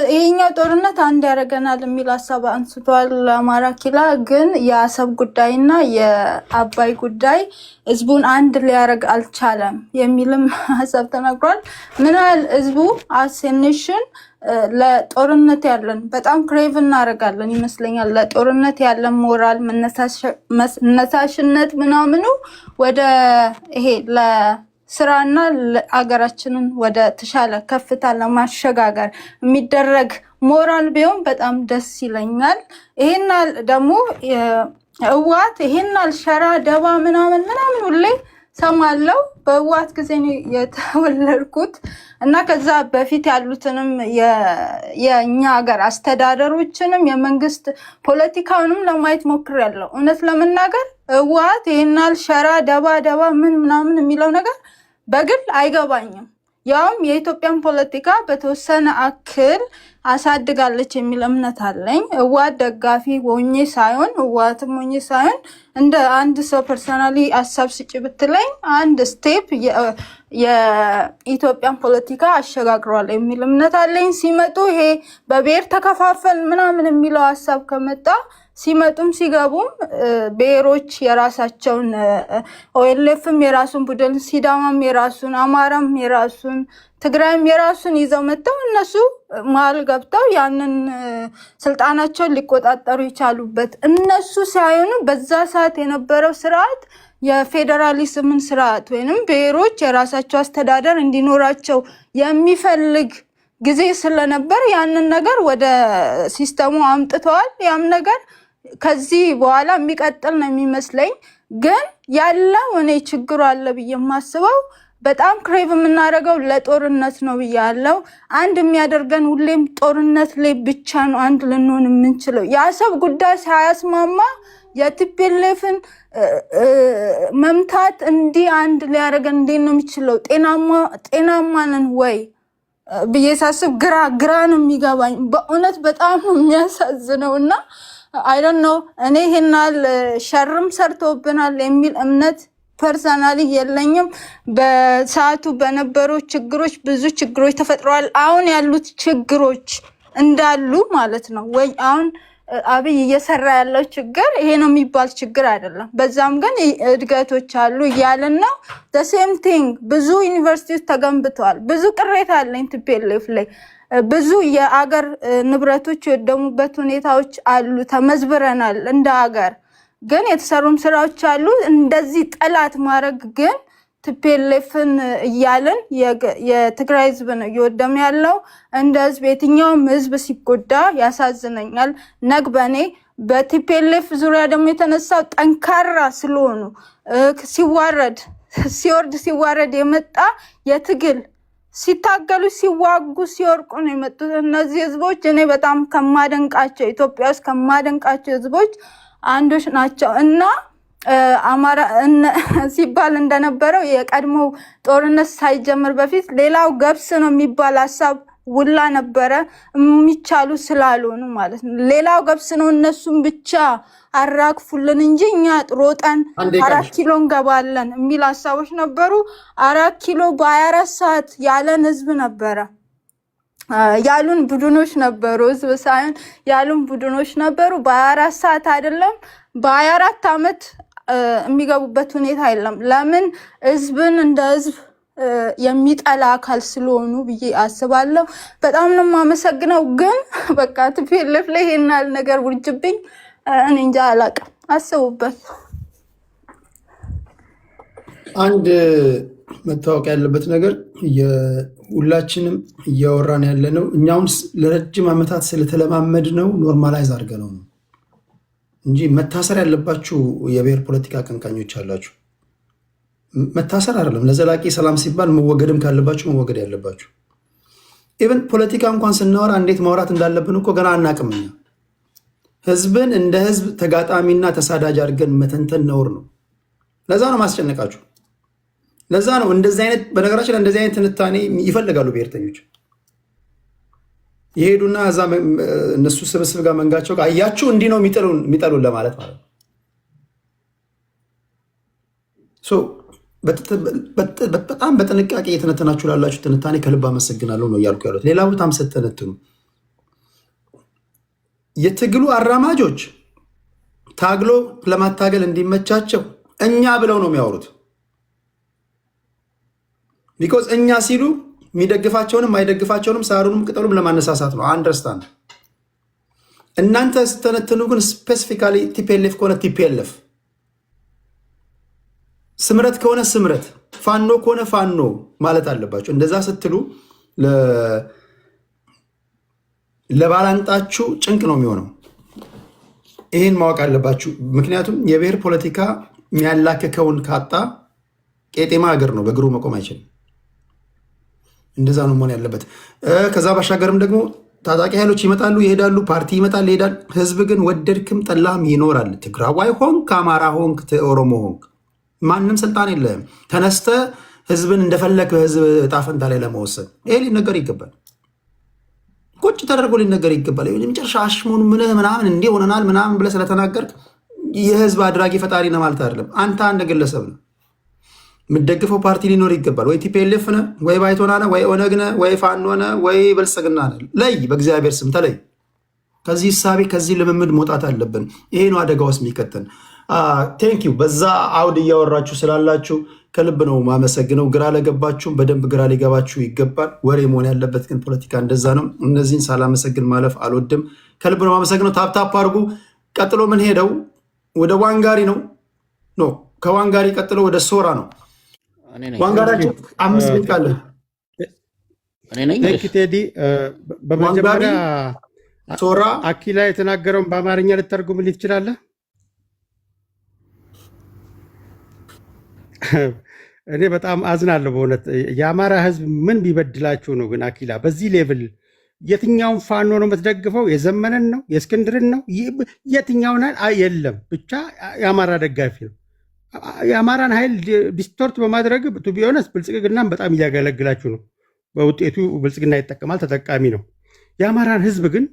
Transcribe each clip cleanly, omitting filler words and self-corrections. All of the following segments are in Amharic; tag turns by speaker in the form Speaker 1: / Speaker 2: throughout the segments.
Speaker 1: ይሄኛው ጦርነት አንድ ያደርገናል የሚል ሀሳብ አንስቷል አማራ ኪላ። ግን የአሰብ ጉዳይና የአባይ ጉዳይ ህዝቡን አንድ ሊያደርግ አልቻለም የሚልም ሀሳብ ተናግሯል። ምን ያህል ህዝቡ አሴኔሽን ለጦርነት ያለን በጣም ክሬቭ እናደርጋለን ይመስለኛል። ለጦርነት ያለን ሞራል መነሳሽነት ምናምኑ ወደ ይሄ ስራና አገራችንን ወደ ተሻለ ከፍታ ለማሸጋገር የሚደረግ ሞራል ቢሆን በጣም ደስ ይለኛል። ይሄናል ደግሞ ህወሓት ይሄናል ሸራ ደባ ምናምን ሁሌ ሰማለው። በህወሓት ጊዜ የተወለድኩት እና ከዛ በፊት ያሉትንም የኛ ሀገር አስተዳደሮችንም የመንግስት ፖለቲካውንም ለማየት ሞክሬያለሁ። እውነት ለመናገር ህወሓት ይሄናል ሸራ ደባ ምናምን የሚለው ነገር በግል አይገባኝም። ያውም የኢትዮጵያን ፖለቲካ በተወሰነ አክል አሳድጋለች የሚል እምነት አለኝ። ህወሓት ደጋፊ ሆኜ ሳይሆን እንደ አንድ ሰው ፐርሰናሊ ሀሳብ ስጪ ብትለኝ አንድ ስቴፕ የኢትዮጵያን ፖለቲካ አሸጋግሯል የሚል እምነት አለኝ። ሲመጡ ይሄ በብሔር ተከፋፈል ምናምን የሚለው ሀሳብ ከመጣ ሲመጡም ሲገቡም ብሔሮች የራሳቸውን ኦኤልኤፍም የራሱን ቡድን፣ ሲዳማም የራሱን፣ አማራም የራሱን፣ ትግራይም የራሱን ይዘው መጥተው እነሱ መሀል ገብተው ያንን ስልጣናቸውን ሊቆጣጠሩ ይቻሉበት እነሱ ሳይሆኑ በዛ ሰዓት የነበረው ስርዓት የፌዴራሊዝምን ስርዓት ወይንም ብሔሮች የራሳቸው አስተዳደር እንዲኖራቸው የሚፈልግ ጊዜ ስለነበር ያንን ነገር ወደ ሲስተሙ አምጥተዋል። ያም ነገር ከዚህ በኋላ የሚቀጥል ነው የሚመስለኝ። ግን ያለው እኔ ችግሩ አለ ብዬ የማስበው በጣም ክሬቭ የምናደርገው ለጦርነት ነው ብያለሁ። አንድ የሚያደርገን ሁሌም ጦርነት ላይ ብቻ ነው አንድ ልንሆን የምንችለው። የአሰብ ጉዳይ ሳያስማማ የቲፒኤልኤፍን መምታት እንዲህ አንድ ሊያደርገን እንዴት ነው የሚችለው? ጤናማ ነን ወይ ብዬ ሳስብ ግራ ነው የሚገባኝ። በእውነት በጣም የሚያሳዝነው እና አይ ዶንት ኖ እኔ ይሄናል ሸርም ሰርቶብናል የሚል እምነት ፐርሰናሊ የለኝም። በሰዓቱ በነበሩ ችግሮች ብዙ ችግሮች ተፈጥረዋል። አሁን ያሉት ችግሮች እንዳሉ ማለት ነው ወይ አሁን አብይ እየሰራ ያለው ችግር ይሄ ነው የሚባል ችግር አይደለም። በዛም ግን እድገቶች አሉ እያልን ነው። the same thing ብዙ ዩኒቨርሲቲዎች ተገንብተዋል። ብዙ ቅሬታ አለኝ ቲፒኤልኤፍ ላይ። ብዙ የአገር ንብረቶች የወደሙበት ሁኔታዎች አሉ። ተመዝብረናል እንደ አገር። ግን የተሰሩም ስራዎች አሉ። እንደዚህ ጠላት ማድረግ ግን ቲፒኤልኤፍን እያልን የትግራይ ህዝብ ነው እየወደመ ያለው። እንደ ህዝብ የትኛውም ህዝብ ሲጎዳ ያሳዝነኛል። ነግበኔ በቲፒኤልኤፍ ዙሪያ ደግሞ የተነሳው ጠንካራ ስለሆኑ ሲወርድ የመጣ የትግል ሲታገሉ ሲዋጉ ሲወርቁ ነው የመጡት እነዚህ ህዝቦች። እኔ በጣም ከማደንቃቸው ኢትዮጵያ ውስጥ ከማደንቃቸው ህዝቦች አንዶች ናቸው እና አማራ ሲባል እንደነበረው የቀድሞ ጦርነት ሳይጀምር በፊት ሌላው ገብስ ነው የሚባል ሀሳብ ውላ ነበረ። የሚቻሉ ስላልሆኑ ማለት ነው። ሌላው ገብስ ነው እነሱም ብቻ አራግፉልን እንጂ እኛ ሮጠን 4 ኪሎ እንገባለን የሚል ሀሳቦች ነበሩ። 4 ኪሎ በ24 ሰዓት ያለን ህዝብ ነበረ። ያሉን ቡድኖች ነበሩ፣ ህዝብ ሳይሆን ያሉን ቡድኖች ነበሩ። በ24 ሰዓት አይደለም በ24 አመት የሚገቡበት ሁኔታ የለም። ለምን? ህዝብን እንደ ህዝብ የሚጠላ አካል ስለሆኑ ብዬ አስባለሁ። በጣም ነው የማመሰግነው። ግን በቃ ቲፒኤልኤፍ ላይ ይሄናል ነገር ውርጅብኝ እኔ እንጃ አላውቅም። አስቡበት።
Speaker 2: አንድ መታወቅ ያለበት ነገር ሁላችንም እያወራን ያለነው እኛውን ለረጅም ዓመታት ስለተለማመድ ነው ኖርማላይዝ አድርገነው ነው እንጂ መታሰር ያለባችሁ የብሔር ፖለቲካ አቀንቃኞች አላችሁ። መታሰር አይደለም፣ ለዘላቂ ሰላም ሲባል መወገድም ካለባችሁ መወገድ ያለባችሁ። ኢቨን ፖለቲካ እንኳን ስናወራ እንዴት ማውራት እንዳለብን እኮ ገና አናቅም። እኛ ህዝብን እንደ ህዝብ ተጋጣሚና ተሳዳጅ አድርገን መተንተን ነውር ነው። ለዛ ነው ማስጨነቃችሁ። ለዛ ነው እንደዚህ አይነት በነገራችን ላይ እንደዚህ አይነት ትንታኔ ይፈልጋሉ ብሔርተኞች። ይሄዱና እዛ እነሱ ስብስብ ጋር መንጋቸው ጋር አያችሁ እንዲህ ነው የሚጠሉን ለማለት ማለት ነው። በጣም በጥንቃቄ የተነተናችሁ ላላችሁ ትንታኔ ከልብ አመሰግናለሁ ነው እያልኩ ያሉት። ሌላ ቦታም ስትተነትኑ የትግሉ አራማጆች ታግሎ ለማታገል እንዲመቻቸው እኛ ብለው ነው የሚያወሩት። ቢኮዝ እኛ ሲሉ የሚደግፋቸውንም አይደግፋቸውንም ሳሩንም ቅጠሉም ለማነሳሳት ነው። አንደርስታንድ። እናንተ ስተነትኑ ግን ስፔሲፊካሊ ቲፒኤልኤፍ ከሆነ ቲፒኤልኤፍ፣ ስምረት ከሆነ ስምረት፣ ፋኖ ከሆነ ፋኖ ማለት አለባቸው። እንደዛ ስትሉ ለባላንጣችሁ ጭንቅ ነው የሚሆነው። ይህን ማወቅ አለባችሁ። ምክንያቱም የብሔር ፖለቲካ የሚያላክከውን ካጣ ቄጤማ ሀገር ነው፣ በእግሩ መቆም አይችልም። እንደዛ ነው መሆን ያለበት። ከዛ ባሻገርም ደግሞ ታጣቂ ኃይሎች ይመጣሉ ይሄዳሉ፣ ፓርቲ ይመጣል ይሄዳል። ህዝብ ግን ወደድክም ጠላም ይኖራል። ትግራዋይ ሆንክ፣ አማራ ሆንክ፣ ኦሮሞ ሆንክ፣ ማንም ስልጣን የለህም ተነስተ ህዝብን እንደፈለግ በህዝብ እጣ ፈንታ ላይ ለመወሰን። ይሄ ሊነገር ይገባል። ቁጭ ተደርጎ ሊነገር ይገባል። መጨረሻ አሽሙን ምንህ ምናምን እንዲህ ሆነናል ምናምን ብለህ ስለተናገርክ የህዝብ አድራጊ ፈጣሪ ነህ ማለት አይደለም። አንተ አንድ ግለሰብ ነው። የምትደግፈው ፓርቲ ሊኖር ይገባል። ወይ ቲፒኤልኤፍ ነህ፣ ወይ ባይቶና ነህ፣ ወይ ኦነግ ነህ፣ ወይ ፋኖ ነህ፣ ወይ ብልጽግና ነህ። ለይ፣ በእግዚአብሔር ስም ተለይ። ከዚህ እሳቤ ከዚህ ልምምድ መውጣት አለብን። ይሄ ነው አደጋ ውስጥ የሚከተን። ቴንኪው። በዛ አውድ እያወራችሁ ስላላችሁ ከልብ ነው ማመሰግነው። ግራ ለገባችሁም በደንብ ግራ ሊገባችሁ ይገባል። ወሬ መሆን ያለበት ግን ፖለቲካ እንደዛ ነው። እነዚህን ሳላመሰግን ማለፍ አልወድም። ከልብ ነው ማመሰግነው። ታፕታፕ አድርጉ። ቀጥሎ ምን ሄደው ወደ ዋንጋሪ ነው ኖ ከዋንጋሪ ቀጥሎ ወደ ሶራ ነው። ዋንጋሪያቸው 5 ቤት ካለ
Speaker 3: ቴዲ በመጀመሪያ
Speaker 2: ሶራ
Speaker 3: አኪላ የተናገረውን በአማርኛ ልተርጉምልኝ ትችላለህ? እኔ በጣም አዝናለሁ በእውነት። የአማራ ህዝብ ምን ቢበድላችሁ ነው ግን አኪላ በዚህ ሌቭል? የትኛውን ፋኖ ነው የምትደግፈው? የዘመነን ነው? የእስክንድርን ነው? የትኛውን የለም፣ ብቻ የአማራ ደጋፊ ነው። የአማራን ኃይል ዲስቶርት በማድረግ ቱቢሆነስ ብልጽግናን በጣም እያገለግላችሁ ነው። በውጤቱ ብልጽግና ይጠቀማል፣ ተጠቃሚ ነው። የአማራን ህዝብ ግን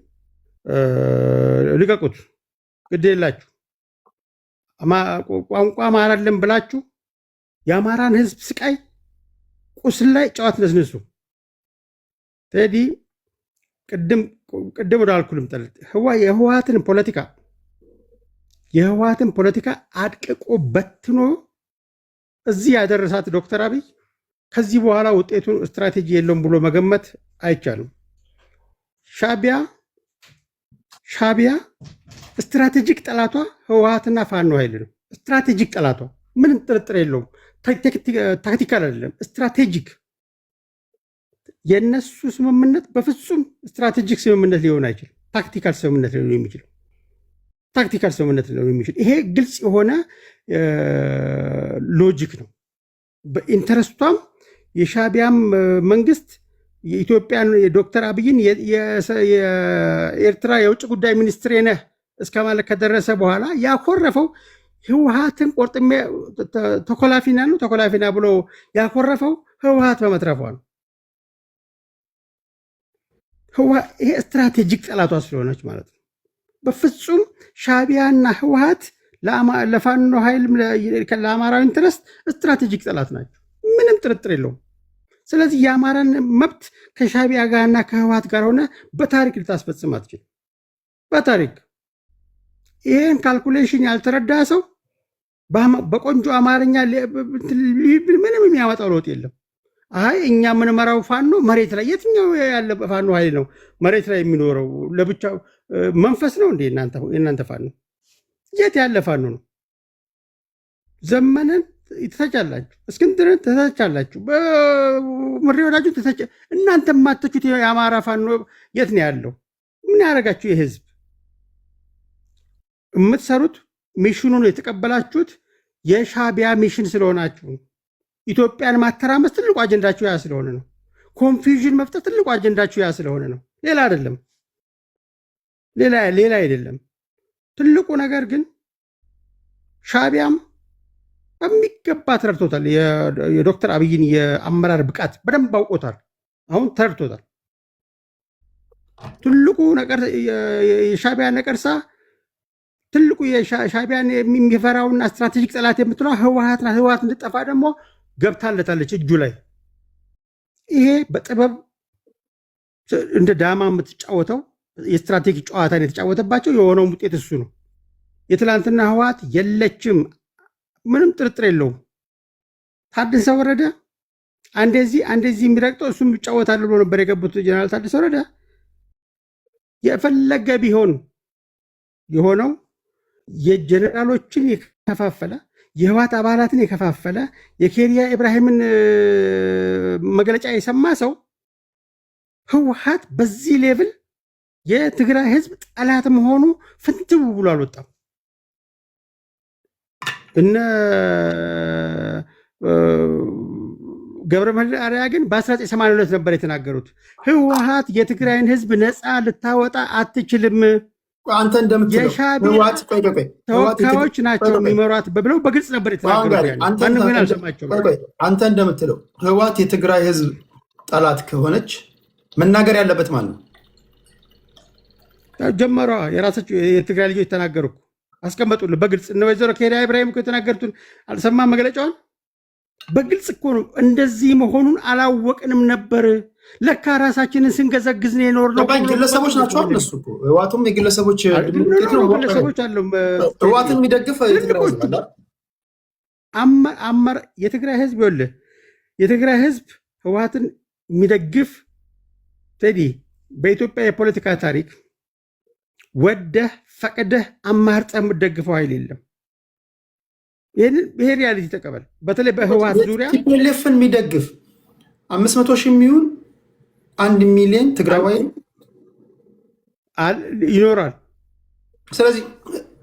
Speaker 3: ልቀቁት፣ ግድ የላችሁ። ቋንቋ አማራለን ብላችሁ የአማራን ህዝብ ስቃይ ቁስል ላይ ጨዋት ነስንሱ። ቴዲ ቅድም ወዳልኩ ልምጠልጥ። የህወሓትን ፖለቲካ አድቅቆ በትኖ እዚህ ያደረሳት ዶክተር አብይ ከዚህ በኋላ ውጤቱን ስትራቴጂ የለውም ብሎ መገመት አይቻልም። ሻቢያ ስትራቴጂክ ጠላቷ ህወሓትና ፋኖ ኃይል ነው። ስትራቴጂክ ጠላቷ ምንም ጥርጥር የለውም። ታክቲካል አይደለም፣ ስትራቴጂክ። የነሱ ስምምነት በፍጹም ስትራቴጂክ ስምምነት ሊሆን አይችልም። ታክቲካል ስምምነት ሊሆን የሚችለው ታክቲካል ስምምነት ሊሆን የሚችል ይሄ ግልጽ የሆነ ሎጂክ ነው። በኢንተረስቷም የሻቢያም መንግስት የኢትዮጵያን የዶክተር አብይን የኤርትራ የውጭ ጉዳይ ሚኒስትር ነህ እስከ ማለት ከደረሰ በኋላ ያኮረፈው ህወሓትን ቆርጥሜ ተኮላፊና ብሎ ያኮረፈው ህወሓት በመትረፏ ነው። ይሄ ስትራቴጂክ ጠላቷ ስለሆነች ማለት ነው። በፍጹም ሻቢያና ህወሓት ለፋኖ ኃይል ለአማራዊ ኢንትረስት ስትራቴጂክ ጠላት ናቸው፣ ምንም ጥርጥር የለውም። ስለዚህ የአማራን መብት ከሻቢያ ጋርና ከህወሓት ጋር ሆነ በታሪክ ልታስፈጽም አትችልም። በታሪክ ይሄን ካልኩሌሽን ያልተረዳ ሰው በቆንጆ አማርኛ ምንም የሚያመጣው ለውጥ የለም። አይ እኛ የምንመራው ፋኖ መሬት ላይ የትኛው ያለ ፋኖ ኃይል ነው መሬት ላይ የሚኖረው? ለብቻው መንፈስ ነው እንዴ እናንተ ፋኖ? የት ያለ ፋኖ ነው? ዘመንን ትተቻላችሁ፣ እስክንድርን ትተቻላችሁ፣ ምሬ ወዳጁ እናንተ የማትችሉት የአማራ ፋኖ የት ነው ያለው? ምን ያደረጋችሁ? የህዝብ የምትሰሩት ሚሽኑን የተቀበላችሁት የሻቢያ ሚሽን ስለሆናችሁ፣ ኢትዮጵያን ማተራመስ ትልቁ አጀንዳችሁ ያ ስለሆነ ነው። ኮንፊውዥን መፍጠር ትልቁ አጀንዳችሁ ያ ስለሆነ ነው። ሌላ አይደለም፣ ሌላ አይደለም። ትልቁ ነገር ግን ሻቢያም በሚገባ ተረድቶታል። የዶክተር አብይን የአመራር ብቃት በደንብ አውቆታል። አሁን ተረድቶታል። ትልቁ የሻቢያ ነቀርሳ ትልቁ የሻቢያን የሚፈራውና ስትራቴጂክ ጠላት የምትለው ህወሓት እንድጠፋ ደግሞ ገብታለታለች እጁ ላይ። ይሄ በጥበብ እንደ ዳማ የምትጫወተው የስትራቴጂ ጨዋታን የተጫወተባቸው የሆነው ውጤት እሱ ነው። የትላንትና ህወሓት የለችም፣ ምንም ጥርጥር የለውም። ታደሰ ወረደ አንደዚህ የሚረግጠው እሱም ይጫወታል ብሎ ነበር የገቡት ጀነራል ታደሰ ወረደ። የፈለገ ቢሆን የሆነው የጀነራሎችን የከፋፈለ የህወሓት አባላትን የከፋፈለ የኬንያ ኢብራሂምን መግለጫ የሰማ ሰው ህወሓት በዚህ ሌቭል የትግራይ ህዝብ ጠላት መሆኑ ፍንትው ብሎ አልወጣም። እነ ገብረ መድህን አርአያ ግን በ1982 ነበር የተናገሩት። ህወሓት የትግራይን ህዝብ ነፃ ልታወጣ አትችልም፣
Speaker 2: አንተ እንደምትለው
Speaker 3: የሻዕቢያ ተወካዮች ናቸው የሚመሯት ብለው በግልጽ ነበር የተናገሩት።
Speaker 2: አንተ እንደምትለው ህወሓት የትግራይ ህዝብ ጠላት ከሆነች መናገር ያለበት ማለት ነው።
Speaker 3: ጀመሯ የራሳቸው የትግራይ ልጆች ተናገሩ፣ አስቀመጡልን በግልጽ። እነ ወይዘሮ ኬንያ ኢብራሂም እኮ የተናገሩትን አልሰማም? መግለጫዋን በግልጽ እኮ ነው። እንደዚህ መሆኑን አላወቅንም ነበር፣ ለካ ራሳችንን ስንገዘግዝ ነው የኖርነው።
Speaker 2: ግለሰቦች ናቸው እነሱ እኮ ህወሓቱም የግለሰቦች
Speaker 3: አለው።
Speaker 2: ህወሓትን የሚደግፍ
Speaker 3: አመር የትግራይ ህዝብ ይኸውልህ፣ የትግራይ ህዝብ ህወሓትን የሚደግፍ ቴዲ በኢትዮጵያ የፖለቲካ ታሪክ ወደህ ፈቅደህ አማርጠህ የምትደግፈው ኃይል የለም። ይሄ ሪያሊቲ ተቀበል። በተለይ በህወሓት ዙሪያ
Speaker 2: ቲፒኤልኤፍን የሚደግፍ 500 ሺህ የሚሆን 1 ሚሊዮን ትግራዋይ
Speaker 3: ይኖራል።
Speaker 2: ስለዚህ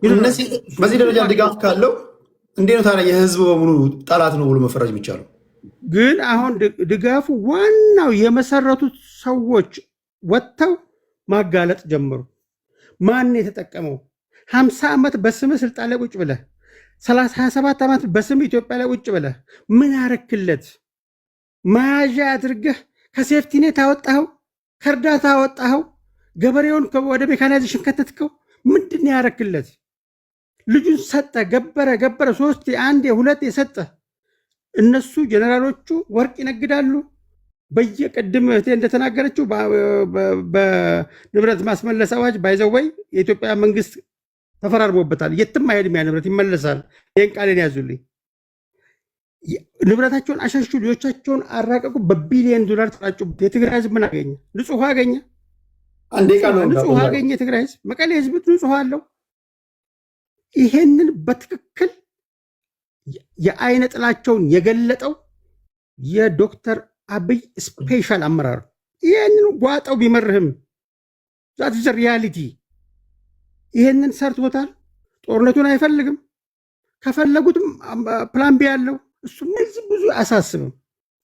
Speaker 2: እነዚህ በዚህ ደረጃ ድጋፍ ካለው እንዴት ነው ታዲያ የህዝብ በሙሉ ጠላት ነው ብሎ መፈረጅ የሚቻለው?
Speaker 3: ግን አሁን ድጋፉ ዋናው የመሰረቱት ሰዎች ወጥተው ማጋለጥ ጀመሩ። ማን የተጠቀመው? 50 ዓመት በስምህ ስልጣን ላይ ቁጭ ብለህ 27 ዓመት በስምህ ኢትዮጵያ ላይ ቁጭ ብለህ ምን ያረክለት? መያዣ አድርገህ ከሴፍቲኔት አወጣኸው፣ ከእርዳታ አወጣኸው፣ ገበሬውን ወደ ሜካናይዜሽን ከተትከው። ምንድን ያረክለት? ልጁን ሰጠ፣ ገበረ 3 1 2 የሰጠ። እነሱ ጀነራሎቹ ወርቅ ይነግዳሉ። በየቀድም እህቴ እንደተናገረችው በንብረት ማስመለስ አዋጅ ባይዘወይ የኢትዮጵያ መንግስት ተፈራርሞበታል። የትም አይሄድም፣ ያ ንብረት ይመለሳል። ይህን ቃሌን ያዙልኝ። ንብረታቸውን አሻሹ፣ ልጆቻቸውን አራቀቁ፣ በቢሊየን ዶላር ተራጩበት። የትግራይ ህዝብ ምን አገኘ? ንጹህ አገኘ። ንጹህ አገኘ። የትግራይ ህዝብ መቀሌ ህዝብ ንጹህ አለው። ይሄንን በትክክል የአይነ ጥላቸውን የገለጠው የዶክተር አብይ ስፔሻል አመራር ይህንን ጓጠው ቢመርህም ዛት ዘ ሪያሊቲ ይህንን ሰርቶታል። ጦርነቱን አይፈልግም። ከፈለጉትም ፕላን ቢ ያለው እሱ እነዚህ ብዙ አያሳስብም።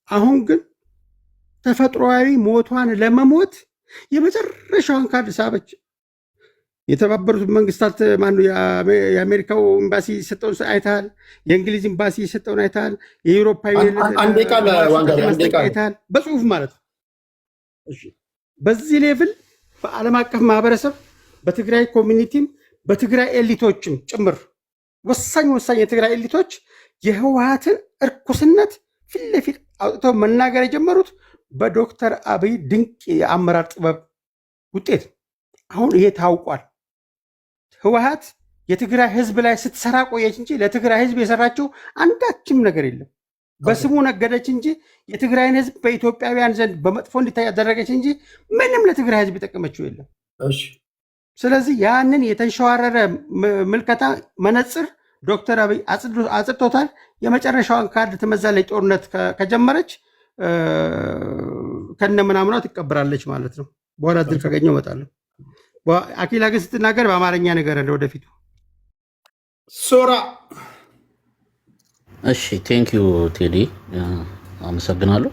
Speaker 3: አሁን ግን ተፈጥሯዊ ሞቷን ለመሞት የመጨረሻውን ካርድ ሳበች። የተባበሩት መንግስታት ማነው የአሜሪካው ኤምባሲ የሰጠውን አይተሃል? የእንግሊዝ ኤምባሲ የሰጠውን አይተሃል? የአውሮፓ አይተሃል? በጽሁፍ ማለት ነው። በዚህ ሌቭል በዓለም አቀፍ ማህበረሰብ በትግራይ ኮሚኒቲም በትግራይ ኤሊቶችም ጭምር ወሳኝ የትግራይ ኤሊቶች የህወሓትን እርኩስነት ፊት ለፊት አውጥተው መናገር የጀመሩት በዶክተር አብይ ድንቅ የአመራር ጥበብ ውጤት። አሁን ይሄ ታውቋል። ህወሓት የትግራይ ህዝብ ላይ ስትሰራ ቆየች እንጂ ለትግራይ ህዝብ የሰራችው አንዳችም ነገር የለም። በስሙ ነገደች እንጂ የትግራይን ህዝብ በኢትዮጵያውያን ዘንድ በመጥፎ እንዲታይ ያደረገች እንጂ ምንም ለትግራይ ህዝብ የጠቀመችው የለም። ስለዚህ ያንን የተንሸዋረረ ምልከታ መነጽር ዶክተር አብይ አጽድቶታል። የመጨረሻዋን ካርድ ትመዛለች። ጦርነት ከጀመረች ከነ ምናምኗ ትቀበራለች ማለት ነው። በኋላ እድል ካገኘው እመጣለሁ። አኪላ ግን ስትናገር በአማርኛ ነገር እንደ ወደፊቱ
Speaker 2: ሶራ።
Speaker 4: እሺ ቴንኪዩ ቴዲ አመሰግናለሁ።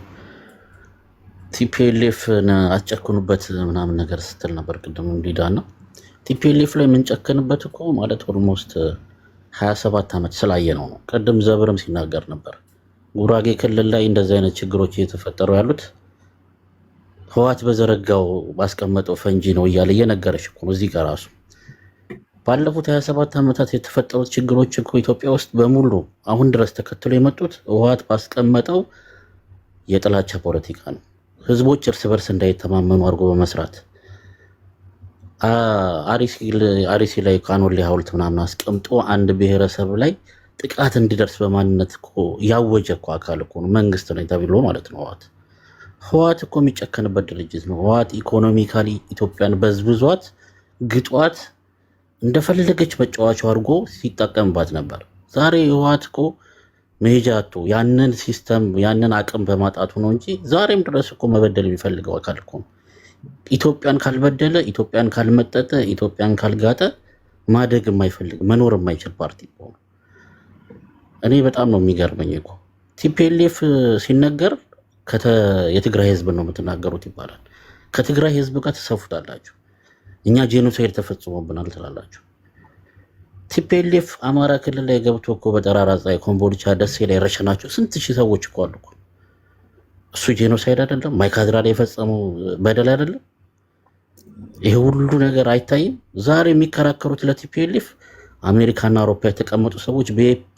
Speaker 4: ቲፒኤልኤፍን አትጨክኑበት ምናምን ነገር ስትል ነበር ቅድም እንዲዳና ቲፒኤልኤፍ ላይ የምንጨክንበት እኮ ማለት ኦልሞስት 27 ዓመት ስላየ ነው። ቅድም ዘብርም ሲናገር ነበር ጉራጌ ክልል ላይ እንደዚህ አይነት ችግሮች እየተፈጠሩ ያሉት ህወሓት በዘረጋው ባስቀመጠው ፈንጂ ነው እያለ እየነገረች እኮ ነው። እዚህ ጋር ራሱ ባለፉት 27 ዓመታት የተፈጠሩት ችግሮች እኮ ኢትዮጵያ ውስጥ በሙሉ አሁን ድረስ ተከትሎ የመጡት ህወሓት ባስቀመጠው የጥላቻ ፖለቲካ ነው። ህዝቦች እርስ በርስ እንዳይተማመኑ አድርጎ በመስራት አርሲ ላይ ቃኖሌ ሐውልት ምናምን አስቀምጦ አንድ ብሔረሰብ ላይ ጥቃት እንዲደርስ በማንነት እኮ ያወጀ እኮ አካል እኮ ነው፣ መንግስት ነው ተብሎ ማለት ነው። ህወሓት እኮ የሚጨከንበት ድርጅት ነው። ህወሓት ኢኮኖሚካሊ ኢትዮጵያን በዝብዟት ግጧት እንደፈለገች መጫወቻው አድርጎ ሲጠቀምባት ነበር። ዛሬ ህወሓት እኮ መሄጃ አጥቶ ያንን ሲስተም ያንን አቅም በማጣቱ ነው እንጂ ዛሬም ድረስ እኮ መበደል የሚፈልገው አካል እኮ ነው። ኢትዮጵያን ካልበደለ፣ ኢትዮጵያን ካልመጠጠ፣ ኢትዮጵያን ካልጋጠ ማደግ የማይፈልግ መኖር የማይችል ፓርቲ ነው። እኔ በጣም ነው የሚገርመኝ እኮ ቲፒኤልኤፍ ሲነገር የትግራይ ህዝብ ነው የምትናገሩት ይባላል። ከትግራይ ህዝብ ጋር ተሰፉታላችሁ። እኛ ጄኖሳይድ ተፈጽሞብናል ትላላችሁ። ቲፒኤልኤፍ አማራ ክልል ላይ ገብቶ እኮ በጠራራ ፀሐይ ኮምቦልቻ፣ ደሴ ላይ ረሸናቸው ስንት ሺህ ሰዎች እኮ አሉ እኮ። እሱ ጄኖሳይድ አይደለም? ማይካድራ ላይ የፈጸመው በደል አይደለም? ይሄ ሁሉ ነገር አይታይም? ዛሬ የሚከራከሩት ለቲፒኤልኤፍ አሜሪካና አውሮፓ የተቀመጡ ሰዎች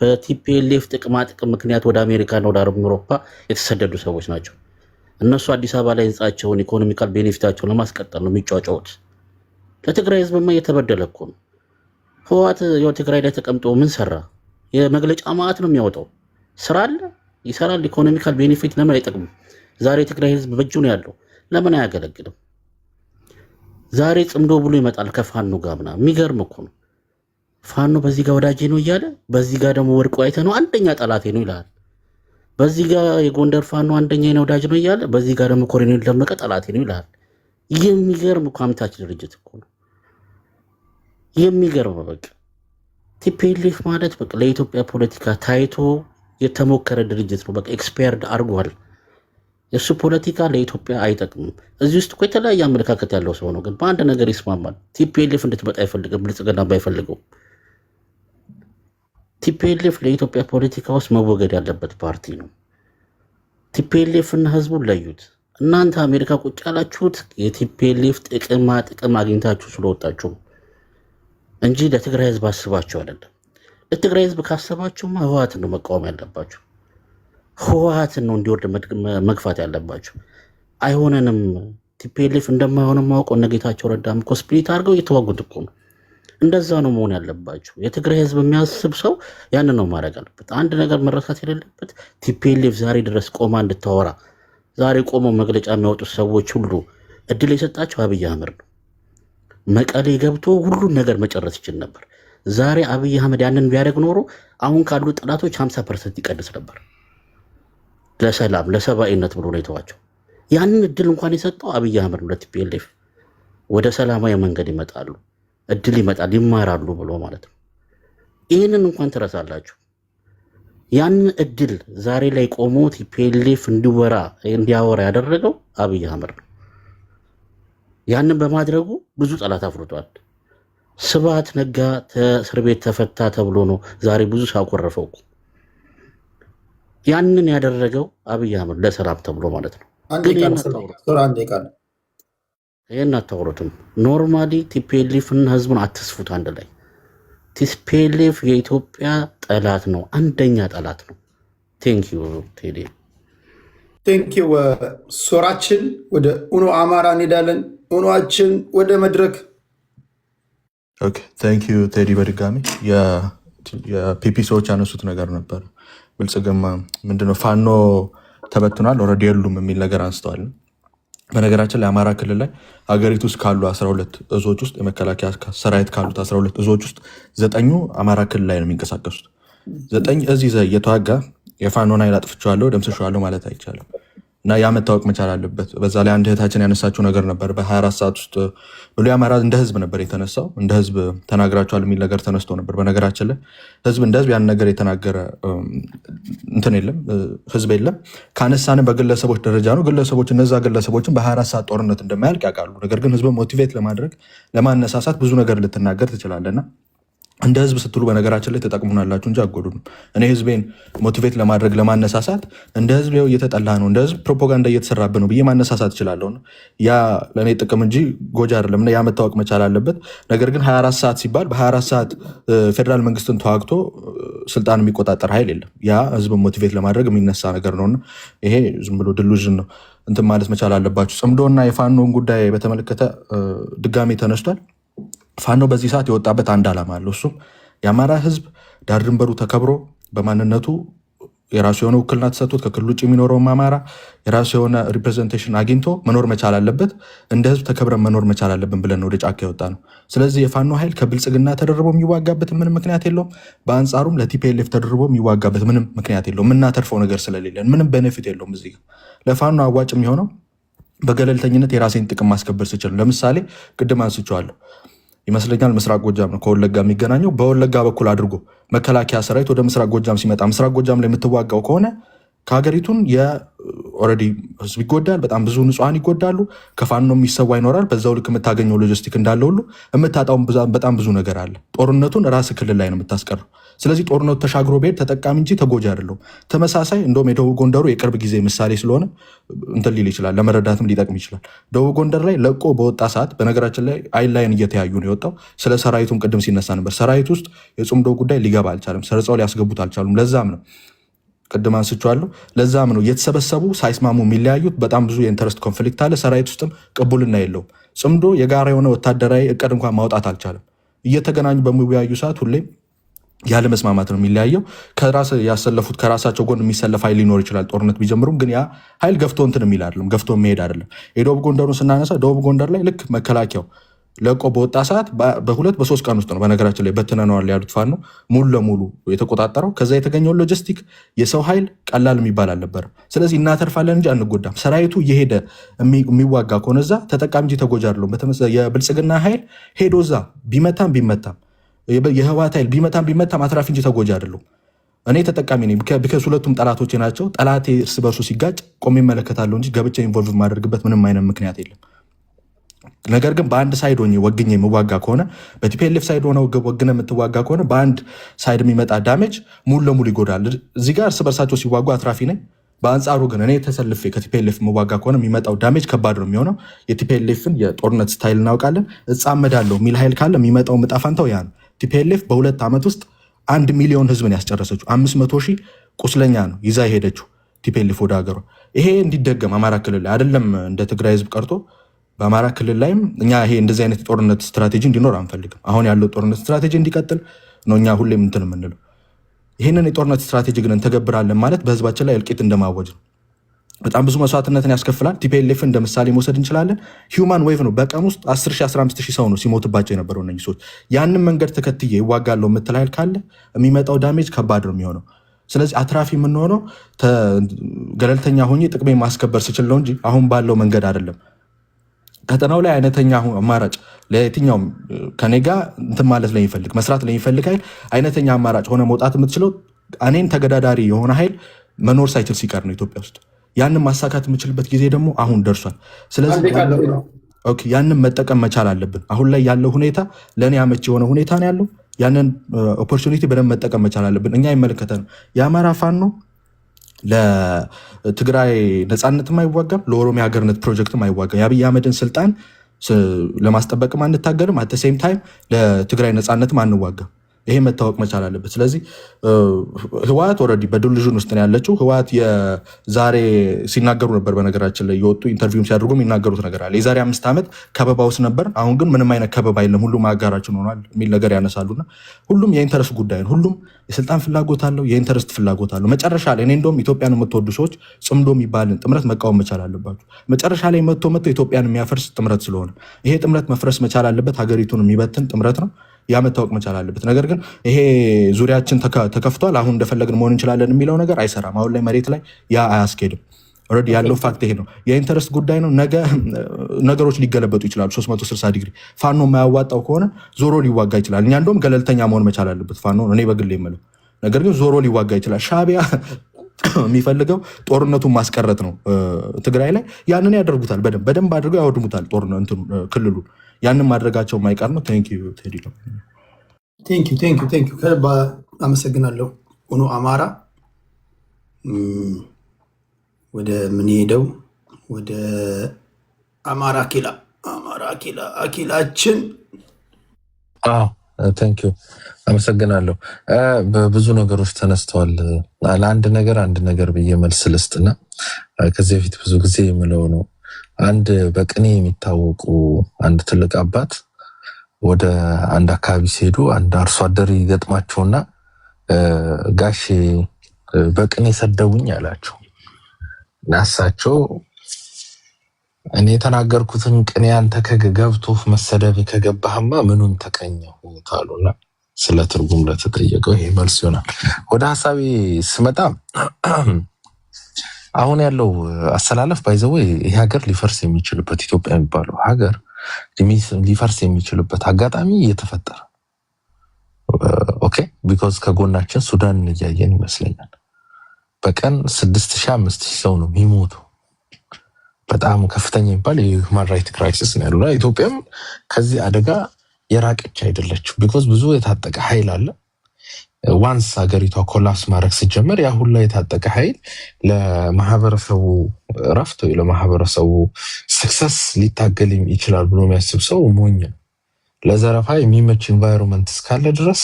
Speaker 4: በቲፒኤልኤፍ ጥቅማ ጥቅም ምክንያት ወደ አሜሪካና ወደ አውሮፓ የተሰደዱ ሰዎች ናቸው። እነሱ አዲስ አበባ ላይ ህንፃቸውን ኢኮኖሚካል ቤኔፊታቸውን ለማስቀጠል ነው የሚጫጫውት። ለትግራይ ህዝብማ እየተበደለ እኮ ነው። ህወሓት ያው ትግራይ ላይ ተቀምጦ ምን ሰራ? የመግለጫ ማዕት ነው የሚያወጣው። ስራ አለ ይሰራል። ኢኮኖሚካል ቤኔፊት ለምን አይጠቅምም? ዛሬ የትግራይ ህዝብ በእጁ ነው ያለው። ለምን አያገለግልም? ዛሬ ጽምዶ ብሎ ይመጣል ከፋኖ ጋር ምናምን። የሚገርም እኮ ነው። ፋኖ በዚህ ጋር ወዳጄ ነው እያለ በዚህ ጋር ደግሞ ወርቁ አይተ ነው አንደኛ ጠላቴ ነው ይላል። በዚህ ጋር የጎንደር ፋኖ አንደኛ ነው ወዳጅ ነው እያለ በዚህ ጋር ደግሞ ኮሎኔል ደመቀ ጠላቴ ነው ይላል። የሚገርም እኮ አምታች ድርጅት እኮ ነው። የሚገርም በቃ ቲፒኤልኤፍ ማለት በቃ ለኢትዮጵያ ፖለቲካ ታይቶ የተሞከረ ድርጅት ነው። በቃ ኤክስፓየርድ አድርጓል። የእሱ ፖለቲካ ለኢትዮጵያ አይጠቅምም። እዚህ ውስጥ እኮ የተለያየ አመለካከት ያለው ሰው ነው፣ ግን በአንድ ነገር ይስማማል። ቲፒኤልኤፍ እንድትመጣ አይፈልግም፣ ብልጽግና ባይፈልገው። ቲፒኤልኤፍ ለኢትዮጵያ ፖለቲካ ውስጥ መወገድ ያለበት ፓርቲ ነው። ቲፒኤልኤፍ እና ህዝቡን ለዩት። እናንተ አሜሪካ ቁጭ ያላችሁት የቲፒኤልኤፍ ጥቅም አግኝታችሁ ስለወጣችሁ እንጂ ለትግራይ ህዝብ አስባችሁ አይደለም። ለትግራይ ህዝብ ካሰባችሁማ ህወሓትን ነው መቃወም ያለባችሁ። ህወሓትን ነው እንዲወርድ መግፋት ያለባችሁ። አይሆነንም። ቲፒኤልኤፍ እንደማይሆንም ማውቀው እነ ጌታቸው ረዳም እኮ ስፕሊት አድርገው እየተዋጉት እኮ ነው። እንደዛ ነው መሆን ያለባችሁ። የትግራይ ህዝብ የሚያስብ ሰው ያን ነው ማድረግ አለበት። አንድ ነገር መረሳት የሌለበት ቲፒኤልኤፍ ዛሬ ድረስ ቆማ እንድታወራ ዛሬ ቆመው መግለጫ የሚያወጡት ሰዎች ሁሉ እድል የሰጣቸው አብይ አህመድ ነው። መቀሌ ገብቶ ሁሉን ነገር መጨረስ ይችል ነበር። ዛሬ አብይ አህመድ ያንን ቢያደርግ ኖሮ አሁን ካሉ ጠላቶች 50% ይቀንስ ነበር። ለሰላም ለሰብአዊነት ብሎ ነው የተዋቸው። ያንን እድል እንኳን የሰጠው አብይ አህመድ ነው። ለቲፒኤልኤፍ ወደ ሰላማዊ መንገድ ይመጣሉ፣ እድል ይመጣል፣ ይማራሉ ብሎ ማለት ነው። ይህንን እንኳን ትረሳላችሁ። ያንን እድል ዛሬ ላይ ቆሞ ቲፒኤልኤፍ እንዲያወራ ያደረገው አብይ አህመድ ነው። ያንን በማድረጉ ብዙ ጠላት አፍርቷል። ስብሃት ነጋ እስር ቤት ተፈታ ተብሎ ነው ዛሬ ብዙ ሳቆረፈው። ያንን ያደረገው አብይ አህመድ ለሰላም ተብሎ ማለት ነው። ይህን አታውሩትም። ኖርማሊ ቲፒኤልኤፍና ህዝቡን አትስፉት አንድ ላይ። ቲፒኤልኤፍ የኢትዮጵያ ጠላት ነው፣ አንደኛ ጠላት ነው። ቴንኪዩ ቴዲ።
Speaker 2: ቴንኪዩ ሶራችን። ወደ ኡኖ አማራ እንሄዳለን። ኡኖችን ወደ መድረክ።
Speaker 5: ቴንኪዩ ቴዲ። በድጋሚ የፒፒ ሰዎች ያነሱት ነገር ነበር። ብልጽግና ምንድነው ፋኖ ተበትኗል ኦልሬዲ የሉም የሚል ነገር አንስተዋል። በነገራችን ላይ አማራ ክልል ላይ ሀገሪቱ ውስጥ ካሉ 12 እዞች ውስጥ የመከላከያ ሰራዊት ካሉት 12 እዞች ውስጥ 9ኙ አማራ ክልል ላይ ነው የሚንቀሳቀሱት። 9 እዚህ እየተዋጋ የፋኖን ኃይል አጥፍቼዋለሁ ደምስሼዋለሁ ማለት አይቻልም እና ያ መታወቅ መቻል አለበት። በዛ ላይ አንድ እህታችን ያነሳችው ነገር ነበር። በ24 ሰዓት ውስጥ ብሎ አማራ እንደ ህዝብ ነበር የተነሳው። እንደ ህዝብ ተናግራቸዋል የሚል ነገር ተነስቶ ነበር። በነገራችን ላይ ህዝብ እንደ ህዝብ ያን ነገር የተናገረ እንትን የለም፣ ህዝብ የለም። ካነሳን በግለሰቦች ደረጃ ነው። ግለሰቦች እነዛ ግለሰቦችን በ24 ሰዓት ጦርነት እንደማያልቅ ያውቃሉ። ነገር ግን ህዝብ ሞቲቬት ለማድረግ ለማነሳሳት ብዙ ነገር ልትናገር ትችላለና እንደ ህዝብ ስትሉ በነገራችን ላይ ተጠቅሙናላችሁ እንጂ አጎዱንም። እኔ ህዝቤን ሞቲቬት ለማድረግ ለማነሳሳት እንደ ህዝብ ይኸው እየተጠላ ነው፣ እንደ ህዝብ ፕሮፓጋንዳ እየተሰራብን ነው ብዬ ማነሳሳት እችላለሁ። ያ ለእኔ ጥቅም እንጂ ጎጂ አይደለም። ያ መታወቅ መቻል አለበት። ነገር ግን 24 ሰዓት ሲባል በ24 ሰዓት ፌዴራል መንግስትን ተዋግቶ ስልጣን የሚቆጣጠር ኃይል የለም። ያ ህዝብን ሞቲቬት ለማድረግ የሚነሳ ነገር ነውና ይሄ ዝም ብሎ ድሉዥን ነው እንትን ማለት መቻል አለባችሁ። ጽምዶና የፋኖን ጉዳይ በተመለከተ ድጋሜ ተነስቷል። ፋኖ በዚህ ሰዓት የወጣበት አንድ ዓላማ አለው። እሱም የአማራ ህዝብ ዳር ድንበሩ ተከብሮ በማንነቱ የራሱ የሆነ ውክልና ተሰጥቶት ከክልል ውጭ የሚኖረውም አማራ የራሱ የሆነ ሪፕሬዘንቴሽን አግኝቶ መኖር መቻል አለበት። እንደ ህዝብ ተከብረን መኖር መቻል አለብን ብለን ወደ ጫካ የወጣ ነው። ስለዚህ የፋኖ ኃይል ከብልጽግና ተደርቦ የሚዋጋበት ምንም ምክንያት የለውም። በአንጻሩም ለቲፒኤልኤፍ ተደርቦ የሚዋጋበት ምንም ምክንያት የለውም። የምናተርፈው ነገር ስለሌለን ምንም ቤኔፊት የለውም። እዚህ ለፋኖ አዋጭ የሚሆነው በገለልተኝነት የራሴን ጥቅም ማስከበር ስችል፣ ለምሳሌ ቅድም አንስቼዋለሁ ይመስለኛል ምስራቅ ጎጃም ነው ከወለጋ የሚገናኘው። በወለጋ በኩል አድርጎ መከላከያ ሰራዊት ወደ ምስራቅ ጎጃም ሲመጣ ምስራቅ ጎጃም ላይ የምትዋጋው ከሆነ ከሀገሪቱን ኦልሬዲ ህዝብ ይጎዳል፣ በጣም ብዙ ንጹሐን ይጎዳሉ፣ ከፋኖ የሚሰዋ ይኖራል። በዛው ልክ የምታገኘው ሎጂስቲክ እንዳለ ሁሉ የምታጣውን በጣም ብዙ ነገር አለ። ጦርነቱን ራስ ክልል ላይ ነው የምታስቀረው። ስለዚህ ጦርነቱ ተሻግሮ ብሄድ ተጠቃሚ እንጂ ተጎጂ አይደለሁም። ተመሳሳይ እንደውም የደቡብ ጎንደሩ የቅርብ ጊዜ ምሳሌ ስለሆነ እንትን ሊል ይችላል፣ ለመረዳትም ሊጠቅም ይችላል። ደቡብ ጎንደር ላይ ለቆ በወጣ ሰዓት በነገራችን ላይ አይን ላይን እየተያዩ ነው የወጣው። ስለ ሰራዊቱም ቅድም ሲነሳ ነበር። ሰራዊት ውስጥ የጽምዶ ጉዳይ ሊገባ አልቻለም፣ ሰርጸው ሊያስገቡት አልቻሉም። ለዛም ነው ቅድም አንስቼዋለሁ። ለዛም ነው እየተሰበሰቡ ሳይስማሙ የሚለያዩት። በጣም ብዙ የኢንተረስት ኮንፍሊክት አለ። ሰራዊት ውስጥም ቅቡልና የለውም። ጽምዶ የጋራ የሆነ ወታደራዊ እቅድ እንኳን ማውጣት አልቻለም። እየተገናኙ በሚወያዩ ሰዓት ሁሌም ያለ መስማማት ነው የሚለያየው። ከራስ ያሰለፉት ከራሳቸው ጎን የሚሰለፍ ኃይል ሊኖር ይችላል ጦርነት ቢጀምሩም፣ ግን ያ ኃይል ገፍቶ እንትን የሚል አይደለም፣ ገፍቶ የሚሄድ አይደለም። የደቡብ ጎንደሩን ስናነሳ ደቡብ ጎንደር ላይ ልክ መከላከያው ለቆ በወጣ ሰዓት በ2-3 ቀን ውስጥ ነው በነገራችን ላይ በትነነዋል ያሉት ፋኖ ሙሉ ለሙሉ የተቆጣጠረው። ከዛ የተገኘውን ሎጂስቲክ የሰው ኃይል ቀላል የሚባል አልነበረም። ስለዚህ እናተርፋለን እንጂ አንጎዳም። ሰራዊቱ እየሄደ የሚዋጋ ከሆነ እዛ ተጠቃሚ እንጂ ተጎጂ አይደለም። የብልጽግና ኃይል ሄዶ እዛ ቢመታም የህወሓት ኃይል ቢመታም አትራፊ እንጂ ተጎጂ አይደለም። እኔ ተጠቃሚ ነኝ። ቢከስ ሁለቱም ጠላቶቼ ናቸው። ጠላቴ እርስ በርሱ ሲጋጭ ቆሜ እመለከታለሁ እንጂ ገብቼ ኢንቮልቭ የማደርግበት ምንም አይነት ምክንያት የለም። ነገር ግን በአንድ ሳይድ ሆኜ ወግኜ የምዋጋ ከሆነ በቲፒኤልኤፍ ሳይድ ሆነ ወግነ የምትዋጋ ከሆነ በአንድ ሳይድ የሚመጣ ዳሜጅ ሙሉ ለሙሉ ይጎዳል። እዚህ ጋር እርስ በርሳቸው ሲዋጉ አትራፊ ነኝ። በአንጻሩ ግን እኔ ተሰልፌ ከቲፒኤልኤፍ የምዋጋ ከሆነ የሚመጣው ዳሜጅ ከባድ ነው የሚሆነው። የቲፒኤልኤፍን የጦርነት ስታይል እናውቃለን። እጻመዳለሁ የሚል ኃይል ካለ የሚመጣው ዕጣ ፈንታው ያ ነው። ቲፒኤልኤፍ በ2 ዓመት ውስጥ 1 ሚሊዮን ህዝብን ያስጨረሰችው 500 ሺህ ቁስለኛ ነው ይዛ የሄደችው ቲፒኤልኤፍ ወደ ሀገሯ። ይሄ እንዲደገም አማራ ክልል ላይ አይደለም እንደ ትግራይ ህዝብ ቀርቶ በአማራ ክልል ላይም እኛ ይሄ እንደዚህ አይነት የጦርነት ስትራቴጂ እንዲኖር አንፈልግም። አሁን ያለው ጦርነት ስትራቴጂ እንዲቀጥል ነው እኛ ሁሌም እንትን የምንለው። ይህንን የጦርነት ስትራቴጂ ግን እንተገብራለን ማለት በህዝባችን ላይ እልቂት እንደማወጅ ነው። በጣም ብዙ መስዋዕትነትን ያስከፍላል። ቲፒኤልኤፍ እንደ ምሳሌ መውሰድ እንችላለን። ሂውማን ዌቭ ነው። በቀን ውስጥ 10,000 15,000 ሰው ነው ሲሞትባቸው የነበረው እነዚህ ሰዎች። ያንን መንገድ ተከትዬ ይዋጋለው የምትል ኃይል ካለ የሚመጣው ዳሜጅ ከባድ ነው የሚሆነው። ስለዚህ አትራፊ የምንሆነው ገለልተኛ ሆኜ ጥቅሜ ማስከበር ስችል ነው እንጂ አሁን ባለው መንገድ አይደለም። ቀጠናው ላይ አይነተኛ አማራጭ ለየትኛውም ከኔ ጋር እንትን ማለት ለሚፈልግ መስራት ለሚፈልግ ኃይል አይነተኛ አማራጭ ሆነ መውጣት የምትችለው እኔን ተገዳዳሪ የሆነ ኃይል መኖር ሳይችል ሲቀር ነው ኢትዮጵያ ውስጥ። ያንን ማሳካት የምችልበት ጊዜ ደግሞ አሁን ደርሷል። ስለዚህ ያንን መጠቀም መቻል አለብን። አሁን ላይ ያለው ሁኔታ ለእኔ አመች የሆነ ሁኔታ ነው ያለው። ያንን ኦፖርቹኒቲ በደንብ መጠቀም መቻል አለብን። እኛ ይመለከተን የአማራ ፋኖ ለትግራይ ነፃነትም አይዋጋም፣ ለኦሮሚያ ሀገርነት ፕሮጀክትም አይዋጋም። የአብይ አህመድን ስልጣን ለማስጠበቅም አንታገልም፣ አተሴም ታይም ለትግራይ ነፃነትም አንዋጋም። ይሄ መታወቅ መቻል አለበት። ስለዚህ ህወሓት ኦልሬዲ በዲሉዥን ውስጥ ነው ያለችው። ህወሓት የዛሬ ሲናገሩ ነበር፣ በነገራችን ላይ የወጡ ኢንተርቪውም ሲያደርጉ የሚናገሩት ነገር አለ። የዛሬ 5 ዓመት ከበባ ውስጥ ነበር፣ አሁን ግን ምንም አይነት ከበባ የለም፣ ሁሉም አጋራችን ሆኗል የሚል ነገር ያነሳሉና ሁሉም የኢንተረስት ጉዳይ ነው። ሁሉም የስልጣን ፍላጎት አለው፣ የኢንተረስት ፍላጎት አለው። መጨረሻ ላይ እኔ እንደውም ኢትዮጵያን የምትወዱ ሰዎች ጽምዶ የሚባልን ጥምረት መቃወም መቻል አለባቸው። መጨረሻ ላይ መጥቶ ኢትዮጵያን የሚያፈርስ ጥምረት ስለሆነ ይሄ ጥምረት መፍረስ መቻል አለበት። ሀገሪቱን የሚበትን ጥምረት ነው። ያ መታወቅ መቻል አለበት። ነገር ግን ይሄ ዙሪያችን ተከፍቷል፣ አሁን እንደፈለግን መሆን እንችላለን የሚለው ነገር አይሰራም። አሁን ላይ መሬት ላይ ያ አያስኬድም። ኦልሬዲ ያለው ፋክት ይሄ ነው። የኢንተረስት ጉዳይ ነው። ነገ ነገሮች ሊገለበጡ ይችላሉ 360 ዲግሪ። ፋኖ የማያዋጣው ከሆነ ዞሮ ሊዋጋ ይችላል። እኛ እንደውም ገለልተኛ መሆን መቻል አለበት ፋኖ፣ እኔ በግል የምለው ነገር ግን ዞሮ ሊዋጋ ይችላል። ሻዕቢያ የሚፈልገው ጦርነቱን ማስቀረት ነው ትግራይ ላይ። ያንን ያደርጉታል፣ በደንብ አድርገው ያወድሙታል ክልሉን። ያንን ማድረጋቸው የማይቀር ነው። ቴንክ ዩ ቴዲ።
Speaker 2: ቴንክ ዩ ከልብ አመሰግናለሁ። ሆኖ አማራ ወደ ምን ሄደው ወደ አማራ አኪላችን
Speaker 6: ቴንክ ዩ አመሰግናለሁ። በብዙ ነገሮች ተነስተዋል። ለአንድ ነገር ብዬ መልስ ልስጥና ከዚህ በፊት ብዙ ጊዜ የምለው ነው። አንድ በቅኔ የሚታወቁ አንድ ትልቅ አባት ወደ አንድ አካባቢ ሲሄዱ አንድ አርሶ አደር ይገጥማቸውና ጋሼ በቅኔ ሰደቡኝ አላቸው። ናሳቸው እኔ የተናገርኩትን ቅኔ አንተ ከገብቶ መሰደብ ከገባህማ ምኑን ተቀኘሁ ታሉና ስለ ትርጉም ለተጠየቀው ይሄ መልስ ይሆናል። ወደ ሐሳቤ ስመጣ አሁን ያለው አሰላለፍ ባይዘው ይሄ ሀገር ሊፈርስ የሚችልበት ኢትዮጵያ የሚባለው ሀገር ሊፈርስ የሚችልበት አጋጣሚ እየተፈጠረ ኦኬ ቢኮዝ ከጎናችን ሱዳን እያየን ይመስለኛል። በቀን 6000 5000 ሰው ነው የሚሞቱ። በጣም ከፍተኛ የሚባል የሁማን ራይት ክራይሲስ ነው ያለው። ኢትዮጵያም ከዚህ አደጋ የራቀች አይደለችም። ቢኮዝ ብዙ የታጠቀ ኃይል አለ። ዋንስ ሀገሪቷ ኮላፕስ ማድረግ ሲጀመር ያ ሁላ የታጠቀ ኃይል ለማህበረሰቡ ረፍት ወይ ለማህበረሰቡ ሰክሰስ ሊታገል ይችላል ብሎ የሚያስብ ሰው ሞኝ ነው። ለዘረፋ የሚመች ኢንቫይሮንመንት እስካለ ድረስ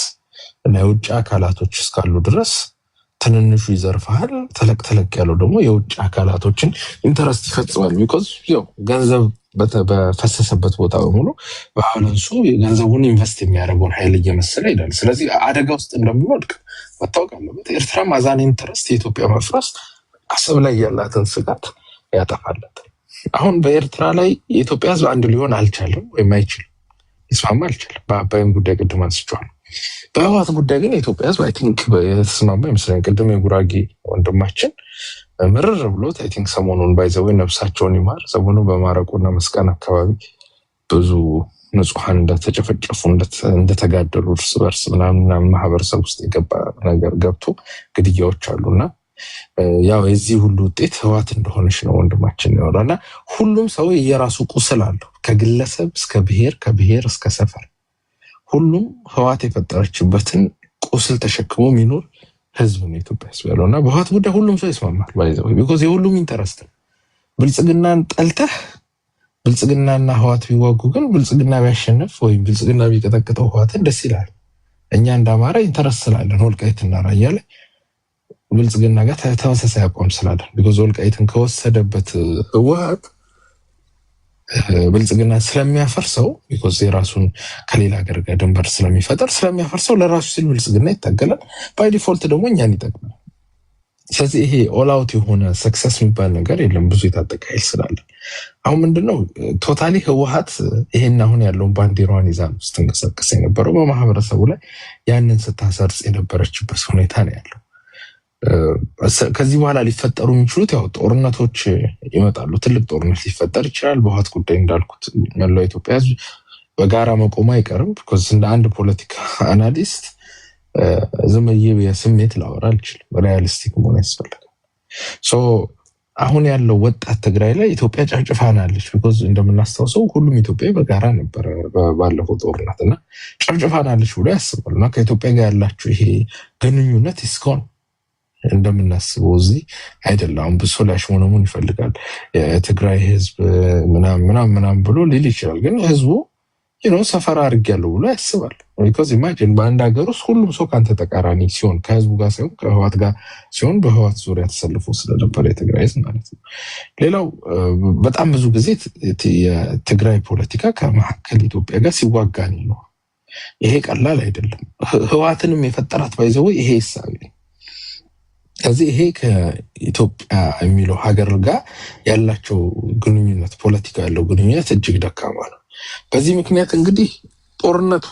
Speaker 6: እና የውጭ አካላቶች እስካሉ ድረስ ትንንሹ ይዘርፋል፣ ተለቅ ያለው ደግሞ የውጭ አካላቶችን ኢንተረስት ይፈጽማል። ቢኮዝ ያው ገንዘብ በፈሰሰበት ቦታ በሙሉ ባላንሱ ገንዘቡን ኢንቨስት የሚያደርገውን ኃይል እየመሰለ ይላል። ስለዚህ አደጋ ውስጥ እንደሚወድቅ መታወቅ አለበት። ኤርትራ ማዛን ኢንተረስት የኢትዮጵያ መፍረስ አሰብ ላይ ያላትን ስጋት ያጠፋለት። አሁን በኤርትራ ላይ የኢትዮጵያ ሕዝብ አንድ ሊሆን አልቻለም ወይም አይችልም፣ ይስማማ አልቻለም። በአባይም ጉዳይ ቅድም አንስቼዋለሁ። በህወሓት ጉዳይ ግን የኢትዮጵያ ሕዝብ አይ ቲንክ የተስማማ ይመስለኛል። ቅድም የጉራጌ ወንድማችን ምርር ብሎት አይ ቲንክ ሰሞኑን ባይዘው ነፍሳቸውን ይማር ሰሞኑ በማረቆና መስቃን አካባቢ ብዙ ንጹሃን እንደተጨፈጨፉ እንደተጋደሉ እርስ በርስ ምናምን ማህበረሰብ ውስጥ የገባ ነገር ገብቶ ግድያዎች አሉና ያው የዚህ ሁሉ ውጤት ህወሓት እንደሆነች ነው ወንድማችን ያወራና ሁሉም ሰው የራሱ ቁስል አለው ከግለሰብ እስከ ብሔር ከብሔር እስከ ሰፈር ሁሉም ህወሓት የፈጠረችበትን ቁስል ተሸክሞ የሚኖር ህዝብ ነው ኢትዮጵያ ህዝብ ያለውና በህወሓት ጉዳይ ሁሉም ሰው ይስማማል። ባይዘው ቢኮዝ የሁሉም ኢንተረስት ብልጽግናን ጠልተህ ብልጽግናና ህወሓት ቢዋጉ ግን ብልጽግና ቢያሸንፍ ወይም ብልጽግና ቢቀጠቅጠው ህወሓትን ደስ ይላል። እኛ እንዳማራ ኢንተረስት ስላለን ወልቃይትና ራያ ላይ ብልጽግና ጋር ተመሳሳይ አቋም ስላለን ቢኮዝ ወልቃይትን ከወሰደበት ህወሓት ብልጽግና ስለሚያፈርሰው ቢኮዝ የራሱን ከሌላ ሀገር ጋር ድንበር ስለሚያፈርሰው ለራሱ ሲል ብልጽግና ይታገላል። ባይ ዲፎልት ደግሞ እኛን ይጠቅማል። ስለዚህ ይሄ ኦል አውት የሆነ ሰክሰስ የሚባል ነገር የለም ብዙ የታጠቀ ኃይል ስላለ። አሁን ምንድነው ቶታሊ ህወሓት ይሄን አሁን ያለውን ባንዲራዋን ይዛ ነው ስትንቀሳቀስ የነበረው በማህበረሰቡ ላይ ያንን ስታሰርጽ የነበረችበት ሁኔታ ነው ያለው። ከዚህ በኋላ ሊፈጠሩ የሚችሉት ያው ጦርነቶች ይመጣሉ። ትልቅ ጦርነት ሊፈጠር ይችላል። በህወሓት ጉዳይ እንዳልኩት መላው ኢትዮጵያ ህዝብ በጋራ መቆም አይቀርም። ቢኮዝ እንደ አንድ ፖለቲካ አናሊስት ዝም ብዬ የስሜት ላወራ አልችልም። ሪያሊስቲክ መሆን ያስፈልጋል። ሶ አሁን ያለው ወጣት ትግራይ ላይ ኢትዮጵያ ጨፍጭፋናለች። ቢኮዝ እንደምናስታውሰው ሁሉም ኢትዮጵያ በጋራ ነበረ ባለፈው ጦርነት እና ጨፍጭፋናለች ብሎ ያስባል እና ከኢትዮጵያ ጋር ያላቸው ይሄ ግንኙነት ይስኮን እንደምናስበው እዚህ አይደለም። አሁን ብሶ ሊያሽሞነሙን ይፈልጋል የትግራይ ህዝብ ምናምን ብሎ ሊል ይችላል። ግን ህዝቡ ሰፈራ አድርጌያለሁ ብሎ ያስባል። ቢኮዝ ኢማጂን በአንድ ሀገር ውስጥ ሁሉም ሰው ከአንተ ተቃራኒ ሲሆን ከህዝቡ ጋር ሳይሆን ከህወሓት ጋር ሲሆን በህወሓት ዙሪያ ተሰልፎ ስለነበረ የትግራይ ህዝብ ማለት ነው። ሌላው በጣም ብዙ ጊዜ የትግራይ ፖለቲካ ከመካከል ኢትዮጵያ ጋር ሲዋጋ ነው። ይሄ ቀላል አይደለም። ህወሓትንም የፈጠራት ባይዘው ይሄ ይሳቢ። ከዚህ ይሄ ከኢትዮጵያ የሚለው ሀገር ጋር ያላቸው ግንኙነት ፖለቲካ ያለው ግንኙነት እጅግ ደካማ ነው። በዚህ ምክንያት እንግዲህ ጦርነቱ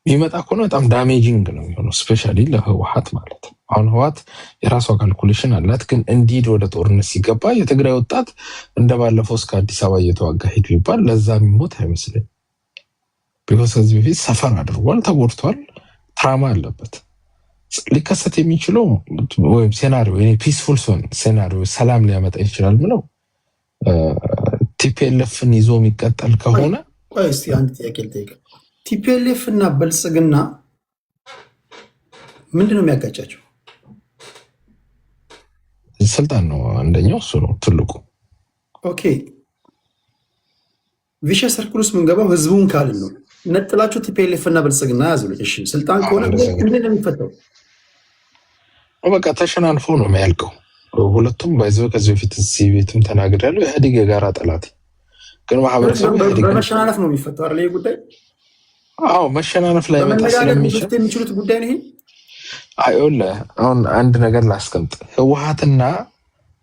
Speaker 6: የሚመጣ ከሆነ በጣም ዳሜጂንግ ነው የሚሆነው ስፔሻሊ ለህወሓት ማለት ነው። አሁን ህወሓት የራሷ ካልኩሌሽን አላት። ግን እንዲድ ወደ ጦርነት ሲገባ የትግራይ ወጣት እንደባለፈው እስከ አዲስ አበባ እየተዋጋ ሄዱ ይባል ለዛ የሚሞት አይመስለኝ። ቢኮዝ ከዚህ በፊት ሰፈር አድርጓል፣ ተጎድቷል፣ ትራማ አለበት። ሊከሰት የሚችለው ወይም ሴናሪዮ ፒስፉል ሴናሪዮ ሰላም ሊያመጣ ይችላል ብለው ቲፒኤልኤፍን ይዞ የሚቀጠል ከሆነ
Speaker 2: እስቲ አንድ ጥያቄ ልጠይቅ። ቲፒኤልኤፍ እና ብልጽግና ምንድን ነው የሚያጋጫቸው?
Speaker 6: ስልጣን ነው አንደኛው፣ እሱ ነው ትልቁ።
Speaker 2: ኦኬ ቪሸስ ሰርክል ውስጥ የምንገባው ህዝቡን ካልን ነው። ነጥላችሁ ቲፒኤልኤፍ እና ብልጽግና ያዙ። እሺ ስልጣን ከሆነ ምንድን ነው የሚፈጠው?
Speaker 6: በቃ ተሸናንፎ ነው የሚያልቀው። ሁለቱም ባይዘው ከዚህ በፊት እዚህ ቤትም ተናግሬያለሁ። ኢህአዴግ የጋራ ጠላት ግን ማህበረሰቡ
Speaker 2: በመሸናነፍ ነው የሚፈጠው አይደል? ይሄ ጉዳይ
Speaker 6: አዎ መሸናነፍ ላይ መጣ ስለሚችል
Speaker 2: የሚችሉት ጉዳይ ነው ይሄ።
Speaker 6: አይውልህ አሁን አንድ ነገር ላስቀምጥ። ህወሓትና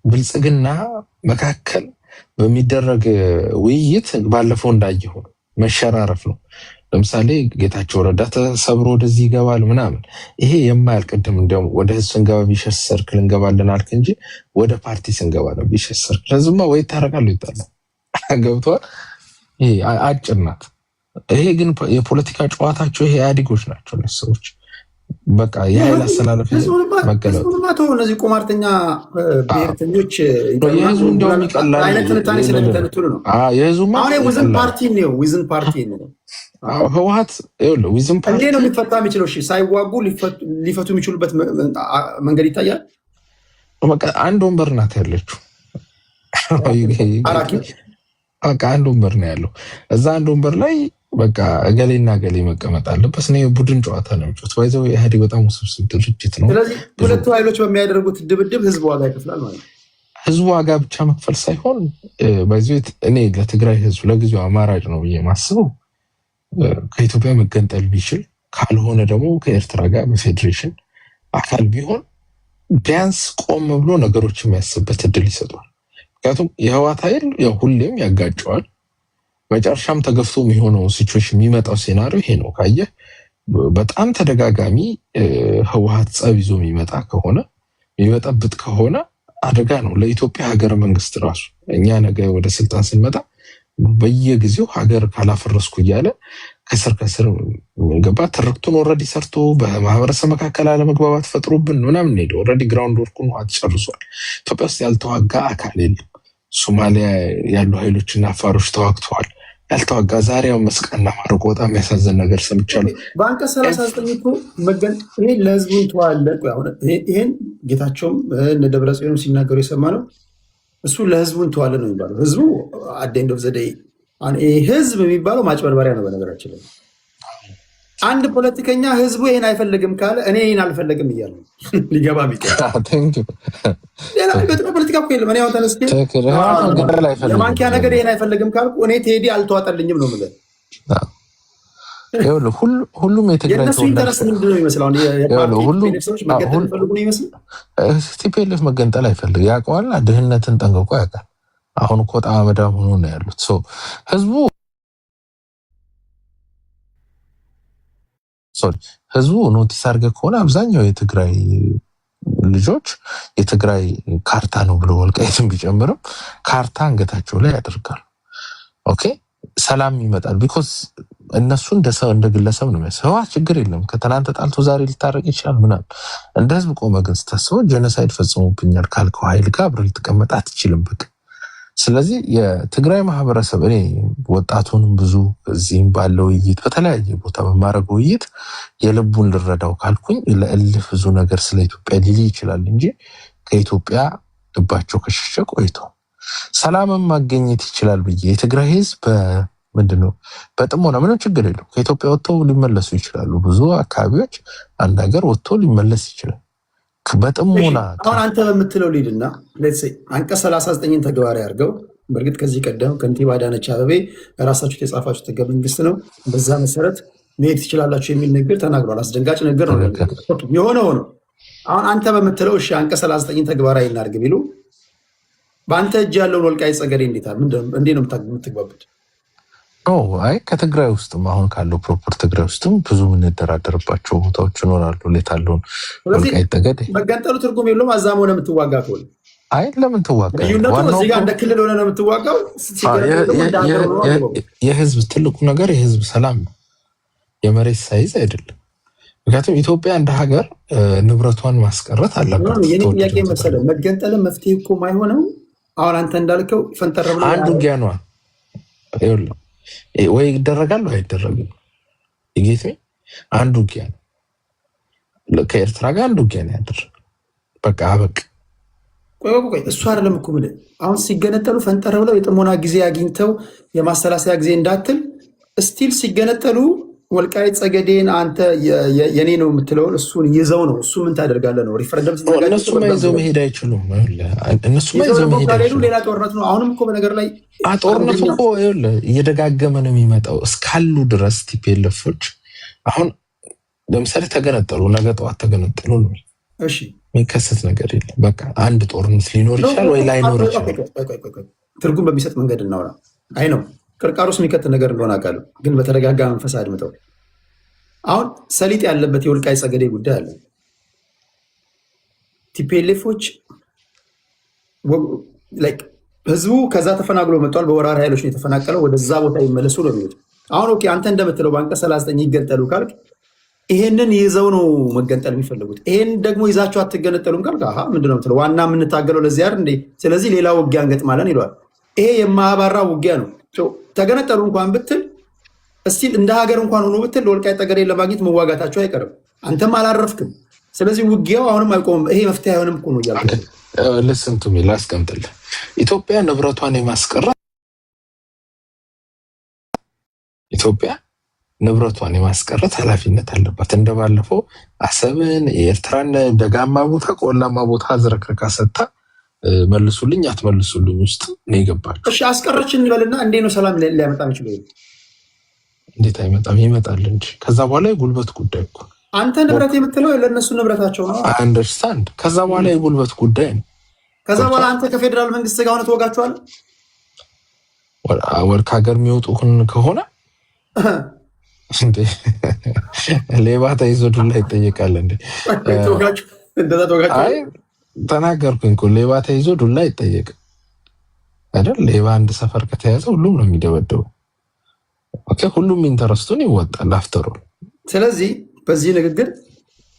Speaker 6: ብልጽግና መካከል በሚደረግ ውይይት ባለፈው እንዳየሁ መሸራረፍ ነው። ለምሳሌ ጌታቸው ረዳ ተሰብሮ ወደዚህ ይገባል ምናምን፣ ይሄ የማያልቅ ቅድም እንዲያውም ወደ ህዝብ ስንገባ ቪሸስ ሰርክል እንገባለን አልክ እንጂ ወደ ፓርቲ ስንገባ ነው ቪሸስ ሰርክል። ህዝብማ ወይ ይታረቃሉ ይጣላል። ገብቶሃል? ይሄ አጭር ናት። ይሄ ግን የፖለቲካ ጨዋታቸው ይሄ ኢህአዴጎች ናቸው ሰዎች በቃ የኃይል አሰላለፍ መገለጥ
Speaker 2: እነዚህ ቁማርተኛ ብሔርተኞች
Speaker 6: የህዝቡ እንደውም ይቀላል
Speaker 2: አይነት ትንታኔ ስለሚተነትኑ ነው።
Speaker 6: የህዝቡ
Speaker 2: ዊዝን ፓርቲ ነው
Speaker 6: ህወሓት ዊዝን ፓርቲ
Speaker 2: ነው ሊፈታ የሚችለው። ሳይዋጉ ሊፈቱ የሚችሉበት መንገድ ይታያል።
Speaker 6: በቃ አንድ ወንበር ናት ያለችው። በቃ አንድ ወንበር ነው ያለው። እዛ አንድ ወንበር ላይ በቃ እገሌና እገሌ መቀመጥ አለበት። ቡድን ጨዋታ ነው የሚጫወት። ባይዘው ኢህአዴግ በጣም ውስብስብ ድርጅት ነው።
Speaker 2: ስለዚህ ሁለቱ ኃይሎች በሚያደርጉት ድብድብ ህዝብ ዋጋ ይከፍላል ማለት ነው።
Speaker 6: ህዝቡ ዋጋ ብቻ መክፈል ሳይሆን ባይዘው እኔ ለትግራይ ህዝብ ለጊዜው አማራጭ ነው ብዬ ማስበው ከኢትዮጵያ መገንጠል ቢችል፣ ካልሆነ ደግሞ ከኤርትራ ጋር በፌዴሬሽን አካል ቢሆን ቢያንስ ቆም ብሎ ነገሮች የሚያስብበት እድል ይሰጧል። ምክንያቱም የህወሓት ኃይል ሁሌም ያጋጨዋል። መጨረሻም ተገፍቶ የሚሆነው ሲቹዌሽን የሚመጣው ሴናሪዮ ይሄ ነው። ካየህ በጣም ተደጋጋሚ ህወሓት ጸብ ይዞ የሚመጣ ከሆነ የሚመጣብጥ ከሆነ አደጋ ነው ለኢትዮጵያ ሀገረ መንግስት ራሱ። እኛ ነገ ወደ ስልጣን ስንመጣ በየጊዜው ሀገር ካላፈረስኩ እያለ ከስር ገባ ትርክቱን ኦልሬዲ ሰርቶ በማህበረሰብ መካከል አለመግባባት ፈጥሮብን ምናምን ሄደ። ኦልሬዲ ግራውንድ ወርኩን አትጨርሷል። ኢትዮጵያ ውስጥ ያልተዋጋ አካል የለም። ሶማሊያ ያሉ ኃይሎችና አፋሮች ተዋግተዋል። ያልተዋጋ ዛሬው መስቀልና ማረቆ በጣም የሚያሳዝን ነገር ሰምቻለሁ።
Speaker 2: በአንቀጽ 39 እኮ ይሄ ለህዝቡ እንተዋለን። ይሄን ጌታቸውም እነ ደብረጽዮንም ሲናገሩ የሰማ ነው። እሱ ለህዝቡ እንተዋለን ነው የሚባለው። ህዝቡ አደንዶ ዘደይ ህዝብ የሚባለው ማጭበርበሪያ ነው። በነገራችን ላይ አንድ ፖለቲከኛ ህዝቡ ይሄን አይፈልግም ካለ እኔ ይሄን አልፈለግም እያለ ሊገባ ፖለቲካ እኮ የለም። እኔ አሁን ተነስቼ የማንኪያ ነገር ይሄን አይፈልግም ካልኩ እኔ ቴዲ አልተዋጠልኝም ነው የምልህ።
Speaker 6: ሁሉም የትግራይ
Speaker 2: የእነሱ ኢንተረስት ምንድን ነው ይመስል? ሰዎች መገንጠል ይፈልጉ ነው ይመስል።
Speaker 6: ቲፒኤልኤፍ መገንጠል አይፈልግ ያውቀዋል። ድህነትን ጠንቅቆ ያውቃል። አሁን እኮ ጣም መዳም ሆኖ ነው ያሉት። ህዝቡ ኖቲስ አድርገህ ከሆነ አብዛኛው የትግራይ ልጆች የትግራይ ካርታ ነው ብሎ ወልቃይትን ቢጨምርም ካርታ አንገታቸው ላይ ያደርጋሉ። ኦኬ ሰላም ይመጣል። ቢኮዝ እነሱ እንደ ግለሰብ ነው የሚያስበው። ችግር የለም ከትናንት ጣልቶ ዛሬ ሊታረቅ ይችላል ምናምን። እንደ ህዝብ ቆመ ግን ስታስበው ጄኖሳይድ ፈጽሞብኛል ካልከው ኃይል ጋር አብረህ ልትቀመጥ አትችልም። በቃ ስለዚህ የትግራይ ማህበረሰብ እኔ ወጣቱንም ብዙ እዚህም ባለው ውይይት በተለያየ ቦታ በማድረገው ውይይት የልቡን ልረዳው ካልኩኝ ለእልፍ ብዙ ነገር ስለ ኢትዮጵያ ሊል ይችላል እንጂ ከኢትዮጵያ ልባቸው ከሸሸ ቆይተው ሰላምን ማገኘት ይችላል ብዬ የትግራይ ህዝብ ምንድነው በጥሞና ምንም ችግር የለው ከኢትዮጵያ ወጥተው ሊመለሱ ይችላሉ። ብዙ አካባቢዎች አንድ ሀገር ወጥቶ ሊመለስ ይችላል በጥሞና።
Speaker 2: አሁን አንተ በምትለው ሊድና አንቀጽ 39ን ተግባራዊ አድርገው። በእርግጥ ከዚህ ቀደም ከንቲባ አዳነች አቤቤ ራሳችሁ የጻፋችሁት ህገ መንግስት ነው፣ በዛ መሰረት መሄድ ትችላላችሁ የሚል ንግግር ተናግሯል። አስደንጋጭ ነገር ነው የሆነ ሆኖ። አሁን አንተ በምትለው እሺ አንቀጽ 39 ተግባራዊ እናድርግ ቢሉ በአንተ እጅ ያለውን ወልቃይት ጠገዴ እንዴት ነው የምትግባቡት?
Speaker 6: አይ ከትግራይ ውስጥም አሁን ካለው ፕሮፐር ትግራይ ውስጥም ብዙ የምንደራደርባቸው ቦታዎች ይኖራሉ። ሌታለውን ወልቃይት ጠገዴ
Speaker 2: መገንጠሉ ትርጉም የለውም። አዛም ሆነ የምትዋጋ ከሆነ
Speaker 6: አይ ለምን ትዋጋ?
Speaker 2: እዚህ ጋር እንደ ክልል ሆነ ነው የምትዋጋው።
Speaker 6: የህዝብ ትልቁ ነገር የህዝብ ሰላም ነው፣ የመሬት ሳይዝ አይደለም። ምክንያቱም ኢትዮጵያ እንደ ሀገር ንብረቷን ማስቀረት አለባት።
Speaker 2: የኔ ጥያቄ መሰለህ መገንጠልን መፍትሄ እኮ ማይሆነው አሁን አንተ እንዳልከው ፈንጠር ብሎ
Speaker 6: አንዱ ውጊያ ነዋ። ወይ ይደረጋል ወይ አይደረግም። ይጌት አንዱ ውጊያ ነው። ከኤርትራ ጋር አንድ ውጊያ ነው ያደረገው። በቃ አበቅ
Speaker 2: ቆይ እሱ አይደለም እኮ የምልህ። አሁን ሲገነጠሉ ፈንጠር ብለው የጥሞና ጊዜ አግኝተው የማሰላሰያ ጊዜ እንዳትል ስቲል ሲገነጠሉ ወልቃይት ጸገዴን አንተ የኔ ነው የምትለውን እሱን ይዘው ነው። እሱ ምን ታደርጋለህ ነው? ሪፈረንደም
Speaker 6: እነሱማ ይዘው መሄድ አይችሉም። እነሱማ ይዘው መሄድ አይችሉም።
Speaker 2: ሌላ ጦርነት ነው። አሁንም እኮ በነገር ላይ
Speaker 6: ጦርነቱ እኮ እየደጋገመ ነው የሚመጣው እስካሉ ድረስ ቲፒኤልኤፎች አሁን ለምሳሌ ተገነጠሉ፣ ነገ ጠዋት ተገነጠሉ ነው።
Speaker 2: እሺ
Speaker 6: የሚከሰት ነገር የለም። በቃ አንድ ጦርነት ሊኖር ይችላል ወይ ላይኖር ይችላል።
Speaker 2: ትርጉም በሚሰጥ መንገድ እናውራ። አይ ነው ቅርቃሮስ የሚከት ነገር እንደሆነ አውቃለሁ፣ ግን በተረጋጋ መንፈስ አድምጠው። አሁን ሰሊጥ ያለበት የወልቃይት ጸገዴ ጉዳይ አለ። ቲፒኤልኤፎች ህዝቡ ከዛ ተፈናቅሎ መጥቷል። በወራሪ ኃይሎች ነው የተፈናቀለው። ወደዛ ቦታ ይመለሱ ነው የሚሉት። አሁን ኦኬ አንተ እንደምትለው በአንቀጽ 39 ይገንጠሉ ካልክ ይሄንን ይዘው ነው መገንጠል የሚፈልጉት። ይሄን ደግሞ ይዛቸው አትገነጠሉም ካልክ ምንድነው የምትለው? ዋና የምንታገለው ለዚህ አይደል እንዴ? ስለዚህ ሌላ ውጊያ እንገጥማለን ይለዋል። ይሄ የማያባራ ውጊያ ነው። ተገነጠሉ እንኳን ብትል እስቲል እንደ ሀገር እንኳን ሆኖ ብትል ለወልቃይት ጠገዴን ለማግኘት መዋጋታቸው አይቀርም። አንተም አላረፍክም። ስለዚህ ውጊያው አሁንም አይቆምም። ይሄ መፍትሄ አይሆንም እኮ ነው እያልኩ
Speaker 6: ልስንቱ ላስቀምጥልህ። ኢትዮጵያ ንብረቷን የማስቀረት ኃላፊነት አለባት። እንደባለፈው አሰብን፣ የኤርትራን ደጋማ ቦታ ቆላማ ቦታ አዝረክርካ ሰጥታ መልሱልኝ አትመልሱልኝ ውስጥ ነው የገባቸው።
Speaker 2: እሺ አስቀረች እንበልና እንዴት ነው ሰላም ሊያመጣ የሚችለው?
Speaker 6: እንዴት አይመጣም? ይመጣል እንጂ ከዛ በኋላ የጉልበት ጉዳይ እኮ
Speaker 2: አንተ ንብረት የምትለው ለእነሱ ንብረታቸው ነው።
Speaker 6: አንደርስታንድ። ከዛ በኋላ የጉልበት ጉዳይ ነው።
Speaker 2: ከዛ በኋላ አንተ ከፌዴራል መንግስት ጋር ሆነ ትወጋቸዋለህ።
Speaker 6: ወደ ከሀገር የሚወጡ ከሆነ ሌባ ተይዞ ዱላ ይጠየቃል እንዴ? ተናገርኩኝ እኮ ሌባ ተይዞ ዱላ አይጠየቅም አይደል? ሌባ አንድ ሰፈር ከተያዘ ሁሉም ነው የሚደበደበው። ኦኬ ሁሉም ኢንተረስቱን ይወጣል አፍተሩ።
Speaker 2: ስለዚህ በዚህ ንግግር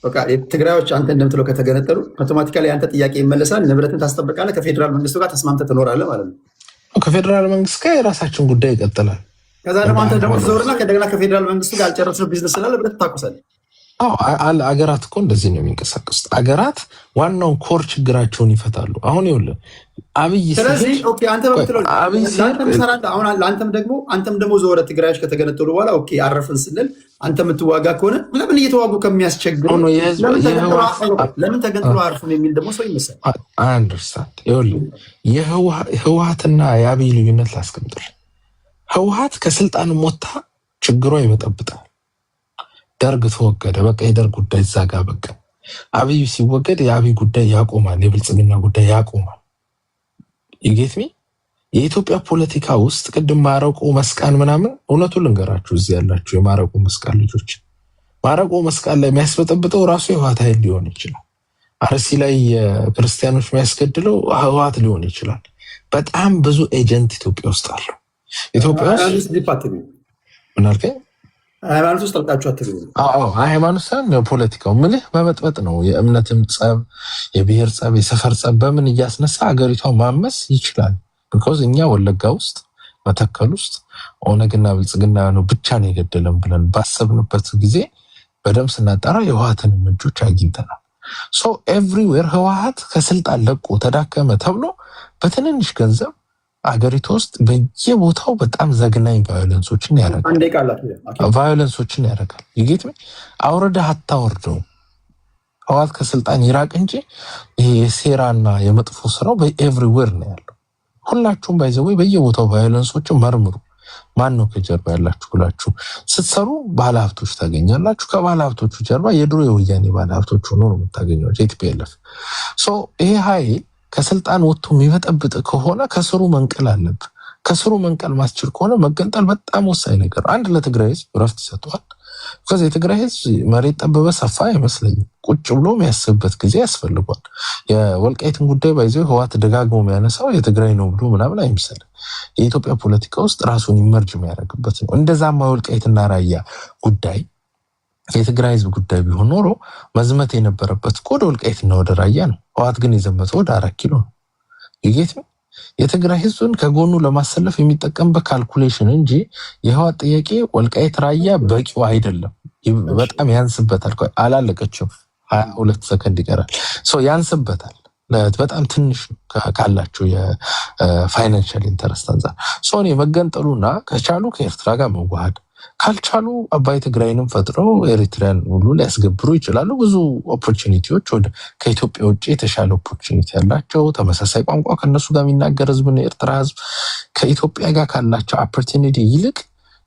Speaker 2: በቃ ትግራዮች አንተ እንደምትለው ከተገነጠሉ አውቶማቲካሊ አንተ ጥያቄ ይመለሳል፣ ንብረትን ታስጠብቃለህ፣ ከፌዴራል መንግስቱ ጋር ተስማምተህ ትኖራለህ ማለት ነው።
Speaker 6: ከፌዴራል መንግስት ጋር የራሳችን ጉዳይ ይቀጥላል።
Speaker 2: ከዛ ደግሞ አንተ ደግሞ ዞርና ከደግና ከፌዴራል መንግስቱ ጋር አልጨረስነው ቢዝነስ ስላለ ብለህ ትታቆሳለህ።
Speaker 6: አገራት እኮ እንደዚህ ነው የሚንቀሳቀሱት። አገራት ዋናው ኮር ችግራቸውን ይፈታሉ። አሁን ይኸውልህ አብይ
Speaker 2: ስለዚህ አንተ በምትለው አንተም ደግሞ ዞረ ትግራዮች ከተገነጠሉ በኋላ ኦኬ አረፍን ስንል አንተ የምትዋጋ ከሆነ ለምን እየተዋጉ ከሚያስቸግሩ ለምን ተገንጥሎ አርፉም የሚል ደግሞ ሰው ይመስላል።
Speaker 6: አንደርስታንድ። ይኸውልህ የህወሓትና የአብይ ልዩነት ላስቀምጥልህ። ህወሓት ከስልጣን ሞታ ችግሯ ይበጠብጣል። ደርግ ተወገደ፣ በቃ የደርግ ጉዳይ እዛ ጋ በቃ። አብይ ሲወገድ የአብይ ጉዳይ ያቆማል፣ የብልጽግና ጉዳይ ያቆማል። ይጌትሚ የኢትዮጵያ ፖለቲካ ውስጥ ቅድም ማረቆ መስቃን ምናምን እውነቱን ልንገራችሁ፣ እዚህ ያላችሁ የማረቆ መስቃን ልጆች፣ ማረቆ መስቃን ላይ የሚያስበጠብጠው ራሱ የህወሓት ኃይል ሊሆን ይችላል። አርሲ ላይ የክርስቲያኖች የሚያስገድለው ህወሓት ሊሆን ይችላል። በጣም ብዙ ኤጀንት ኢትዮጵያ ውስጥ አለው። ኢትዮጵያ ውስጥ ምን አልከኝ?
Speaker 2: ሃይማኖት ውስጥ ጠልቃችሁ አትገቡ።
Speaker 6: ሃይማኖት ሳይሆን ፖለቲካው ምልህ መበጥበጥ ነው። የእምነትም ጸብ፣ የብሔር ጸብ፣ የሰፈር ጸብ በምን እያስነሳ ሀገሪቷ ማመስ ይችላል። ቢኮዝ እኛ ወለጋ ውስጥ መተከል ውስጥ ኦነግና ብልጽግና ነው ብቻ ነው የገደለን ብለን ባሰብንበት ጊዜ በደንብ ስናጠራ የህወሓትን እጆች አግኝተናል። ሶ ኤቭሪዌር ህወሓት ከስልጣን ለቆ ተዳከመ ተብሎ በትንንሽ ገንዘብ አገሪቱ ውስጥ በየቦታው በጣም ዘግናኝ ቫዮለንሶችን ያደርጋል። ይጌት አውረዳ አታወርደው። ህወሓት ከስልጣን ይራቅ እንጂ ይሄ የሴራና የመጥፎ ስራው በኤቭሪዌር ነው ያለው። ሁላችሁም ባይዘወይ በየቦታው ቫዮለንሶችን መርምሩ። ማን ነው ከጀርባ ያላችሁ ብላችሁ ስትሰሩ ባለሀብቶች ታገኛላችሁ። ከባለሀብቶቹ ጀርባ የድሮ የወያኔ ባለሀብቶች ሆኖ ነው የምታገኘው ቲፒኤልኤፍ። ይሄ ኃይል ከስልጣን ወጥቶ የሚበጠብጥ ከሆነ ከስሩ መንቀል አለብህ። ከስሩ መንቀል ማስችል ከሆነ መገንጠል በጣም ወሳኝ ነገር። አንድ ለትግራይ ህዝብ ረፍት ይሰጠዋል። ከዚህ የትግራይ ህዝብ መሬት ጠበበ ሰፋ አይመስለኝም። ቁጭ ብሎ የሚያስብበት ጊዜ ያስፈልጓል። የወልቃይትን ጉዳይ ባይዘው ህወሓት ደጋግሞ የሚያነሳው የትግራይ ነው ብሎ ምናምን አይመስልም። የኢትዮጵያ ፖለቲካ ውስጥ ራሱን ይመርጅ የሚያደርግበት ነው። እንደዛማ የወልቃይትና ራያ ጉዳይ የትግራይ ህዝብ ጉዳይ ቢሆን ኖሮ መዝመት የነበረበት ወደ ወልቃይትና ወደ ራያ ነው። ህወሓት ግን የዘመተው ወደ 4 ኪሎ ነው። ይጌት የትግራይ ህዝብን ከጎኑ ለማሰለፍ የሚጠቀምበት ካልኩሌሽን እንጂ የህወሓት ጥያቄ ወልቃይት ራያ በቂው አይደለም፣ በጣም ያንስበታል። አላለቀችም 22 ሰከንድ ይቀራል። ያንስበታል። በጣም ትንሽ ካላቸው የፋይናንሻል ኢንተረስት አንጻር እኔ መገንጠሉና ከቻሉ ከኤርትራ ጋር መዋሃድ ካልቻሉ አባይ ትግራይንም ፈጥረው ኤሪትሪያን ሁሉ ሊያስገብሩ ይችላሉ። ብዙ ኦፖርቹኒቲዎች ከኢትዮጵያ ውጭ የተሻለ ኦፖርቹኒቲ ያላቸው ተመሳሳይ ቋንቋ ከነሱ ጋር የሚናገር ህዝብ ነው የኤርትራ ህዝብ። ከኢትዮጵያ ጋር ካላቸው ኦፖርቹኒቲ ይልቅ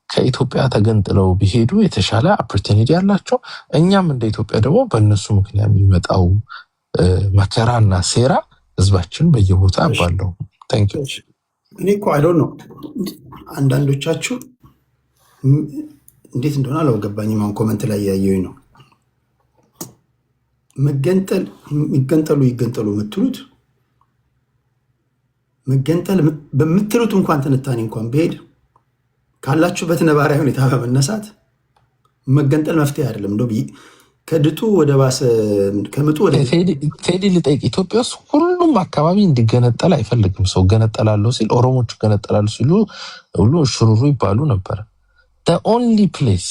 Speaker 6: ከኢትዮጵያ ተገንጥለው ቢሄዱ የተሻለ ኦፖርቹኒቲ ያላቸው። እኛም እንደ ኢትዮጵያ ደግሞ በእነሱ ምክንያት የሚመጣው መከራና ሴራ ህዝባችን በየቦታ ባለው
Speaker 2: እኔ እኮ አይ ዶንት ኖ አንዳንዶቻችሁ እንዴት እንደሆነ አላገባኝም። አሁን ኮመንት ላይ ያየሁኝ ነው ይገንጠሉ የምትሉት መገንጠል በምትሉት እንኳን ትንታኔ እንኳን ብሄድ ካላችሁበት ነባራዊ ሁኔታ በመነሳት መገንጠል መፍትሄ አይደለም። እንደው ከድጡ ወደ ባሰ ከምጡ ወደ
Speaker 6: ቴዲ ልጠይቅ፣ ኢትዮጵያ ውስጥ ሁሉም አካባቢ እንዲገነጠል አይፈልግም ሰው። ገነጠላለሁ ሲል ኦሮሞቹ ገነጠላሉ ሲሉ ሁሉ ሽሩሩ ይባሉ ነበር። ኦንሊ ፕሌስ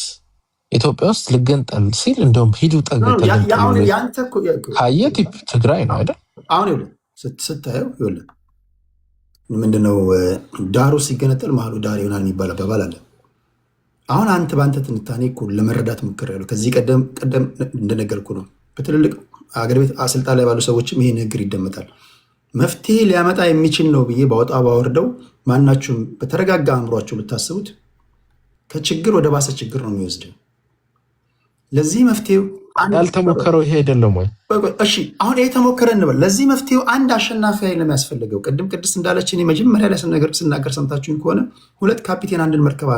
Speaker 6: ኢትዮጵያ ውስጥ ልገንጠል ሲል እንደውም ሂዱ ካየ ትግራይ ነው አይደል?
Speaker 2: አሁን ስታየው ምንድነው ዳሩ ሲገነጠል መሀሉ ዳር ይሆናል የሚባል አባባል አለ። አሁን አንተ በአንተ ትንታኔ እኮ ለመረዳት ሞክሬያለሁ። ከዚህ ቀደም እንደነገርኩ ነው በትልልቅ አገር ቤት ስልጣን ላይ ባሉ ሰዎችም ይሄ ንግግር ይደመጣል። መፍትሄ ሊያመጣ የሚችል ነው ብዬ ባወጣ ባወርደው ማናችሁም በተረጋጋ አእምሯችሁ ብታስቡት ከችግር ወደ ባሰ ችግር ነው የሚወስደው። ለዚህ መፍትሄው
Speaker 6: ያልተሞከረው ይሄ አይደለም ወይ?
Speaker 2: እሺ አሁን ይሄ ተሞከረ እንበል። ለዚህ መፍትሄው አንድ አሸናፊ ኃይል ነው የሚያስፈልገው። ቅድም ቅድስት እንዳለች እኔ መጀመሪያ ላይ ስናገር ሰምታችሁኝ ከሆነ ሁለት ካፒቴን አንድን መርከብ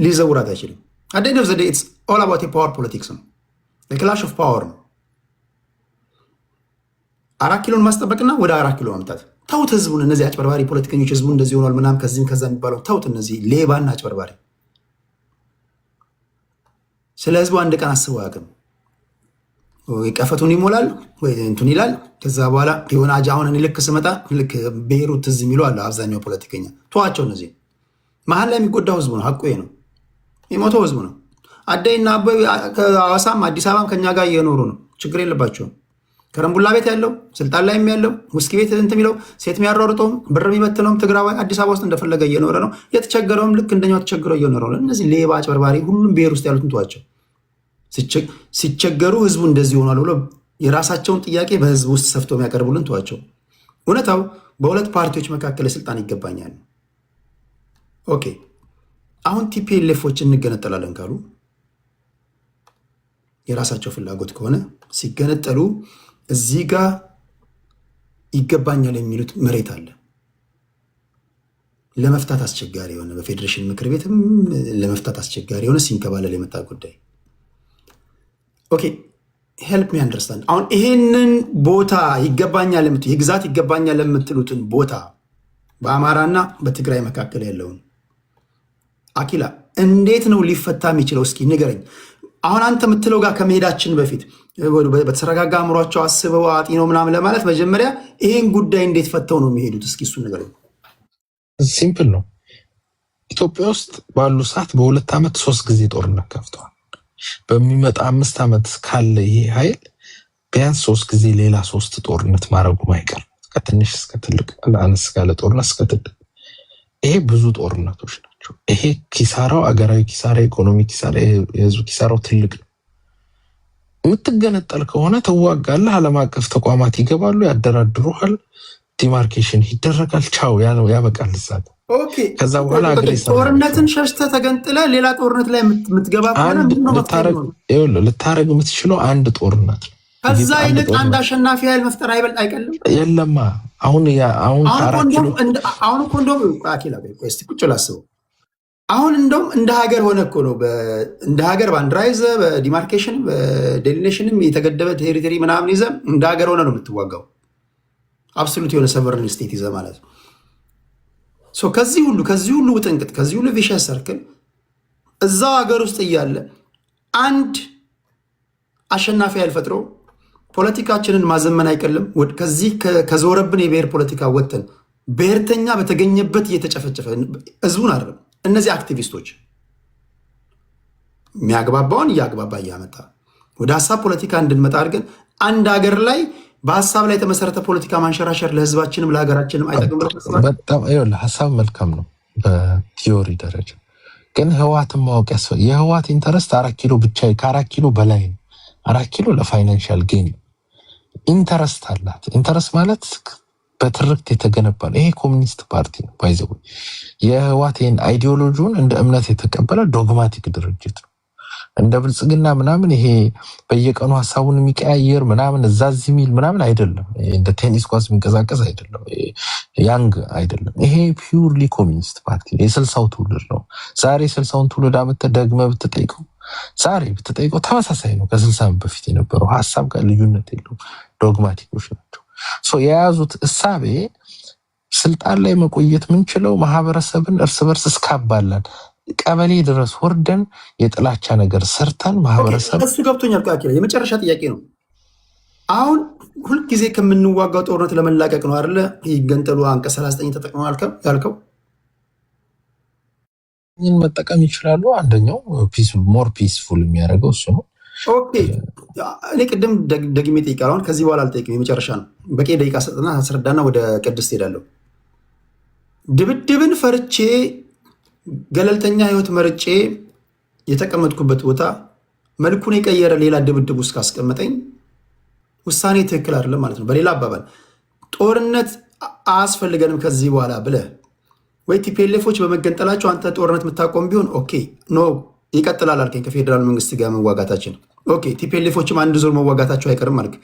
Speaker 2: ሊዘውራት አይችልም። አደኛው ዘዴ ኢትስ ኦል አባውት የፓወር ፖለቲክስ ነው። ክላሽ ኦፍ ፓወር ነው። 4 ኪሎን ማስጠበቅና ወደ 4 ኪሎ ማምጣት። ተውት ህዝቡን፣ እነዚህ አጭበርባሪ ፖለቲከኞች ህዝቡ እንደዚህ ሆኗል ምናምን ከዚህም ከዛ የሚባለው ተውት። እነዚህ ሌባና አጭበርባሪ ስለ ህዝቡ አንድ ቀን አስበው አያውቅም። ቀፈቱን ይሞላል ወይ እንትን ይላል። ከዛ በኋላ የሆነ አሁን ልክ ስመጣ ልክ ቤይሩት ትዝ የሚሉ አለ አብዛኛው ፖለቲከኛ። ተዋቸው። እነዚህ መሀል ላይ የሚጎዳው ህዝቡ ነው። ሀቁ ነው። የሞተው ህዝቡ ነው። አደይና አበይ ከሐዋሳም አዲስ አበባም ከኛ ጋር እየኖሩ ነው። ችግር የለባቸውም። ከረምቡላ ቤት ያለው ስልጣን ላይም ያለው ውስኪ ቤት እንትን የሚለው ሴት የሚያሯሩጠውም ብር የሚበትነውም ትግራዋይ አዲስ አበባ ውስጥ እንደፈለገ እየኖረ ነው። የተቸገረውም ልክ እንደኛው ተቸግረው እየኖረ ነው። እነዚህ ሌባ አጭበርባሪ ሁሉም ብሔር ውስጥ ያሉትን ተዋቸው። ሲቸገሩ ህዝቡ እንደዚህ ሆኗል ብሎ የራሳቸውን ጥያቄ በህዝብ ውስጥ ሰፍቶ የሚያቀርቡልን ተዋቸው። እውነታው በሁለት ፓርቲዎች መካከል ስልጣን ይገባኛል። ኦኬ አሁን ቲፒኤልኤፎች እንገነጠላለን ካሉ የራሳቸው ፍላጎት ከሆነ ሲገነጠሉ እዚህ ጋር ይገባኛል የሚሉት መሬት አለ። ለመፍታት አስቸጋሪ የሆነ በፌዴሬሽን ምክር ቤትም ለመፍታት አስቸጋሪ የሆነ ሲንከባለል የመጣ ጉዳይ። ኦኬ ሄልፕ ሚ አንደርስታንድ። አሁን ይሄንን ቦታ ይገባኛል የግዛት ይገባኛል የምትሉትን ቦታ በአማራና በትግራይ መካከል ያለውን አኪላ እንዴት ነው ሊፈታ የሚችለው? እስኪ ንገረኝ። አሁን አንተ የምትለው ጋር ከመሄዳችን በፊት በተረጋጋ አእምሯቸው አስበው አጢነው ምናምን ለማለት መጀመሪያ ይሄን ጉዳይ እንዴት ፈተው ነው የሚሄዱት? እስኪ እሱ ንገረኝ።
Speaker 6: ሲምፕል ነው። ኢትዮጵያ ውስጥ ባሉ ሰዓት በ2 ዓመት 3 ጊዜ ጦርነት ከፍተዋል። በሚመጣ 5 ዓመት ካለ ይሄ ኃይል ቢያንስ 3 ጊዜ ሌላ 3 ጦርነት ማድረጉ አይቀር። ከትንሽ እስከ ትልቅ፣ አነስ ካለ ጦርነት እስከ ትልቅ። ይሄ ብዙ ጦርነቶች ናቸው። ይሄ ኪሳራው አገራዊ ኪሳራ፣ ኢኮኖሚ ኪሳራ፣ የህዝብ ኪሳራው ትልቅ ነው። የምትገነጠል ከሆነ ትዋጋለህ። ዓለም አቀፍ ተቋማት ይገባሉ፣ ያደራድሩሃል፣ ዲማርኬሽን ይደረጋል፣ ቻው ያበቃል። ዛት ከዛ በኋላ
Speaker 2: ጦርነትን ሸሽተህ ተገንጥለህ ሌላ ጦርነት ላይ የምትገባ
Speaker 6: ልታረግ የምትችለው አንድ ጦርነት ነው።
Speaker 2: ከዛ ይልቅ አንድ አሸናፊ ኃይል መፍጠር አይበልጥ አይቀልም?
Speaker 6: የለማ አሁን
Speaker 2: እኮ እንደውም አኪላ እስኪ ቁጭ ላስበው። አሁን እንደውም እንደ ሀገር ሆነ እኮ ነው። እንደ ሀገር ባንዲራ ይዘህ በዲማርኬሽን በዴሊኔሽንም የተገደበ ቴሪቶሪ ምናምን ይዘህ እንደ ሀገር ሆነ ነው የምትዋጋው። አብሶሉት የሆነ ሰቨርን ስቴት ይዘህ ማለት ነው። ከዚህ ሁሉ ውጥንቅጥ ከዚህ ሁሉ ቪሸስ ሰርክል እዛው ሀገር ውስጥ እያለ አንድ አሸናፊ ኃይል ፈጥሮ ፖለቲካችንን ማዘመን አይቀልም? ከዚህ ከዞረብን የብሔር ፖለቲካ ወጥተን ብሔርተኛ በተገኘበት እየተጨፈጨፈ ህዝቡን አይደለም። እነዚህ አክቲቪስቶች የሚያግባባውን እያግባባ እያመጣ ወደ ሀሳብ ፖለቲካ እንድንመጣ አድርገን አንድ ሀገር ላይ በሀሳብ ላይ የተመሰረተ ፖለቲካ ማንሸራሸር ለህዝባችንም ለሀገራችንም አይጠቅም።
Speaker 6: በጣም ሀሳብ መልካም ነው በቲዮሪ ደረጃ፣ ግን ህወሓትን ማወቅ ያስፈልጋል። የህወሓት ኢንተረስት 4 ኪሎ ብቻ ከ4 ኪሎ በላይ ነው። 4 ኪሎ ለፋይናንሻል ጌን ኢንተረስት አላት። ኢንተረስት ማለት በትርክት የተገነባ ነው። ይሄ ኮሚኒስት ፓርቲ ነው ባይዘው የህወሓትን አይዲዮሎጂውን እንደ እምነት የተቀበለ ዶግማቲክ ድርጅት ነው። እንደ ብልጽግና ምናምን ይሄ በየቀኑ ሀሳቡን የሚቀያየር ምናምን እዛዝ የሚል ምናምን አይደለም። እንደ ቴኒስ ኳስ የሚንቀሳቀስ አይደለም። ያንግ አይደለም። ይሄ ፒውርሊ ኮሚኒስት ፓርቲ ነው። የ60ው ትውልድ ነው። ዛሬ 60ውን ትውልድ አመተ ደግመ ብትጠይቀው ዛሬ ብትጠይቀው ተመሳሳይ ነው። ከ60 በፊት የነበረው ሀሳብ ጋር ልዩነት የለውም። ዶግማቲኮች ናቸው። የያዙት እሳቤ ስልጣን ላይ መቆየት ምንችለው ማህበረሰብን እርስ በርስ እስካባላን ቀበሌ ድረስ ወርደን የጥላቻ ነገር ሰርተን ማህበረሰብ
Speaker 2: እሱ ገብቶኛል። ቃኪላ የመጨረሻ ጥያቄ ነው። አሁን ሁልጊዜ ከምንዋጋው ጦርነት ለመላቀቅ ነው አይደለ? ይገንጠሉ አንቀጽ 39 ተጠቅመው ያልከው
Speaker 6: ይህን መጠቀም ይችላሉ። አንደኛው ሞር ፒስፉል የሚያደርገው እሱ ነው።
Speaker 2: ኦኬ እኔ ቅድም ደግሜ ጠይቃለሁ። አሁን ከዚህ በኋላ አልጠይቅም። የመጨረሻ ነው። በቂ ደቂቃ ሰጥና አስረዳና ወደ ቅድስት ሄዳለሁ። ድብድብን ፈርቼ ገለልተኛ ህይወት መርጬ የተቀመጥኩበት ቦታ መልኩን የቀየረ ሌላ ድብድብ ውስጥ ካስቀመጠኝ ውሳኔ ትክክል አይደለም ማለት ነው። በሌላ አባባል ጦርነት አያስፈልገንም ከዚህ በኋላ ብለህ ወይ ቲፒኤልኤፎች በመገንጠላቸው አንተ ጦርነት የምታቆም ቢሆን ኦኬ ኖ ይቀጥላል አልከኝ። ከፌዴራል መንግስት ጋር መዋጋታችን ኦኬ፣ ቲፒኤልኤፎችም አንድ ዙር መዋጋታቸው አይቀርም ማለት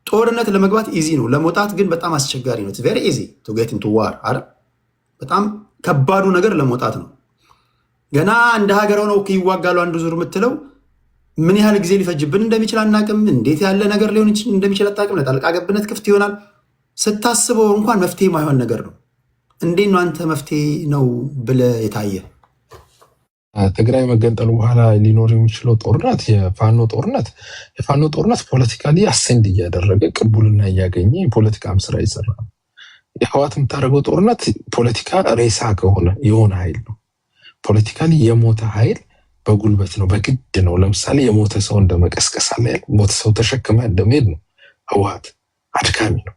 Speaker 2: ጦርነት ለመግባት ኢዚ ነው፣ ለመውጣት ግን በጣም አስቸጋሪ ነው። ቬሪ ኢዚ ቱ ጌት ኢንቱ ዋር አይደል? በጣም ከባዱ ነገር ለመውጣት ነው። ገና እንደ ሀገር ሆነው ይዋጋሉ አንድ ዙር የምትለው ምን ያህል ጊዜ ሊፈጅብን እንደሚችል አናቅም። እንዴት ያለ ነገር ሊሆን እንደሚችል አታቅም። ለጣልቃ ገብነት ክፍት ይሆናል። ስታስበው እንኳን መፍትሄ ማይሆን ነገር ነው። እንዴት ነው አንተ መፍትሄ ነው ብለህ የታየ?
Speaker 6: ትግራይ መገንጠሉ በኋላ ሊኖር የሚችለው ጦርነት የፋኖ ጦርነት ፖለቲካሊ አሴንድ እያደረገ ቅቡልና እያገኘ የፖለቲካም ስራ ይሰራ ነው። የህወሓት የምታደርገው ጦርነት ፖለቲካ ሬሳ ከሆነ የሆነ ኃይል ነው። ፖለቲካሊ የሞተ ኃይል በጉልበት ነው፣ በግድ ነው። ለምሳሌ የሞተ ሰው እንደመቀስቀስ አለ ያለ ሞተ ሰው ተሸክመ እንደመሄድ ነው። ህወሓት አድካሚ ነው።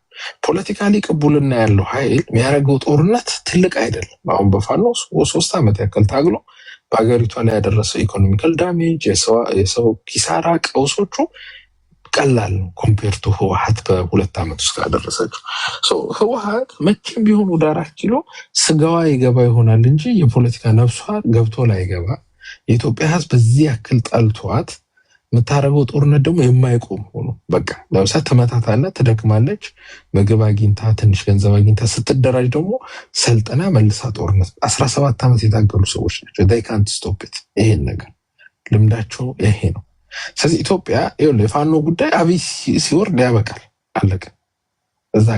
Speaker 6: ፖለቲካሊ ቅቡልና ያለው ኃይል የሚያደርገው ጦርነት ትልቅ አይደለም። አሁን በፋኖ 3 ዓመት ያክል ታግሎ በሀገሪቷ ላይ ያደረሰው ኢኮኖሚካል ዳሜጅ፣ የሰው ኪሳራ፣ ቀውሶቹ ቀላል ነው ኮምፔር ቱ ህወሓት በ2 ዓመት ውስጥ ያደረሰችው። ህወሓት መቼም ቢሆን ወደ 4 ኪሎ ስጋዋ ይገባ ይሆናል እንጂ የፖለቲካ ነፍሷ ገብቶ ላይገባ የኢትዮጵያ ህዝብ በዚህ ያክል ጠልቷት የምታደርገው ጦርነት ደግሞ የማይቆም ሆኖ በቃ ለምሳሌ ትመታታለች፣ ትደክማለች፣ ምግብ አግኝታ ትንሽ ገንዘብ አግኝታ ስትደራጅ ደግሞ ሰልጠና መልሳ ጦርነት 17 ዓመት የታገሉ ሰዎች ናቸው። they can't stop it። ይሄን ነገር ልምዳቸው ይሄ ነው። ስለዚህ ኢትዮጵያ የፋኖ ጉዳይ አብይ ሲወርድ ያበቃል፣ አለቀ። እዛ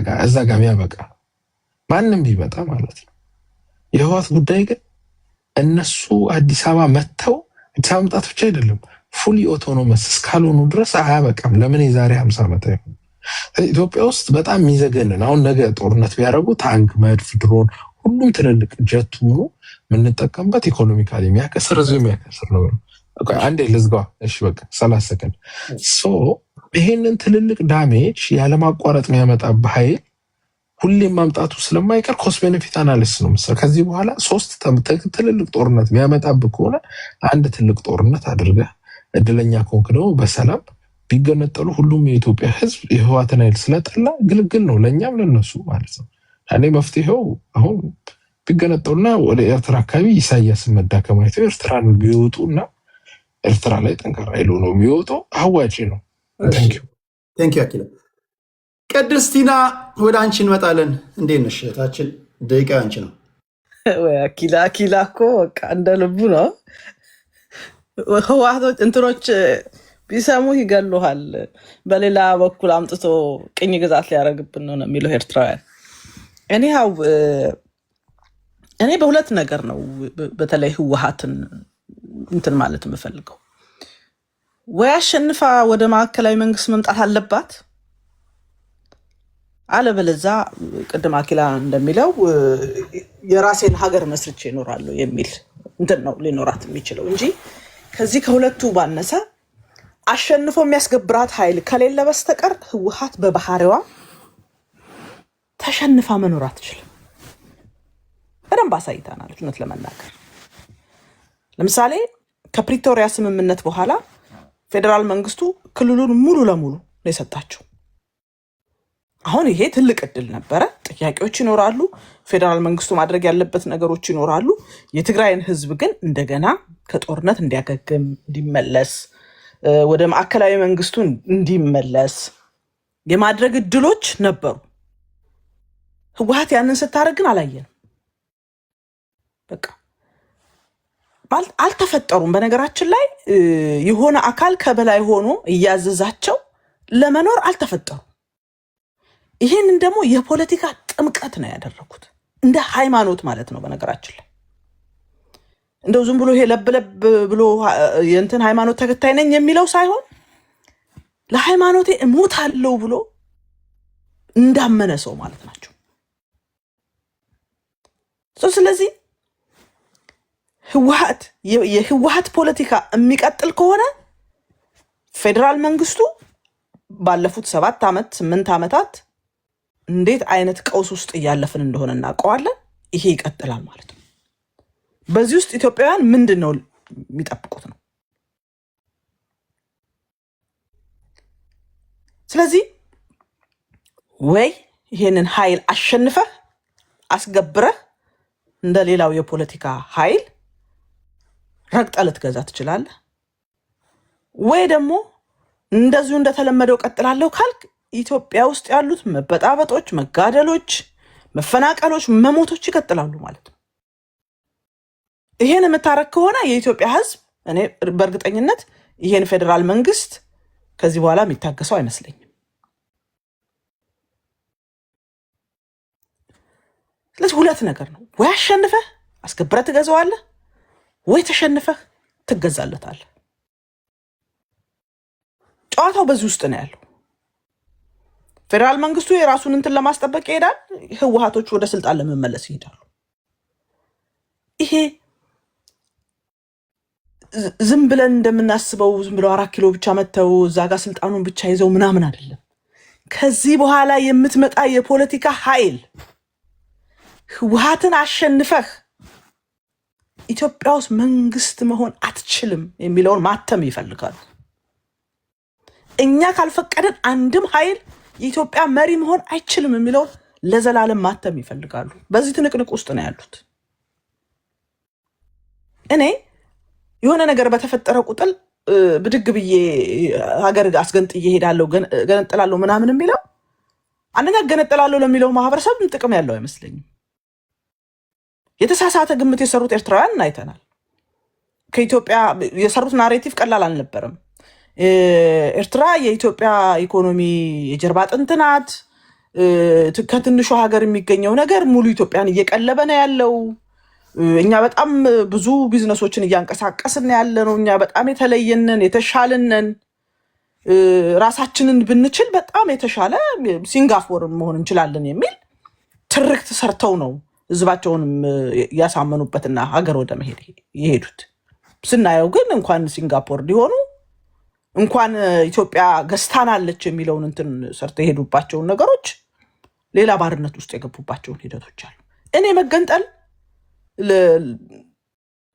Speaker 6: ጋር ያበቃል ማንም ቢመጣ ማለት ነው። የህወሓት ጉዳይ ግን እነሱ አዲስ አበባ መጥተው አዲስ አበባ መምጣት ብቻ አይደለም ፉሊ ኦቶኖመስ እስካልሆኑ ድረስ አያበቃም። ለምን የዛሬ 50 ዓመት አይሆን? ኢትዮጵያ ውስጥ በጣም የሚዘገንን አሁን ነገ ጦርነት ቢያደርጉ ታንክ፣ መድፍ፣ ድሮን ሁሉም ትልልቅ ጀት ሆኖ የምንጠቀምበት ኢኮኖሚካሊ የሚያከስር ህዝብ የሚያከስር ነው። አንዴ ልዝጋዋ። እሺ በቃ 30 ሰከንድ። ይሄንን ትልልቅ ዳሜጅ ያለማቋረጥ የሚያመጣብህ ኃይል ሁሌም ማምጣቱ ስለማይቀር ኮስት ቤኔፊት አናሊሲስ ነው መሰለህ። ከዚህ በኋላ 3 ትልልቅ ጦርነት የሚያመጣብህ ከሆነ አንድ ትልቅ ጦርነት አድርገህ እድለኛ ከሆንክ ደግሞ በሰላም ቢገነጠሉ ሁሉም የኢትዮጵያ ህዝብ የህወሓትን ኃይል ስለጠላ ግልግል ነው ለእኛም ለነሱ ማለት ነው። እኔ መፍትሄው አሁን ቢገነጠሉና ወደ ኤርትራ አካባቢ ኢሳያስን መዳከም አይተው ኤርትራን ቢወጡና ኤርትራ ላይ ጠንካራ ኃይል ነው ቢወጡ አዋጪ ነው።
Speaker 2: ቴንኪው አኪላ። ቅድስቲና ወደ አንቺ እንመጣለን። እንዴት ነሽ እህታችን? ደቂቃ አንቺ ነው።
Speaker 7: አኪላ እኮ በቃ እንደ ልቡ ነው። ህወሓቶች እንትኖች ቢሰሙ ይገሉሃል። በሌላ በኩል አምጥቶ ቅኝ ግዛት ሊያደርግብን ነው የሚለው ኤርትራውያን። እኔ በሁለት ነገር ነው በተለይ ህወሓትን እንትን ማለት የምፈልገው። ወይ አሸንፋ ወደ ማዕከላዊ መንግስት መምጣት አለባት፣ አለበለዛ ቅድም አኪላ እንደሚለው የራሴን ሀገር መስርቼ እኖራለሁ የሚል እንትን ነው ሊኖራት የሚችለው እንጂ ከዚህ ከሁለቱ ባነሰ አሸንፎ የሚያስገብራት ኃይል ከሌለ በስተቀር ህወሓት በባህሪዋ ተሸንፋ መኖር አትችልም። በደንብ አሳይታናለች። እውነት ለመናገር ለምሳሌ ከፕሪቶሪያ ስምምነት በኋላ ፌዴራል መንግስቱ ክልሉን ሙሉ ለሙሉ ነው የሰጣቸው። አሁን ይሄ ትልቅ እድል ነበረ። ጥያቄዎች ይኖራሉ፣ ፌዴራል መንግስቱ ማድረግ ያለበት ነገሮች ይኖራሉ። የትግራይን ህዝብ ግን እንደገና ከጦርነት እንዲያገግም እንዲመለስ ወደ ማዕከላዊ መንግስቱ እንዲመለስ የማድረግ እድሎች ነበሩ። ህወሓት ያንን ስታደርግ ግን አላየንም። በቃ አልተፈጠሩም። በነገራችን ላይ የሆነ አካል ከበላይ ሆኖ እያዘዛቸው ለመኖር አልተፈጠሩም። ይህንን ደግሞ የፖለቲካ ጥምቀት ነው ያደረጉት፣ እንደ ሃይማኖት ማለት ነው። በነገራችን ላይ እንደው ዝም ብሎ ይሄ ለብለብ ብሎ የእንትን ሃይማኖት ተከታይ ነኝ የሚለው ሳይሆን ለሃይማኖቴ እሞታለሁ ብሎ እንዳመነ ሰው ማለት ናቸው። ስለዚህ የህወሓት ፖለቲካ የሚቀጥል ከሆነ ፌዴራል መንግስቱ ባለፉት 7 ዓመት 8 ዓመታት እንዴት አይነት ቀውስ ውስጥ እያለፍን እንደሆነ እናውቀዋለን። ይሄ ይቀጥላል ማለት ነው። በዚህ ውስጥ ኢትዮጵያውያን ምንድነው የሚጠብቁት ነው? ስለዚህ ወይ ይሄንን ኃይል አሸንፈህ አስገብረህ እንደሌላው የፖለቲካ ኃይል ረግጠህ ልትገዛ ትችላለህ፣ ወይ ደግሞ እንደዚሁ እንደተለመደው ቀጥላለሁ ካልክ ኢትዮጵያ ውስጥ ያሉት መበጣበጦች፣ መጋደሎች፣ መፈናቀሎች፣ መሞቶች ይቀጥላሉ ማለት ነው። ይሄን የምታረግ ከሆነ የኢትዮጵያ ህዝብ እኔ በእርግጠኝነት ይሄን ፌዴራል መንግስት ከዚህ በኋላ የሚታገሰው አይመስለኝም። ስለዚህ ሁለት ነገር ነው፣ ወይ አሸንፈህ አስገብረህ ትገዛዋለህ፣ ወይ ተሸንፈህ ትገዛለታለህ። ጨዋታው በዚህ ውስጥ ነው ያለው። ፌዴራል መንግስቱ የራሱን እንትን ለማስጠበቅ ይሄዳል፣ ህወሓቶች ወደ ስልጣን ለመመለስ ይሄዳሉ። ይሄ ዝም ብለን እንደምናስበው ዝም ብለው 4 ኪሎ ብቻ መተው እዛ ጋር ስልጣኑን ብቻ ይዘው ምናምን አይደለም። ከዚህ በኋላ የምትመጣ የፖለቲካ ኃይል ህወሓትን አሸንፈህ ኢትዮጵያ ውስጥ መንግስት መሆን አትችልም የሚለውን ማተም ይፈልጋሉ። እኛ ካልፈቀደን አንድም ኃይል የኢትዮጵያ መሪ መሆን አይችልም የሚለውን ለዘላለም ማተም ይፈልጋሉ። በዚህ ትንቅንቅ ውስጥ ነው ያሉት። እኔ የሆነ ነገር በተፈጠረ ቁጥር ብድግ ብዬ ሀገር አስገንጥዬ እሄዳለሁ ገነጥላለሁ ምናምን የሚለው አንደኛ ገነጥላለሁ ለሚለው ማህበረሰብ ጥቅም ያለው አይመስለኝም። የተሳሳተ ግምት የሰሩት ኤርትራውያን አይተናል። ከኢትዮጵያ የሰሩት ናሬቲቭ ቀላል አልነበረም። ኤርትራ የኢትዮጵያ ኢኮኖሚ የጀርባ አጥንት ናት፣ ከትንሹ ሀገር የሚገኘው ነገር ሙሉ ኢትዮጵያን እየቀለበ ነው ያለው፣ እኛ በጣም ብዙ ቢዝነሶችን እያንቀሳቀስን ያለ ነው፣ እኛ በጣም የተለየንን የተሻልንን፣ ራሳችንን ብንችል በጣም የተሻለ ሲንጋፖር መሆን እንችላለን የሚል ትርክት ሰርተው ነው ህዝባቸውንም ያሳመኑበትና ሀገር ወደ መሄድ የሄዱት። ስናየው ግን እንኳን ሲንጋፖር ሊሆኑ እንኳን ኢትዮጵያ ገዝታናለች የሚለውን እንትን ሰርተው የሄዱባቸውን ነገሮች ሌላ ባርነት ውስጥ የገቡባቸውን ሂደቶች አሉ። እኔ መገንጠል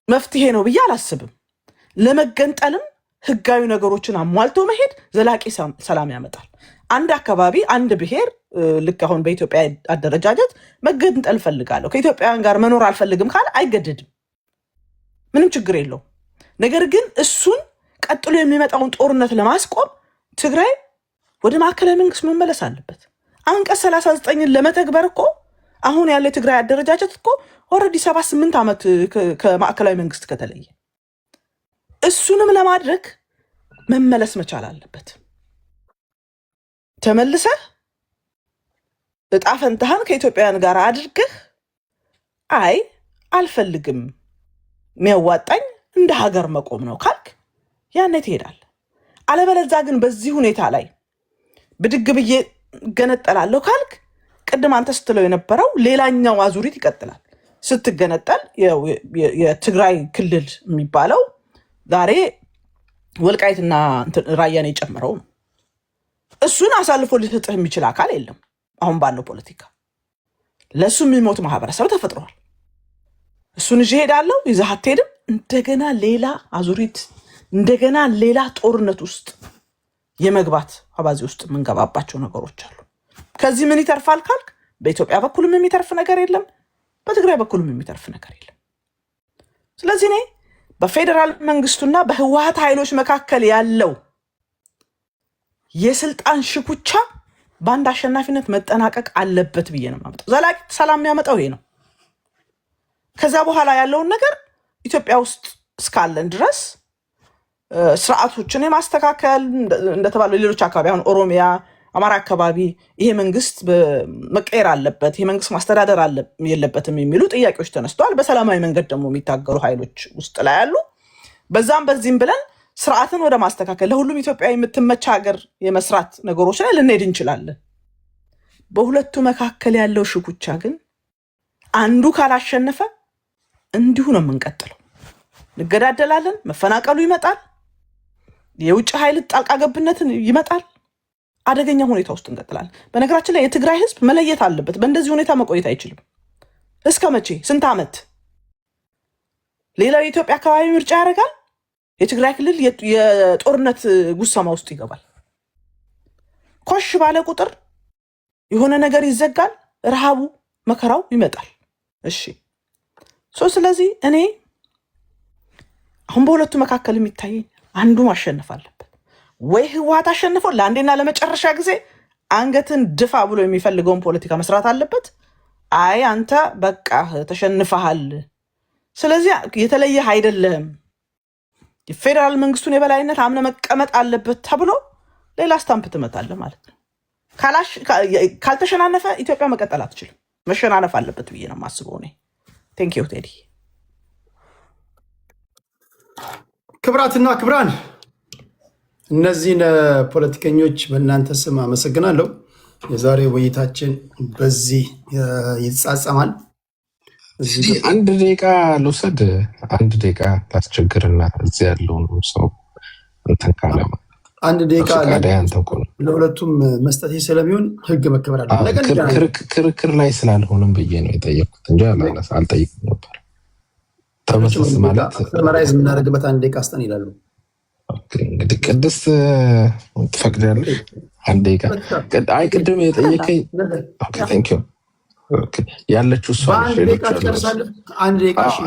Speaker 7: መፍትሄ ነው ብዬ አላስብም። ለመገንጠልም ህጋዊ ነገሮችን አሟልቶ መሄድ ዘላቂ ሰላም ያመጣል። አንድ አካባቢ አንድ ብሔር ልክ አሁን በኢትዮጵያ አደረጃጀት መገንጠል ፈልጋለሁ ከኢትዮጵያውያን ጋር መኖር አልፈልግም ካለ አይገደድም፣ ምንም ችግር የለው። ነገር ግን እሱን ቀጥሎ የሚመጣውን ጦርነት ለማስቆም ትግራይ ወደ ማዕከላዊ መንግስት መመለስ አለበት። አንቀጽ 39ን ለመተግበር እኮ አሁን ያለ የትግራይ አደረጃጀት እኮ ኦልሬዲ 78 ዓመት ከማዕከላዊ መንግስት ከተለየ እሱንም ለማድረግ መመለስ መቻል አለበት። ተመልሰህ እጣ ፈንታህን ከኢትዮጵያውያን ጋር አድርገህ አይ አልፈልግም የሚያዋጣኝ እንደ ሀገር መቆም ነው ካልክ ያኔ ትሄዳለህ። አለበለዚያ ግን በዚህ ሁኔታ ላይ ብድግ ብዬ ገነጠላለሁ ካልክ ቅድም አንተ ስትለው የነበረው ሌላኛው አዙሪት ይቀጥላል። ስትገነጠል የትግራይ ክልል የሚባለው ዛሬ ወልቃይትና ራያን የጨመረው ነው። እሱን አሳልፎ ሊሰጥህ የሚችል አካል የለም። አሁን ባለው ፖለቲካ ለሱ የሚሞት ማህበረሰብ ተፈጥሯል። እሱን ይዤ ሄዳለሁ፣ ይዘህ አትሄድም። እንደገና ሌላ አዙሪት፣ እንደገና ሌላ ጦርነት ውስጥ የመግባት አባዜ ውስጥ የምንገባባቸው ነገሮች አሉ። ከዚህ ምን ይተርፋል ካልክ በኢትዮጵያ በኩልም የሚተርፍ ነገር የለም፣ በትግራይ በኩልም የሚተርፍ ነገር የለም። ስለዚህ እኔ በፌዴራል መንግስቱና በህወሓት ኃይሎች መካከል ያለው የስልጣን ሽኩቻ በአንድ አሸናፊነት መጠናቀቅ አለበት ብዬ ነው የማመጣው። ዘላቂ ሰላም የሚያመጣው ይሄ ነው። ከዛ በኋላ ያለውን ነገር ኢትዮጵያ ውስጥ እስካለን ድረስ ስርዓቶችን የማስተካከል እንደተባለው ሌሎች አካባቢ አሁን ኦሮሚያ፣ አማራ አካባቢ ይሄ መንግስት መቀየር አለበት፣ ይሄ መንግስት ማስተዳደር የለበትም የሚሉ ጥያቄዎች ተነስተዋል። በሰላማዊ መንገድ ደግሞ የሚታገሩ ኃይሎች ውስጥ ላይ ያሉ በዛም በዚህም ብለን ስርዓትን ወደ ማስተካከል ለሁሉም ኢትዮጵያ የምትመች ሀገር የመስራት ነገሮች ላይ ልንሄድ እንችላለን። በሁለቱ መካከል ያለው ሽኩቻ ግን አንዱ ካላሸነፈ እንዲሁ ነው የምንቀጥለው። እንገዳደላለን፣ መፈናቀሉ ይመጣል፣ የውጭ ኃይል ጣልቃ ገብነትን ይመጣል። አደገኛ ሁኔታ ውስጥ እንቀጥላለን። በነገራችን ላይ የትግራይ ህዝብ መለየት አለበት። በእንደዚህ ሁኔታ መቆየት አይችልም። እስከ መቼ? ስንት ዓመት? ሌላው የኢትዮጵያ አካባቢ ምርጫ ያደርጋል። የትግራይ ክልል የጦርነት ጉሰማ ውስጥ ይገባል። ኮሽ ባለ ቁጥር የሆነ ነገር ይዘጋል፣ ረሃቡ መከራው ይመጣል። እሺ ስለዚህ እኔ አሁን በሁለቱ መካከል የሚታየኝ አንዱ ማሸነፍ አለበት። ወይ ህወሓት አሸንፎ ለአንዴና ለመጨረሻ ጊዜ አንገትን ድፋ ብሎ የሚፈልገውን ፖለቲካ መስራት አለበት። አይ አንተ በቃ ተሸንፈሃል፣ ስለዚህ የተለየህ አይደለህም፣ የፌዴራል መንግስቱን የበላይነት አምነ መቀመጥ አለበት ተብሎ ሌላ ስታምፕ ትመታለህ ማለት ነው። ካልተሸናነፈ ኢትዮጵያ መቀጠል አትችልም። መሸናነፍ አለበት ብዬ ነው የማስበው እኔ። ቴንክ ዩ ቴዲ።
Speaker 2: ክብራትና ክብራን እነዚህን ፖለቲከኞች በእናንተ ስም አመሰግናለሁ። የዛሬ ውይይታችን በዚህ ይጻጸማል።
Speaker 6: አንድ ደቂቃ ልውሰድ። አንድ ደቂቃ ታስቸግርና እዚህ ያለውን ሰው እንትን ካለ
Speaker 2: አንድ ደቂቃ ለሁለቱም መስጠት ስለሚሆን ህግ መከበር አለ።
Speaker 6: ክርክር ላይ ስላልሆንም ብዬ ነው የጠየቁት እንጂ አልጠይቅም ነበር። ተመሰስ ማለት
Speaker 2: ሰመራይዝ የምናደርግበት አንድ ደቂቃ ስጠን ይላሉ።
Speaker 6: እንግዲህ ቅድስት ትፈቅዳለች? አንድ ደቂቃ። አይ ቅድም የጠየቀኝ ቴንክ ዩ ያለችው እሷ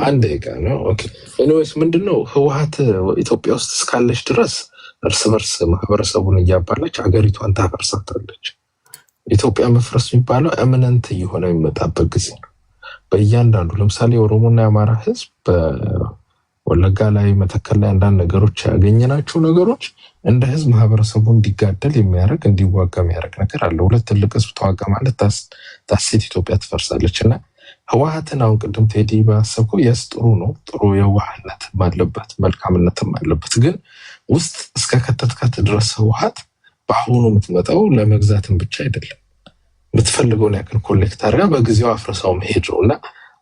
Speaker 6: አንድ ደቂቃ ነው። ኤኒዌይስ ምንድነው ህወሓት ኢትዮጵያ ውስጥ እስካለች ድረስ እርስ በርስ ማህበረሰቡን እያባላች ሀገሪቷን ታፈርሳታለች። ኢትዮጵያ መፍረስ የሚባለው እምነንት እየሆነ የሚመጣበት ጊዜ ነው። በእያንዳንዱ ለምሳሌ የኦሮሞና የአማራ ህዝብ በወለጋ ላይ መተከል ላይ አንዳንድ ነገሮች ያገኘናቸው ነገሮች እንደ ህዝብ ማህበረሰቡ እንዲጋደል የሚያደርግ እንዲዋጋ የሚያደርግ ነገር አለ። ሁለት ትልቅ ህዝብ ተዋጋ ማለት ታሴት ኢትዮጵያ ትፈርሳለች። እና ህወሓትን አሁን ቅድም ቴዲ ባሰብከው የስ ጥሩ ነው፣ ጥሩ የዋህነትም አለበት መልካምነትም አለበት። ግን ውስጥ እስከ ከተትካት ድረስ ህወሓት በአሁኑ የምትመጣው ለመግዛትም ብቻ አይደለም፣ የምትፈልገውን ያክል ኮሌክት አድርጋ በጊዜው አፍርሳው መሄድ ነው። እና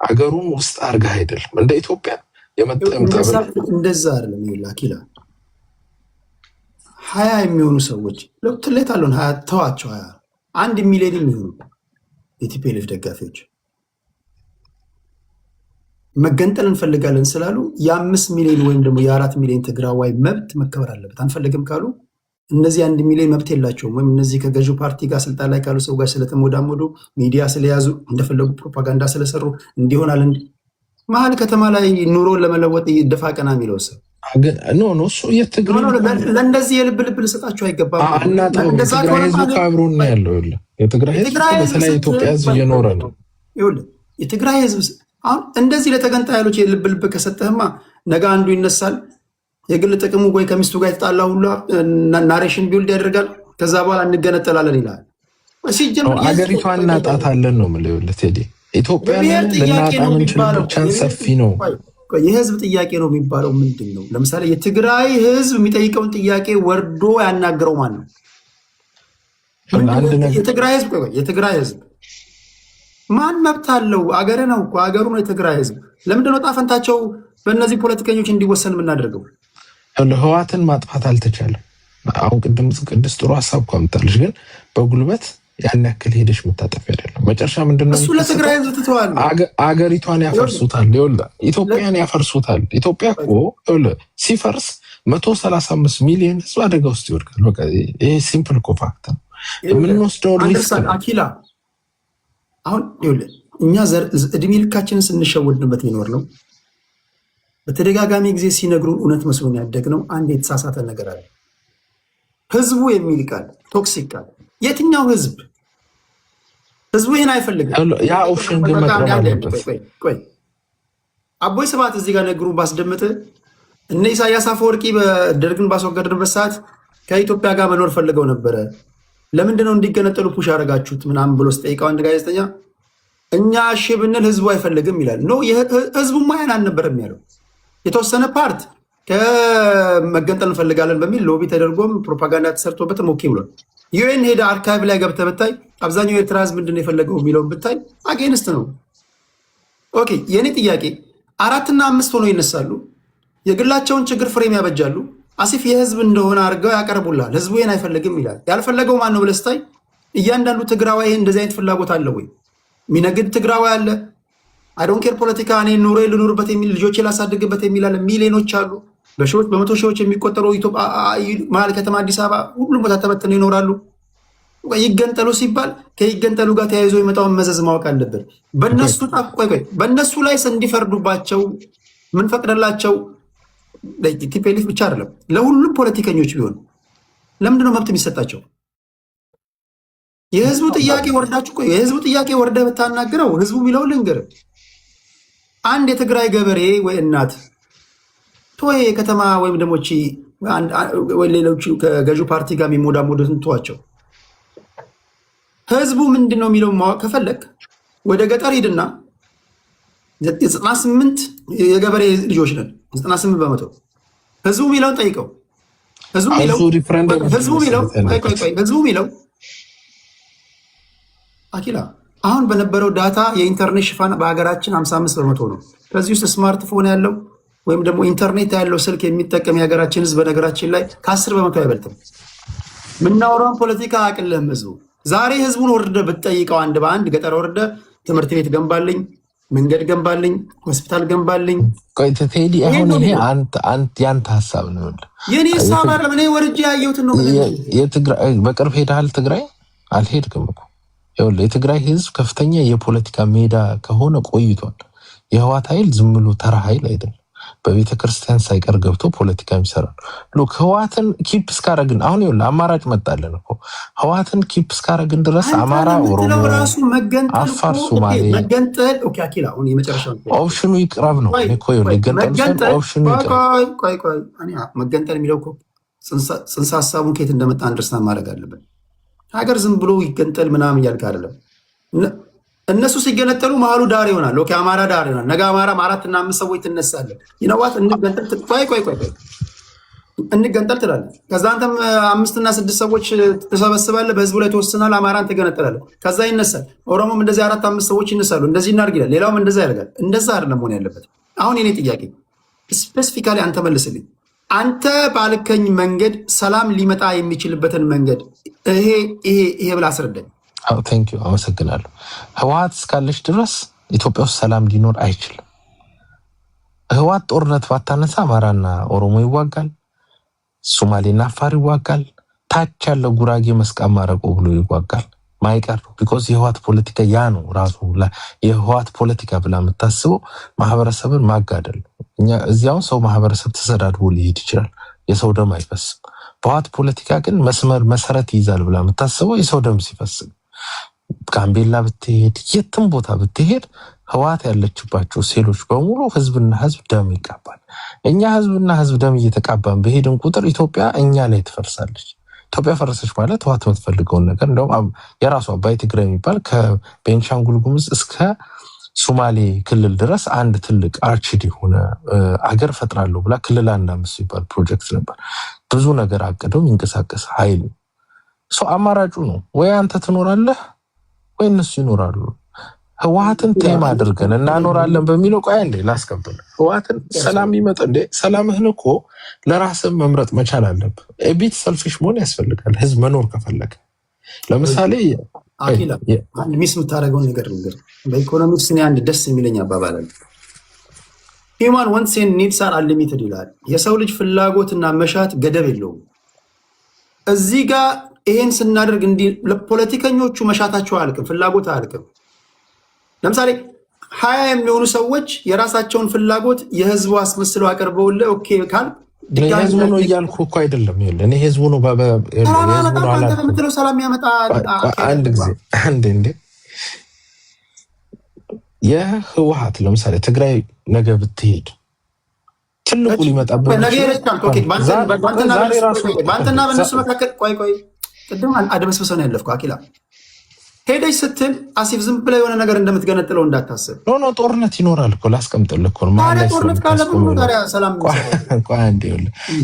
Speaker 6: አገሩን ውስጥ አድርጋ አይደለም እንደ ኢትዮጵያ
Speaker 2: እንደዛ አይደለም። ይላኪላ 20 የሚሆኑ ሰዎች ለትሌት አሉን 20 ተዋቸው 1 ሚሊዮን የሚሆኑ የቲፒኤልኤፍ ደጋፊዎች መገንጠል እንፈልጋለን ስላሉ የ5 ሚሊዮን ወይም ደግሞ የ4 ሚሊዮን ትግራዋይ መብት መከበር አለበት። አንፈልግም ካሉ እነዚህ 1 ሚሊዮን መብት የላቸውም። ወይም እነዚህ ከገዢው ፓርቲ ጋር ስልጣን ላይ ካሉ ሰው ጋር ስለተሞዳሞዱ ሚዲያ ስለያዙ እንደፈለጉ ፕሮፓጋንዳ ስለሰሩ እንዲሆናል። መሀል ከተማ ላይ ኑሮን ለመለወጥ ደፋ ቀና የሚለው ሰው
Speaker 6: እሱ የትግራይ
Speaker 2: ለእንደዚህ የልብ ልብ ልሰጣቸው አይገባም።
Speaker 6: የትግራይ ህዝብ ከአብሮ ነው ያለው። የትግራይ ህዝብ በተለይ ኢትዮጵያ ህዝብ እየኖረ ነው።
Speaker 2: የትግራይ ህዝብ አሁን እንደዚህ ለተገንጣይ ኃይሎች የልብ ልብ ከሰጠህማ ነገ አንዱ ይነሳል። የግል ጥቅሙ ወይ ከሚስቱ ጋር የተጣላ ሁሉ ናሬሽን ቢውልድ ያደርጋል። ከዛ በኋላ እንገነጠላለን ይላል።
Speaker 6: ሀገሪቷን እናጣታለን ነው የምልህ ቴዲ። ኢትዮጵያ ልናጣ የምንችልበት ቻንስ ሰፊ ነው።
Speaker 2: የህዝብ ጥያቄ ነው የሚባለው ምንድን ነው? ለምሳሌ የትግራይ ህዝብ የሚጠይቀውን ጥያቄ ወርዶ ያናገረው ማን ነው? የትግራይ ህዝብ ማን መብት አለው? አገር ነው እኮ አገሩ ነው የትግራይ ህዝብ። ለምንድነው ዕጣ ፈንታቸው በእነዚህ ፖለቲከኞች እንዲወሰን የምናደርገው?
Speaker 6: ህወሓትን ማጥፋት አልተቻለም። አሁን ቅድስት ጥሩ ሀሳብ እኮ አምጣለች፣ ግን በጉልበት ያን ያክል ሄደሽ መታጠፍ አይደለም። መጨረሻ ምንድነው
Speaker 2: እሱ ለትግራይ ህዝብ ትተዋል።
Speaker 6: አገሪቷን ያፈርሱታል፣ ኢትዮጵያን ያፈርሱታል። ኢትዮጵያ እኮ ሲፈርስ 135 ሚሊዮን ህዝብ አደጋ ውስጥ ይወድቃል። በቃ ይሄ ሲምፕል እኮ ፋክት ነው። የምንወስደው ሪስክ ነው።
Speaker 2: አኪላ አሁን እኛ እድሜ ልካችንን ስንሸወድንበት ይኖር ነው። በተደጋጋሚ ጊዜ ሲነግሩን እውነት መስሎን ያደግነው አንድ የተሳሳተ ነገር አለ። ህዝቡ የሚል ቃል ቶክሲክ ቃል። የትኛው ህዝብ ይህን አይፈልግም።
Speaker 6: ያ ኦፕሽን ግን መቅረብ አለበት።
Speaker 2: አቦይ ስብሐት እዚህ ጋር ነግሩን ባስደምጥ እነ ኢሳያስ አፈወርቂ በደርግን ባስወገድንበት ሰዓት ከኢትዮጵያ ጋር መኖር ፈልገው ነበረ። ለምንድነው እንዲገነጠሉ ፑሽ ያደረጋችሁት ምናምን ብሎ ስጠይቀው አንድ ጋዜጠኛ እኛ እሺ ብንል ህዝቡ አይፈልግም ይላል። ኖ ህዝቡማ ያን አልነበረም ያለው። የተወሰነ ፓርት ከመገንጠል እንፈልጋለን በሚል ሎቢ ተደርጎም ፕሮፓጋንዳ ተሰርቶበትም ኦኬ ብሏል። ዩኤን ሄደ አርካይቭ ላይ ገብተህ ብታይ አብዛኛው የኤርትራ ህዝብ ምንድን ነው የፈለገው የሚለውን ብታይ አጌንስት ነው። ኦኬ የእኔ ጥያቄ 4 እና 5 ሆኖ ይነሳሉ፣ የግላቸውን ችግር ፍሬም ያበጃሉ፣ አሲፍ የህዝብ እንደሆነ አድርገው ያቀርቡላል። ህዝቡ ይህን አይፈልግም ይላል። ያልፈለገው ማን ነው ብለህ ስታይ እያንዳንዱ ትግራዋይ እንደዚህ አይነት ፍላጎት አለ ወይ? ሚነግድ ትግራዋይ አለ። አይዶን ኬር ፖለቲካ እኔ ኑሮ ልኑርበት የሚል ልጆቼ ላሳድግበት የሚል አለ። ሚሊዮኖች አሉ፣ በሺዎች በመቶ ሺዎች የሚቆጠሩ መሀል ከተማ አዲስ አበባ ሁሉም ቦታ ተበትነው ይኖራሉ። ይገንጠሉ ሲባል ከይገንጠሉ ጋር ተያይዞ የመጣውን መዘዝ ማወቅ አለብን። በእነሱ ላይ እንዲፈርዱባቸው ምንፈቅደላቸው ቲፒኤልኤፍ ብቻ አይደለም፣ ለሁሉም ፖለቲከኞች ቢሆን ለምንድነው መብት የሚሰጣቸው? የህዝቡ ጥያቄ ወርዳችሁ የህዝቡ ጥያቄ ወርደ ብታናግረው ህዝቡ የሚለው ልንገር፣ አንድ የትግራይ ገበሬ ወይ እናት ቶይ የከተማ ወይም ደግሞ ሌሎቹ ከገዢው ፓርቲ ጋር የሚሞዳሞዱትን ተዋቸው። ህዝቡ ምንድን ነው የሚለው ማወቅ ከፈለግ ወደ ገጠር ሂድና 98 የገበሬ ልጆች ነን፣ 98 በመቶ ህዝቡ የሚለውን ጠይቀው። ህዝቡ የሚለው አኪላ አሁን በነበረው ዳታ የኢንተርኔት ሽፋን በሀገራችን 55 በመቶ ነው። ከዚህ ውስጥ ስማርትፎን ያለው ወይም ደግሞ ኢንተርኔት ያለው ስልክ የሚጠቀም የሀገራችን ህዝብ በነገራችን ላይ ከ10 በመቶ አይበልጥም። የምናወራውን ፖለቲካ አቅልህም ህዝቡ ዛሬ ህዝቡን ወርደ ብትጠይቀው አንድ በአንድ ገጠር ወርደ ትምህርት ቤት ገንባልኝ፣ መንገድ ገንባልኝ፣ ሆስፒታል ገንባልኝ።
Speaker 6: ቴዲ አሁን ይሄ ያንተ ሀሳብ ነው።
Speaker 2: የኔ ሀሳብ አይደለም። እኔ ወርጄ ያየሁትን ነው።
Speaker 6: በቅርብ ሄደሃል ትግራይ? አልሄድክም እኮ። የትግራይ ህዝብ ከፍተኛ የፖለቲካ ሜዳ ከሆነ ቆይቷል። የህወሓት ኃይል ዝም ብሎ ተራ ኃይል አይደለም። በቤተ ክርስቲያን ሳይቀር ገብቶ ፖለቲካ የሚሰራ ሎክ ህወሓትን ኪፕ እስካረግን አሁን አማራጭ መጣለን እኮ ህወሓትን ኪፕ እስካረግን ድረስ አማራ፣ ኦሮሞ፣ አፋር፣ ሶማሌ
Speaker 2: መገንጠል ኦኬ አኪላ አሁን የመጨረሻው
Speaker 6: ኦፕሽኑ ይቅረብ ነው እኮ ሊገንጠል ኦፕሽኑ ይቅረብ።
Speaker 2: ቆይ መገንጠል የሚለው እኮ ጽንሰ ሀሳቡን ከየት እንደመጣ አንደርስታንድ ማድረግ አለብን። ሀገር ዝም ብሎ ይገንጠል ምናምን እያልክ አይደለም። እነሱ ሲገነጠሉ መሀሉ ዳር ይሆናል። ኦኬ አማራ ዳር ይሆናል። ነገ አማራም 4 እና 5 ሰዎች ትነሳለህ። ይነዋት እንገንጠል። ቆይ እንገንጠል ትላለህ። ከዛ አንተም 5 እና 6 ሰዎች ትሰበስባለህ። በህዝቡ ላይ ተወስናል። አማራን ትገነጠላለህ። ከዛ ይነሳል። ኦሮሞም እንደዚህ 4 5 ሰዎች ይነሳሉ። እንደዚህ እናድርግ ይላል። ሌላውም እንደዛ ያደርጋል። እንደዛ አይደለም መሆን ያለበት። አሁን የኔ ጥያቄ ስፔሲፊካሊ አንተ መልስልኝ። አንተ ባልከኝ መንገድ ሰላም ሊመጣ የሚችልበትን መንገድ ይሄ ብላ አስረዳኝ።
Speaker 6: ቴንክ ዩ አመሰግናለሁ። ህወሓት እስካለች ድረስ ኢትዮጵያ ውስጥ ሰላም ሊኖር አይችልም። ህወሓት ጦርነት ባታነሳ አማራና ኦሮሞ ይዋጋል፣ ሶማሌና አፋር ይዋጋል፣ ታች ያለው ጉራጌ መስቃን ማረቆ ብሎ ይዋጋል። ማይቀር ቢኮዝ የህወሓት ፖለቲካ ያ ነው ራሱ። የህወሓት ፖለቲካ ብላ የምታስበው ማህበረሰብን ማጋደል። እኛ እዚያው ሰው ማህበረሰብ ተሰዳድቦ ሊሄድ ይችላል፣ የሰው ደም አይፈስም። በህወሓት ፖለቲካ ግን መስመር መሰረት ይይዛል ብላ የምታስበው የሰው ደም ሲፈስም። ጋምቤላ ብትሄድ የትም ቦታ ብትሄድ ህወሓት ያለችባቸው ሴሎች በሙሉ ህዝብና ህዝብ ደም ይቃባል። እኛ ህዝብና ህዝብ ደም እየተቃባን በሄድን ቁጥር ኢትዮጵያ እኛ ላይ ትፈርሳለች። ኢትዮጵያ ፈረሰች ማለት ህወሓት የምትፈልገውን ነገር እንደውም የራሱ አባይ ትግራይ የሚባል ከቤንሻንጉል ጉሙዝ እስከ ሶማሌ ክልል ድረስ አንድ ትልቅ አርችድ የሆነ አገር ፈጥራለሁ ብላ ክልል 1-5 የሚባል ፕሮጀክት ነበር። ብዙ ነገር አቅደው የሚንቀሳቀስ ኃይል ሰው አማራጩ ነው። ወይ አንተ ትኖራለህ ወይ እነሱ ይኖራሉ። ህወሓትን ቴም አድርገን እናኖራለን በሚለው ቆይ እንዴ ላስቀምጥልህ። ህወሓትን ሰላም ይመጣ እንዴ? ሰላምህን እኮ ለራስህ መምረጥ መቻል አለብህ። ኤቢት ሰልፊሽ መሆን ያስፈልጋል ህዝብ መኖር ከፈለገ። ለምሳሌ
Speaker 2: አኪላ አንድ ሚስ የምታደርገውን ነገር ነገር በኢኮኖሚክስ እኔ አንድ ደስ የሚለኝ አባባል አለ። ሂውማን ዋንትስ ኤንድ ኒድስ አር አንሊሚትድ ይላል። የሰው ልጅ ፍላጎትና መሻት ገደብ የለውም። እዚህ ጋር ይሄን ስናደርግ እንዲህ ለፖለቲከኞቹ መሻታቸው አያልቅም፣ ፍላጎት አያልቅም። ለምሳሌ 20 የሚሆኑ ሰዎች የራሳቸውን ፍላጎት የህዝቡ አስመስለው አቀርበውልህ ኦኬ ካል
Speaker 6: ህዝቡ ነው እያልኩ እኮ አይደለም። እኔ ህዝቡ ነው
Speaker 2: በምትለው ሰላም ያመጣ
Speaker 6: አንድ ጊዜ እንዴ የህወሓት ለምሳሌ ትግራይ ነገ ብትሄድ ትልቁ ሊመጣበት
Speaker 2: በአንተና በእነሱ መካከል ቆይ ቅድም አደበስብሰው ነው ያለፍኩ አኪላ ሄደች ስትል አሲፍ ዝም ብላ የሆነ ነገር እንደምትገነጥለው እንዳታስብ።
Speaker 6: ኖ ጦርነት ይኖራል እኮ ላስቀምጥልህ እኮ
Speaker 2: ጦርነት ካለ ታዲያ ሰላም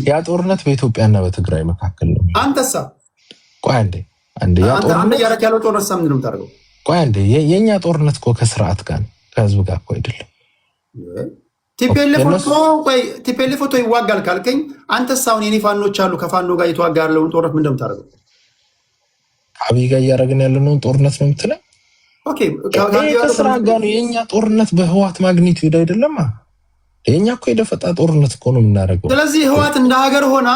Speaker 6: ያ ጦርነት በኢትዮጵያና በትግራይ መካከል ነው።
Speaker 2: አንተሳ
Speaker 6: ቆይ አንዴ
Speaker 2: አንተ ያረክ ያለው ጦርነት ሳምንት ነው የምታደርገው?
Speaker 6: ቆይ አንዴ የኛ ጦርነት እኮ ከስርዓት ጋር ከህዝብ ጋር እኮ አይደለም።
Speaker 2: ቲፒኤልኤፍ ፎቶ ይዋጋል ካልከኝ አንተስ አሁን የኔ ፋኖች አሉ ከፋኖ ጋር የተዋጋ ያለውን ጦርነት ምን እንደምታደርገው?
Speaker 6: አብይ ጋር እያደረግን ያለነውን ጦርነት ነው የምትለው? ከስራ ጋር ነው የኛ ጦርነት በህወሓት ማግኒቲዩድ አይደለም። የኛ እኮ የደፈጣ ጦርነት እኮ ነው የምናደርገው።
Speaker 2: ስለዚህ ህወሓት እንደ ሀገር ሆና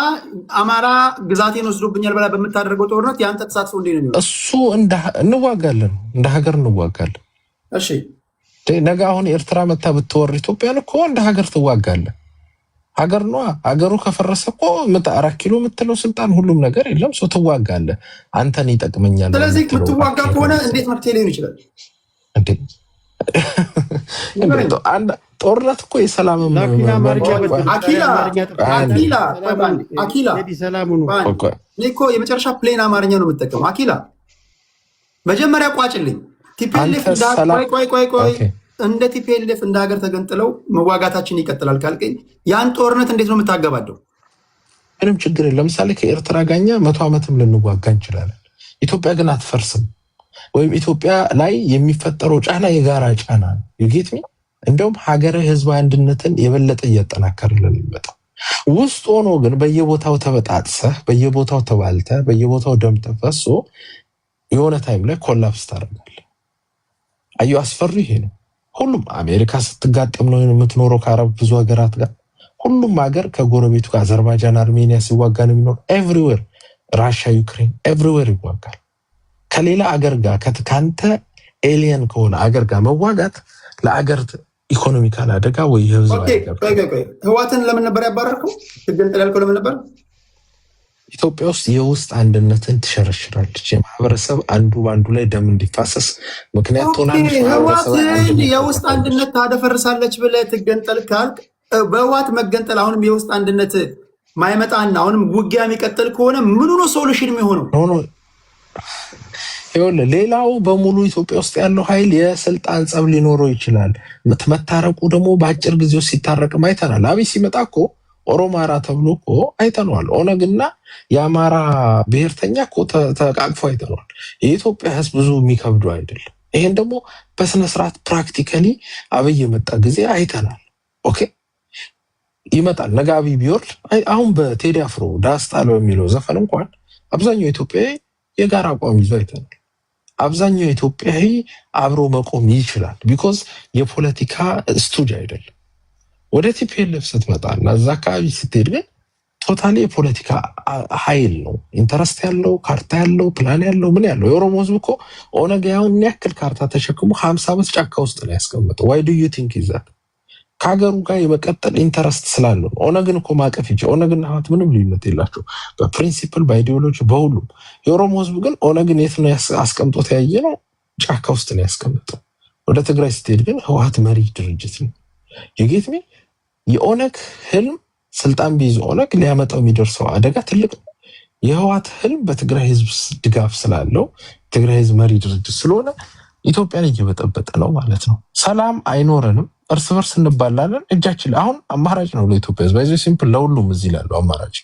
Speaker 2: አማራ ግዛቴን ወስዶብኛል ብላ በምታደርገው ጦርነት የአንተ ተሳትፎ እንዴት ነው የሚሆነው?
Speaker 6: እሱ እንዋጋለን፣ እንደ ሀገር እንዋጋለን።
Speaker 2: እሺ
Speaker 6: ነገ አሁን ኤርትራ መታ ብትወር ኢትዮጵያን እኮ እንደ ሀገር ትዋጋለን። ሀገር ነዋ። ሀገሩ ከፈረሰ እኮ 4 ኪሎ የምትለው ስልጣን ሁሉም ነገር የለም። ሰው ትዋጋለህ፣ አንተን ይጠቅመኛል።
Speaker 2: ስለዚህ የምትዋጋ ከሆነ እንዴት መፍትሄ ሊሆን ይችላል?
Speaker 6: ጦርነት እኮ የሰላም
Speaker 2: እኮ የመጨረሻ ፕሌን አማርኛ ነው የምጠቀሙ። አኪላ መጀመሪያ ቋጭልኝ። ቲፒኤልኤፍ እንደ ቲፒኤልኤፍ እንደ ሀገር ተገንጥለው መዋጋታችን ይቀጥላል ካልከኝ ያን ጦርነት እንዴት ነው የምታገባደው?
Speaker 6: ምንም ችግር የለም። ለምሳሌ ከኤርትራ ጋኛ 100 ዓመትም ልንዋጋ እንችላለን። ኢትዮጵያ ግን አትፈርስም። ወይም ኢትዮጵያ ላይ የሚፈጠረው ጫና የጋራ ጫና ነው። ዩጌት ሚ እንደውም ሀገረ ህዝብ አንድነትን የበለጠ እያጠናከርልን ይመጣል። ውስጥ ሆኖ ግን በየቦታው ተበጣጥሰህ በየቦታው ተባልተህ በየቦታው ደም ተፈሶ የሆነ ታይም ላይ ኮላፕስ ታደርጋለህ። አዩ አስፈሪ ይሄ ነው። ሁሉም አሜሪካ ስትጋጠም ነው የምትኖረው ከአረብ ብዙ ሀገራት ጋር። ሁሉም ሀገር ከጎረቤቱ ጋር አዘርባይጃን፣ አርሜኒያ ሲዋጋ ነው የሚኖር። ኤቭሪዌር ራሻ፣ ዩክሬን ኤቭሪዌር ይዋጋል። ከሌላ አገር ጋር ከአንተ ኤሊየን ከሆነ አገር ጋር መዋጋት ለአገር ኢኮኖሚካል አደጋ ወይ የህዝብ
Speaker 2: ህወሓትን ለምን ነበር ያባረርከው? ትገንጠል ያልከው ለምን ነበር?
Speaker 6: ኢትዮጵያ ውስጥ የውስጥ አንድነትን ትሸረሽራለች። የማህበረሰብ አንዱ በአንዱ ላይ ደም እንዲፋሰስ ምክንያት ትሆናለች።
Speaker 2: ህወሓትን የውስጥ አንድነት ታደፈርሳለች ብለህ ትገንጠል ካልክ በህወሓት መገንጠል አሁንም የውስጥ አንድነት ማይመጣና አሁንም ውጊያ የሚቀጥል ከሆነ ምኑ ነው ሶሉሽን የሚሆነው?
Speaker 6: ሌላው በሙሉ ኢትዮጵያ ውስጥ ያለው ኃይል የስልጣን ጸብ ሊኖረው ይችላል። መታረቁ ደግሞ በአጭር ጊዜ ውስጥ ሲታረቅም አይተናል። አብይ ሲመጣ እኮ ኦሮማራ ተብሎ እኮ አይተነዋል። ኦነግና የአማራ ብሔርተኛ እኮ ተቃቅፎ አይተነዋል። የኢትዮጵያ ህዝብ ብዙ የሚከብዱ አይደለም። ይሄን ደግሞ በስነስርዓት ፕራክቲካሊ አብይ የመጣ ጊዜ አይተናል። ኦኬ ይመጣል። ነገ አብይ ቢወርድ አሁን በቴዲ አፍሮ ዳስጣል በሚለው ዘፈን እንኳን አብዛኛው ኢትዮጵያዊ የጋራ አቋም ይዞ አይተናል። አብዛኛው ኢትዮጵያዊ አብሮ መቆም ይችላል። ቢኮዝ የፖለቲካ ስቱጅ አይደለም። ወደ ቲፒኤልኤፍ ስትመጣ እና እዛ አካባቢ ስትሄድ ግን ቶታሊ የፖለቲካ ኃይል ነው። ኢንተረስት ያለው ካርታ ያለው ፕላን ያለው ምን ያለው። የኦሮሞ ህዝብ እኮ ኦነግ ያውን ያክል ካርታ ተሸክሞ 50 ዓመት ጫካ ውስጥ ነው ያስቀመጠው። ዋይ ዱ ዩ ቲንክ ይዛት ከሀገሩ ጋር የመቀጠል ኢንተረስት ስላለው ነው። ኦነግን እኮ ማቀፍ ይችላል። ኦነግና ህወሓት ምንም ልዩነት የላቸው በፕሪንሲፕል በአይዲዮሎጂ በሁሉም። የኦሮሞ ህዝብ ግን ኦነግን የት ነው አስቀምጦት ያየ ነው? ጫካ ውስጥ ነው ያስቀመጠው። ወደ ትግራይ ስትሄድ ግን ህወሓት መሪ ድርጅት ነው። የጌትሚ የኦነግ ህልም ስልጣን ቢይዝ ኦነግ ሊያመጣው የሚደርሰው አደጋ ትልቅ ነው። የህወሓት ህልም በትግራይ ህዝብ ድጋፍ ስላለው ትግራይ ህዝብ መሪ ድርጅት ስለሆነ ኢትዮጵያን እየበጠበጠ ነው ማለት ነው። ሰላም አይኖረንም፣ እርስ በርስ እንባላለን። እጃችን አሁን አማራጭ ነው ለኢትዮጵያ ህዝብ። ባይዘ ሲምፕል ለሁሉም እዚህ ላሉ አማራጭ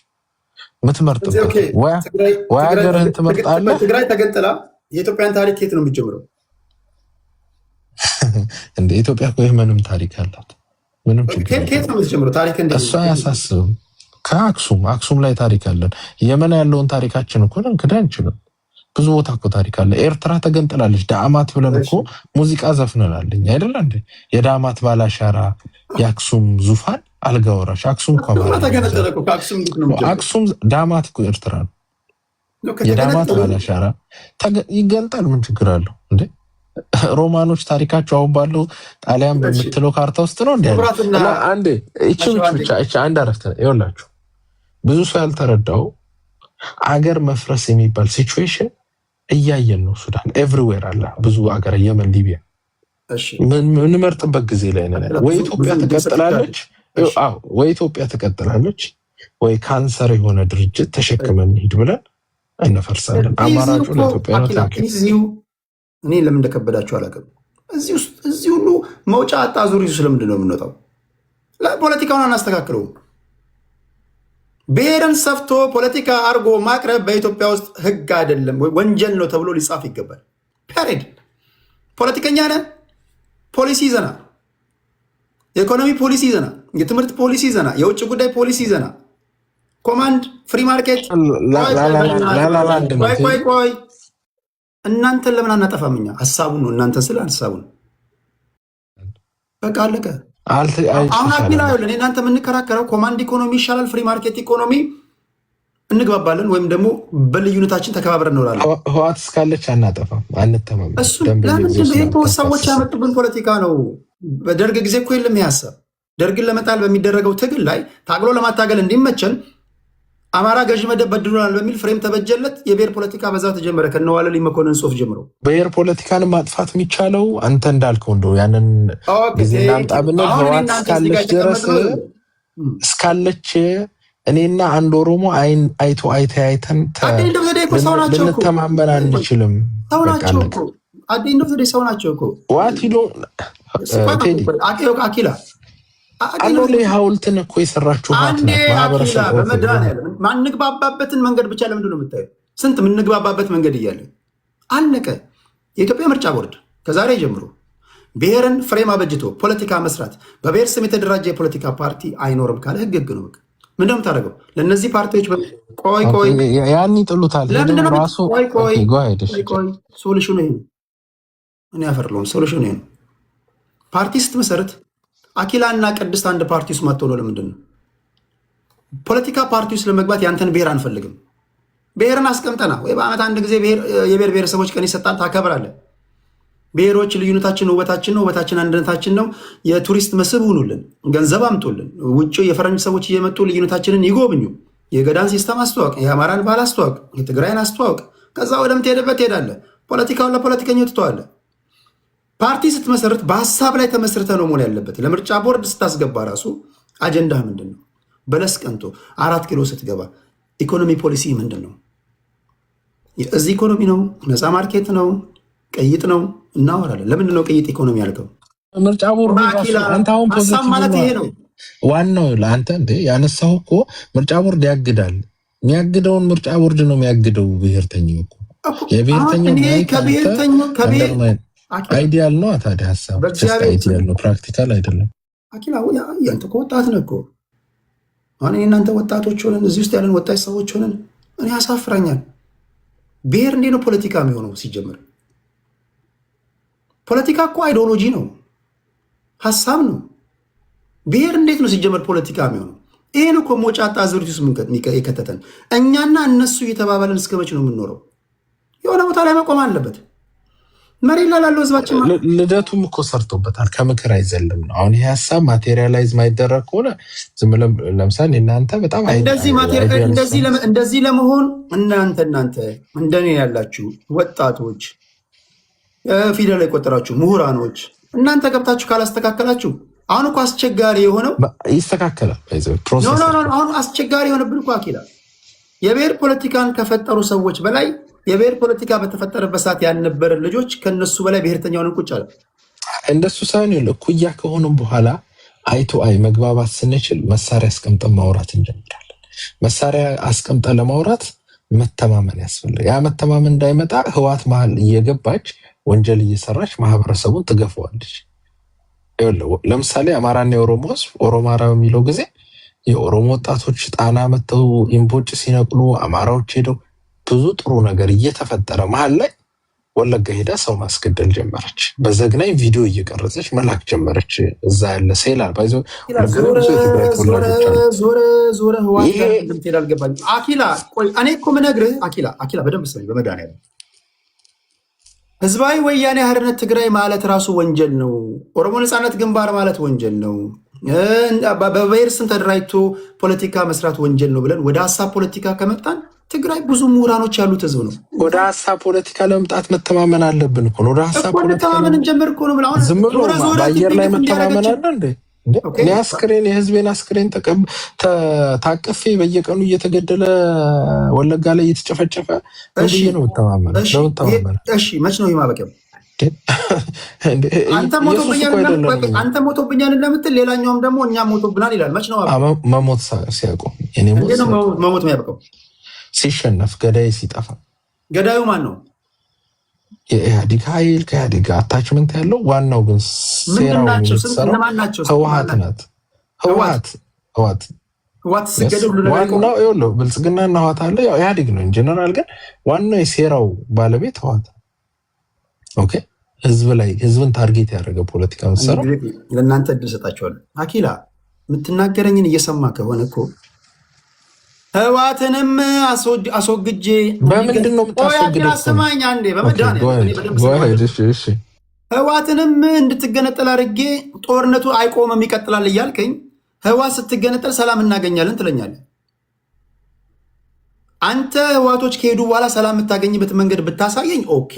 Speaker 6: የምትመርጥበት ወይ ሀገርህን ትመርጣለህ።
Speaker 2: ትግራይ ተገንጥላ የኢትዮጵያን ታሪክ የት ነው የሚጀምረው?
Speaker 6: እንደ ኢትዮጵያ እኮ ምንም ታሪክ አላት። ምንም ችግር
Speaker 2: ከየት ነው የምትጀምረው? ታሪክ
Speaker 6: እሱ አያሳስብም። ከአክሱም ላይ ታሪክ አለን። የመን ያለውን ታሪካችን እኮ እንክዳ አንችልም። ብዙ ቦታ እኮ ታሪክ አለ። ኤርትራ ተገንጥላለች። ዳአማት ብለን እኮ ሙዚቃ ዘፍነናለኝ አይደለ እንዴ? የዳአማት ባላሻራ የአክሱም ዙፋን አልጋ ወራሽ አክሱም እኮ አክሱም ዳአማት እኮ ኤርትራ ነው። የዳአማት ባላሻራ ይገንጣል። ምን ችግር አለው እንዴ? ሮማኖች ታሪካቸው አሁን ባለው ጣሊያን በምትለው ካርታ ውስጥ ነው እንዴ? አንዴ እቺ አንድ አረፍተ ይኸውላችሁ፣ ብዙ ሰው ያልተረዳው አገር መፍረስ የሚባል ሲቹዌሽን እያየን ነው። ሱዳን ኤቭሪዌር አለ። ብዙ አገር የመን፣ ሊቢያ ምንመርጥበት ጊዜ ላይ ነን። ወይ ኢትዮጵያ ትቀጥላለች፣ ወይ ኢትዮጵያ ትቀጥላለች፣ ወይ ካንሰር የሆነ ድርጅት ተሸክመን እንሂድ ብለን እንፈርሳለን። አማራጩ ለኢትዮጵያ ነው።
Speaker 2: እኔ ለምን እንደከበዳችሁ አላውቅም። እዚህ ሁሉ መውጫ አጣ ዙሪ ስለምንድን ነው የምንወጣው? ፖለቲካውን አናስተካክለውም። ብሔርን ሰፍቶ ፖለቲካ አርጎ ማቅረብ በኢትዮጵያ ውስጥ ህግ አይደለም፣ ወንጀል ነው ተብሎ ሊጻፍ ይገባል። ፔሬድ። ፖለቲከኛ ነን፣ ፖሊሲ ይዘና፣ የኢኮኖሚ ፖሊሲ ይዘና፣ የትምህርት ፖሊሲ ይዘና፣ የውጭ ጉዳይ ፖሊሲ ይዘና፣ ኮማንድ ፍሪ ማርኬት። ቆይ እናንተን ለምን አናጠፋም? እኛ ሀሳቡን ነው እናንተ ስለ ሀሳቡን በቃ አለቀ። አሁን አኪላ ይኸውልህ፣ እናንተ የምንከራከረው ኮማንድ ኢኮኖሚ ይሻላል ፍሪ ማርኬት ኢኮኖሚ እንግባባለን፣ ወይም ደግሞ በልዩነታችን ተከባብረን እንኖራለን።
Speaker 6: ህዋት እስካለች አናጠፋም፣ አንተማመን።
Speaker 2: እሱ ለምንድን ሰዎች ያመጡብን ፖለቲካ ነው። በደርግ ጊዜ እኮ የለም ይህ ሀሳብ። ደርግን ለመጣል በሚደረገው ትግል ላይ ታግሎ ለማታገል እንዲመቸን አማራ ገዥ መደብ በድሉናል በሚል ፍሬም ተበጀለት። የብሔር ፖለቲካ በዛ ተጀመረ። ከነዋለልኝ መኮንን ጽሁፍ ጀምሮ ብሔር
Speaker 6: ፖለቲካን ማጥፋት የሚቻለው አንተ እንዳልከው እንደው ያንን ጊዜ እናምጣ ብንል ህዋት እስካለች ድረስ እስካለች እኔና አንድ ኦሮሞ አይቶ አይተያይተን ልንተማመን አንችልም።
Speaker 2: ሰው ናቸው እኮ
Speaker 6: ዋቲሎ አኪላ አሎሌ ሀውልትን እኮ የሰራችኋት
Speaker 2: ማንግባባበትን መንገድ ብቻ ለምንድን ነው የምታየው? ስንት የምንግባባበት መንገድ እያለ አለቀ። የኢትዮጵያ ምርጫ ቦርድ ከዛሬ ጀምሮ ብሔርን ፍሬም አበጅቶ ፖለቲካ መስራት፣ በብሔር ስም የተደራጀ የፖለቲካ ፓርቲ አይኖርም ካለ ህግ ነው። ምንድን ነው የምታደርገው? ለእነዚህ ፓርቲዎች ቆይ
Speaker 6: ያን ይጥሉታል።
Speaker 2: ሶሉሽኑ ይሄ ነው። እኔ ያፈርለውን ሶሉሽኑ ይሄ ነው። ፓርቲ ስትመሰርት አኪላ እና ቅድስት አንድ ፓርቲ ውስጥ መጥቶ ነው። ለምንድን ነው ፖለቲካ ፓርቲ ውስጥ ለመግባት ያንተን ብሔር አንፈልግም። ብሔርን አስቀምጠና ወይ በአመት አንድ ጊዜ የብሔር ብሔረሰቦች ቀን ይሰጣል፣ ታከብራለህ። ብሔሮች ልዩነታችን ውበታችን ነው፣ ውበታችን አንድነታችን ነው። የቱሪስት መስህብ ሁኑልን፣ ገንዘብ አምጡልን። ውጭ የፈረንጅ ሰዎች እየመጡ ልዩነታችንን ይጎብኙ። የገዳን ሲስተም አስተዋወቅ፣ የአማራን ባህል አስተዋወቅ፣ የትግራይን አስተዋወቅ። ከዛ ወደምትሄድበት ትሄዳለህ። ፖለቲካውን ለፖለቲከኞች ትተዋለህ። ፓርቲ ስትመሰርት በሀሳብ ላይ ተመስርተ ነው መሆን ያለበት። ለምርጫ ቦርድ ስታስገባ ራሱ አጀንዳ ምንድን ነው? በለስ ቀንቶ 4 ኪሎ ስትገባ ኢኮኖሚ ፖሊሲ ምንድን ነው? እዚህ ኢኮኖሚ ነው፣ ነፃ ማርኬት ነው፣ ቅይጥ ነው እናወራለን። ለምንድን ነው ቅይጥ ኢኮኖሚ ያልከው?
Speaker 6: ምርጫ ቦርድ
Speaker 2: ሀሳብ ማለት ይሄ ነው።
Speaker 6: ዋናው ለአንተ እንደ ያነሳው እኮ ምርጫ ቦርድ ያግዳል። የሚያግደውን ምርጫ ቦርድ ነው የሚያግደው። ብሔርተኛው እኮ የብሔርተኛው አይዲያል ነው። ታዲያ ሀሳብ አይዲያል ነው፣ ፕራክቲካል አይደለም።
Speaker 2: አኪላ ያንተ እኮ ወጣት ነህ እኮ። አሁን እናንተ ወጣቶች ሆነን እዚህ ውስጥ ያለን ወጣት ሰዎች ሆነን እኔ ያሳፍረኛል። ብሔር እንዴት ነው ፖለቲካ የሚሆነው? ሲጀምር ፖለቲካ እኮ አይዲዮሎጂ ነው፣ ሀሳብ ነው። ብሔር እንዴት ነው ሲጀመር ፖለቲካ የሚሆነው? ይህን እኮ ሞጫ አጣ አዙሪት ውስጥ የከተተን እኛና እነሱ እየተባባለን እስከ መቼ ነው የምንኖረው? የሆነ ቦታ ላይ መቆም አለበት። መሬት ላይ ላለው ህዝባችን
Speaker 6: ልደቱም እኮ ሰርቶበታል። ከምክር አይዘልም ነው። አሁን ይህ ሀሳብ ማቴሪያላይዝ ማይደረግ ከሆነ ዝም ብለን ለምሳሌ እናንተ በጣም
Speaker 2: እንደዚህ ለመሆን እናንተ እንደኔ ያላችሁ ወጣቶች፣ ፊደል የቆጠራችሁ ምሁራኖች እናንተ ገብታችሁ ካላስተካከላችሁ አሁን እኮ አስቸጋሪ የሆነው
Speaker 6: ይስተካከላል።
Speaker 2: አሁን አስቸጋሪ የሆነብን እኮ አኪላ የብሔር ፖለቲካን ከፈጠሩ ሰዎች በላይ የብሔር ፖለቲካ በተፈጠረበት ሰዓት ያልነበረን ልጆች ከነሱ በላይ ብሔርተኛውን ቁጭ አለ።
Speaker 6: እንደሱ ሳይሆን እኩያ ከሆኑም በኋላ አይቶ አይ መግባባት ስንችል መሳሪያ አስቀምጠን ማውራት እንጀምራለን። መሳሪያ አስቀምጠን ለማውራት መተማመን ያስፈልጋል። ያ መተማመን እንዳይመጣ ህዋት መሀል እየገባች ወንጀል እየሰራች ማህበረሰቡን ትገፈዋለች። ለምሳሌ አማራና የኦሮሞ ህዝብ ኦሮማራ በሚለው ጊዜ የኦሮሞ ወጣቶች ጣና መጥተው ኢምቦጭ ሲነቅሉ አማራዎች ሄደው ብዙ ጥሩ ነገር እየተፈጠረ መሀል ላይ ወለጋ ሄዳ ሰው ማስገደል ጀመረች። በዘግናኝ ቪዲዮ እየቀረጸች መላክ ጀመረች። እዛ ያለ ሴላል ባይዞ
Speaker 2: ዞረ አልገባኝ። አኪላ ቆይ እኔ እኮ ምነግርህ አኪላ በደንብ ስማኝ። በመድኃኒዓለም ህዝባዊ ወያኔ ሓርነት ትግራይ ማለት ራሱ ወንጀል ነው። ኦሮሞ ነፃነት ግንባር ማለት ወንጀል ነው። በብሔር ስም ተደራጅቶ ፖለቲካ መስራት ወንጀል ነው ብለን ወደ ሀሳብ ፖለቲካ ከመጣን ትግራይ ብዙ ምሁራኖች ያሉት ህዝብ ነው።
Speaker 6: ወደ ሀሳብ ፖለቲካ ለመምጣት መተማመን አለብን እኮ። ወደ ሀሳብ ፖለቲካ
Speaker 2: እንጀምር እኮ ነው።
Speaker 6: ዝም ብሎ በአየር ላይ መተማመን አለ እንዴ? እኔ አስክሬን የህዝቤን አስክሬን ታቅፌ በየቀኑ እየተገደለ ወለጋ ላይ እየተጨፈጨፈ እንዲህ ነው መተማመን።
Speaker 2: እሺ መች ነው የማበቂያው? አንተ ሞቶብኛል እንደምትል ሌላኛውም ደግሞ እኛ ሞቶብናል ይላል። መች ነው
Speaker 6: መሞት ሲያቆም?
Speaker 2: መሞት የሚያበቃው
Speaker 6: ሲሸነፍ፣ ገዳይ ሲጠፋ።
Speaker 2: ገዳዩ ማን ነው?
Speaker 6: የኢህአዴግ ኃይል ከኢህአዴግ አታችመንት ያለው ዋናው ግን ሴራው የሚሰራው ህወሓት ናት። ህወሓት ዋናው ብልጽግናና ህወሓት አለ። ያው ኢህአዴግ ነው ኢንጀነራል፣ ግን ዋናው የሴራው ባለቤት ህወሓት። ኦኬ ህዝብ ላይ ህዝብን ታርጌት ያደረገ ፖለቲካ መሰረው።
Speaker 2: ለእናንተ እድል ሰጣችኋለሁ። አኪላ የምትናገረኝን እየሰማ ከሆነ እኮ ህወሓትንም አስወግጄ
Speaker 6: በምንድን ነው የምታስወግደው?
Speaker 2: ሰማኝ አንዴ ህወሓትንም እንድትገነጠል አድርጌ ጦርነቱ አይቆምም ይቀጥላል እያልከኝ ህወሓት ስትገነጠል ሰላም እናገኛለን ትለኛለህ። አንተ ህወሓቶች ከሄዱ በኋላ ሰላም የምታገኝበት መንገድ ብታሳየኝ ኦኬ።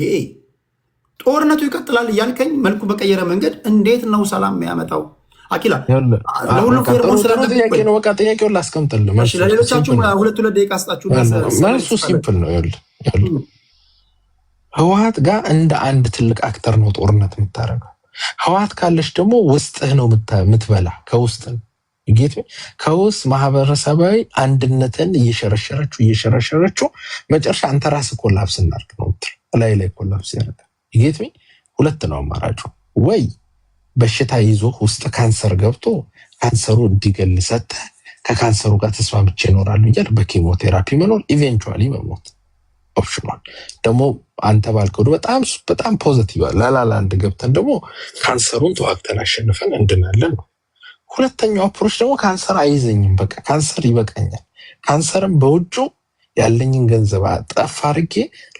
Speaker 2: ጦርነቱ ይቀጥላል እያልከኝ መልኩ በቀየረ መንገድ እንዴት ነው ሰላም የሚያመጣው? አኪላ ለሁሉም ፌርሞን
Speaker 6: ጥያቄ ነው። በቃ ጥያቄውን ላስቀምጥልህ።
Speaker 2: ለሌሎቻችሁ ሁለት ደቂቃ ስጣችሁ።
Speaker 6: መልሱ ሲምፕል ነው። ህወሓት ጋር እንደ አንድ ትልቅ አክተር ነው ጦርነት የምታደርገው። ህወሓት ካለች ደግሞ ውስጥህ ነው የምትበላ። ከውስጥ ጌት ከውስጥ ማህበረሰባዊ አንድነትን እየሸረሸረችው መጨረሻ አንተ ራስህ ኮላፕስ እናድርግ ነው ላይ ኮላፕስ ያደርጋል። ጌት ሁለት ነው አማራጩ። ወይ በሽታ ይዞ ውስጥ ካንሰር ገብቶ ካንሰሩ እንዲገል ሰጥተህ ከካንሰሩ ጋር ተስማምቼ እኖራለሁ እያል በኬሞቴራፒ መኖር፣ ኢቬንቹዋሊ መሞት ኦፕሽኗል። ደግሞ አንተ ባልከው በጣም ፖዚቲቭ ላላንድ ገብተን ደግሞ ካንሰሩን ተዋግተን አሸንፈን እንድናለን ነው። ሁለተኛው አፕሮች ደግሞ ካንሰር አይዘኝም፣ በቃ ካንሰር ይበቃኛል፣ ካንሰርም በውጩ ያለኝን ገንዘብ ጠፍ አድርጌ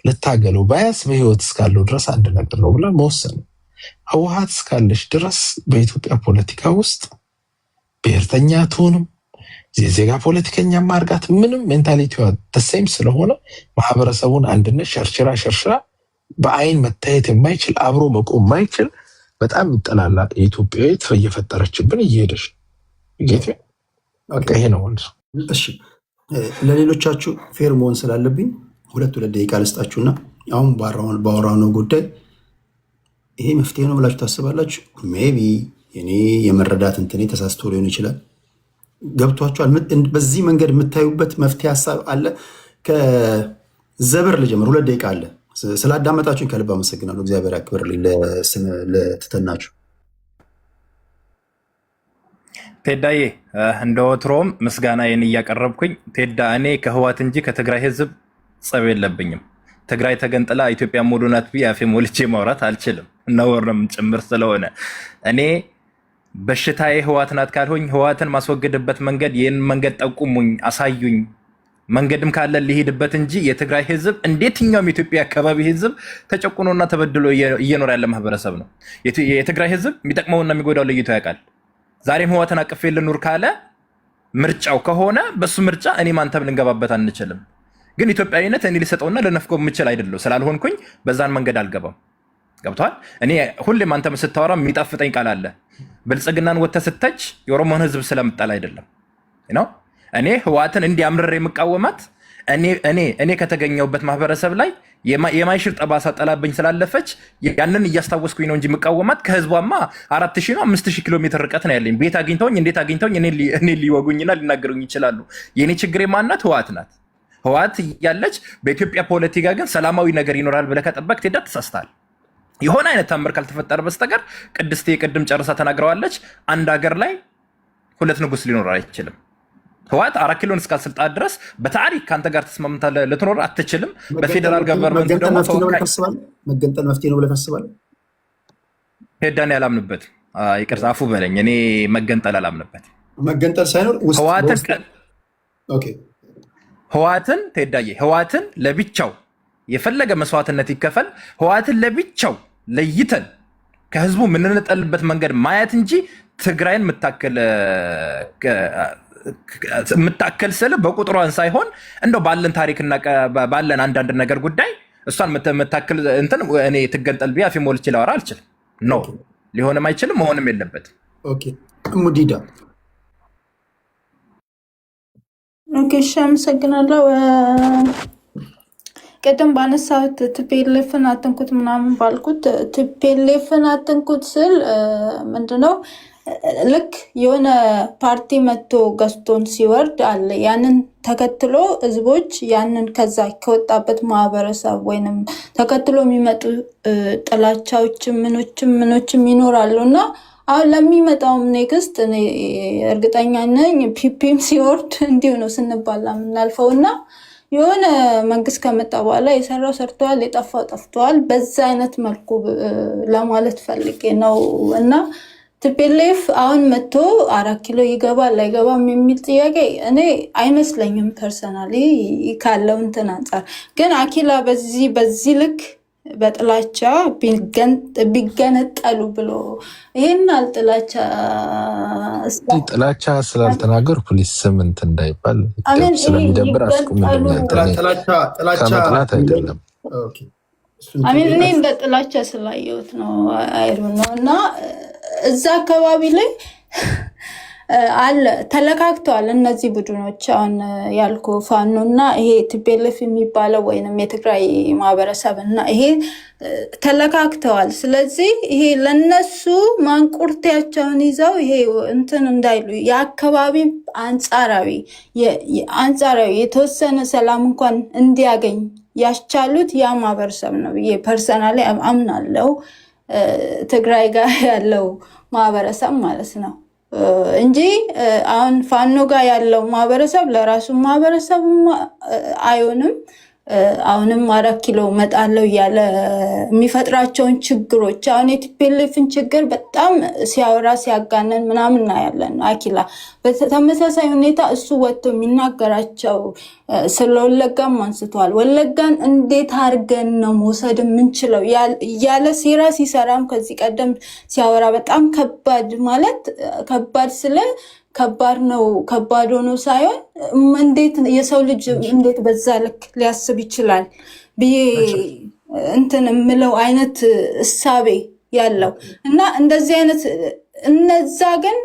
Speaker 6: ልታገለው ባያስ በህይወት እስካለው ድረስ አንድ ነገር ነው ብላ መወሰን ነው። ህወሓት እስካለች ድረስ በኢትዮጵያ ፖለቲካ ውስጥ ብሔርተኛ ትሆንም ዜጋ ፖለቲከኛ ማርጋት ምንም ሜንታሊቲዋ ተሰይም ስለሆነ ማህበረሰቡን አንድነት ሸርሽራ በአይን መታየት የማይችል አብሮ መቆም የማይችል በጣም ይጠላላ የኢትዮጵያዊት እየፈጠረችብን እየሄደች ይሄ ነው ወንድ።
Speaker 2: እሺ ለሌሎቻችሁ ፌር መሆን ስላለብኝ ሁለት ደቂቃ ልስጣችሁና አሁን ባወራነው ጉዳይ ይሄ መፍትሄ ነው ብላችሁ ታስባላችሁ? ሜቢ እኔ የመረዳት እንትኔ ተሳስቶ ሊሆን ይችላል። ገብቷችኋል? በዚህ መንገድ የምታዩበት መፍትሄ ሀሳብ አለ? ከዘበር ልጀምር። 2 ደቂቃ አለ። ስላዳመጣችሁኝ ከልብ አመሰግናለሁ። እግዚአብሔር ያክብርልኝ ለትተናችሁ።
Speaker 8: ቴዳዬ እንደ ወትሮም ምስጋናዬን እያቀረብኩኝ ቴዳ፣ እኔ ከህወሓት እንጂ ከትግራይ ህዝብ ጸብ የለብኝም። ትግራይ ተገንጥላ ኢትዮጵያ ሙሉ ናት ብዬ አፌ ሞልቼ ማውራት አልችልም፣ ነውርም ጭምር ስለሆነ እኔ በሽታዬ ህወሓት ናት ካልሆኝ ህወሓትን ማስወገድበት መንገድ ይህን መንገድ ጠቁሙኝ፣ አሳዩኝ። መንገድም ካለ ሊሄድበት እንጂ የትግራይ ህዝብ እንዴትኛውም የኢትዮጵያ አካባቢ ህዝብ ተጨቁኖና ተበድሎ እየኖረ ያለ ማህበረሰብ ነው። የትግራይ ህዝብ የሚጠቅመውና የሚጎዳው ለይቶ ያውቃል። ዛሬም ህወሓትን አቅፌ ልኑር ካለ ምርጫው ከሆነ በሱ ምርጫ እኔም አንተም ልንገባበት አንችልም። ግን ኢትዮጵያዊነት እኔ ሊሰጠውና ልነፍቀው የምችል አይደለሁ ስላልሆንኩኝ በዛን መንገድ አልገባም። ገብተዋል። እኔ ሁሌም አንተም ስታወራ የሚጣፍጠኝ ቃል አለ። ብልጽግናን ወጥተህ ስተች የኦሮሞን ህዝብ ስለምጠላ አይደለም ነው። እኔ ህወሓትን እንዲያምርር የምቃወማት እኔ ከተገኘውበት ማህበረሰብ ላይ የማይሽር ጠባሳ ጠላብኝ ስላለፈች ያንን እያስታወስኩኝ ነው እንጂ የምቃወማት ከህዝቧማ 4000 ነው 5000 ኪሎ ሜትር ርቀት ነው ያለኝ። ቤት አግኝተውኝ እንዴት አግኝተውኝ እኔ ሊወጉኝና ሊናገሩኝ ይችላሉ። የእኔ ችግር ማናት? ህወሓት ናት። ህወሓት እያለች በኢትዮጵያ ፖለቲካ ግን ሰላማዊ ነገር ይኖራል ብለህ ከጠበቅ ቴዳ ተሳስተሃል። የሆነ አይነት ታምር ካልተፈጠረ በስተቀር ቅድስት ቅድም ጨርሳ ተናግረዋለች። አንድ ሀገር ላይ ሁለት ንጉስ ሊኖር አይችልም። ህወሓት 4 ኪሎን እስካልስልጣት ድረስ በታሪክ ከአንተ ጋር ተስማምታ ልትኖር አትችልም። በፌዴራል ገቨርንመንት ደግሞ
Speaker 2: መገንጠል መፍትሄ ነው ብለህ ታስባለህ?
Speaker 8: ሄዳን ያላምንበት ይቅርታ አፉ በለኝ። እኔ መገንጠል አላምንበት።
Speaker 2: መገንጠል ሳይኖር
Speaker 8: ህወሓትን ቴዳዬ ህወሓትን ለብቻው የፈለገ መስዋዕትነት ይከፈል፣ ህወሓትን ለብቻው ለይተን ከህዝቡ የምንነጠልበት መንገድ ማየት እንጂ ትግራይን የምታከል ስል በቁጥሯን ሳይሆን እንደው ባለን ታሪክና ባለን አንዳንድ ነገር ጉዳይ እሷን የምታክል እንትን እኔ ትገንጠል ብዬ አፌ ሞልቼ ላወራ አልችልም። ኖ ሊሆንም አይችልም፣ መሆንም የለበትም።
Speaker 2: ሙዲዳ
Speaker 1: እሺ፣ አመሰግናለሁ። ቅድም ባነሳሁት ቲፒኤልኤፍን አትንኩት ምናምን ባልኩት ቲፒኤልኤፍን አትንኩት ስል ምንድነው ልክ የሆነ ፓርቲ መጥቶ ገዝቶን ሲወርድ አለ ያንን ተከትሎ ህዝቦች ያንን ከዛ ከወጣበት ማህበረሰብ ወይንም ተከትሎ የሚመጡ ጥላቻዎች ምኖችም ይኖራሉ እና አሁን ለሚመጣውም ኔክስት እርግጠኛ ነኝ ፒፒም ሲወርድ እንዲሁ ነው ስንባላ የምናልፈው እና የሆነ መንግስት ከመጣ በኋላ የሰራው ሰርተዋል፣ የጠፋው ጠፍተዋል። በዛ አይነት መልኩ ለማለት ፈልጌ ነው እና ቲፒኤልኤፍ አሁን መጥቶ 4 ኪሎ ይገባል አይገባም የሚል ጥያቄ እኔ አይመስለኝም። ፐርሰናሊ ካለው እንትን አንጻር ግን አኪላ በዚህ ልክ በጥላቻ ቢገነጠሉ ብሎ ይሄን
Speaker 6: ጥላቻ ስላልተናገር ፖሊስ ስም እንትን እንዳይባል ስለሚደብር አስቁም። ከመጥላት አይደለም
Speaker 1: እኔ እንደ ጥላቻ ስላየሁት ነው። አይሩ ነው እና እዛ አካባቢ ላይ አለ ተለካክተዋል እነዚህ ቡድኖች አሁን ያልኩ ፋኖ እና ይሄ ቲፒኤልኤፍ የሚባለው ወይንም የትግራይ ማህበረሰብ እና ይሄ ተለካክተዋል። ስለዚህ ይሄ ለነሱ ማንቁርቲያቸውን ይዘው ይሄ እንትን እንዳይሉ የአካባቢ አንጻራዊ የተወሰነ ሰላም እንኳን እንዲያገኝ ያስቻሉት ያ ማህበረሰብ ነው ብዬ ፐርሰናሊ አምናለው። ትግራይ ጋር ያለው ማህበረሰብ ማለት ነው እንጂ አሁን ፋኖ ጋር ያለው ማህበረሰብ ለራሱ ማህበረሰብ አይሆንም። አሁንም 4 ኪሎ መጣለው ያለ የሚፈጥራቸውን ችግሮች አሁን የቲፒኤልኤፍን ችግር በጣም ሲያወራ ሲያጋነን ምናምን እናያለን። አኪላ በተመሳሳይ ሁኔታ እሱ ወጥቶ የሚናገራቸው ስለ ወለጋም አንስተዋል። ወለጋን እንዴት አድርገን ነው መውሰድ የምንችለው እያለ ሴራ ሲሰራም ከዚህ ቀደም ሲያወራ በጣም ከባድ ማለት ከባድ ስለ ከባድ ነው። ከባድ ሆኖ ሳይሆን እንዴት የሰው ልጅ እንዴት በዛ ልክ ሊያስብ ይችላል ብዬ እንትን የምለው አይነት እሳቤ ያለው እና እንደዚህ አይነት እነዛ ግን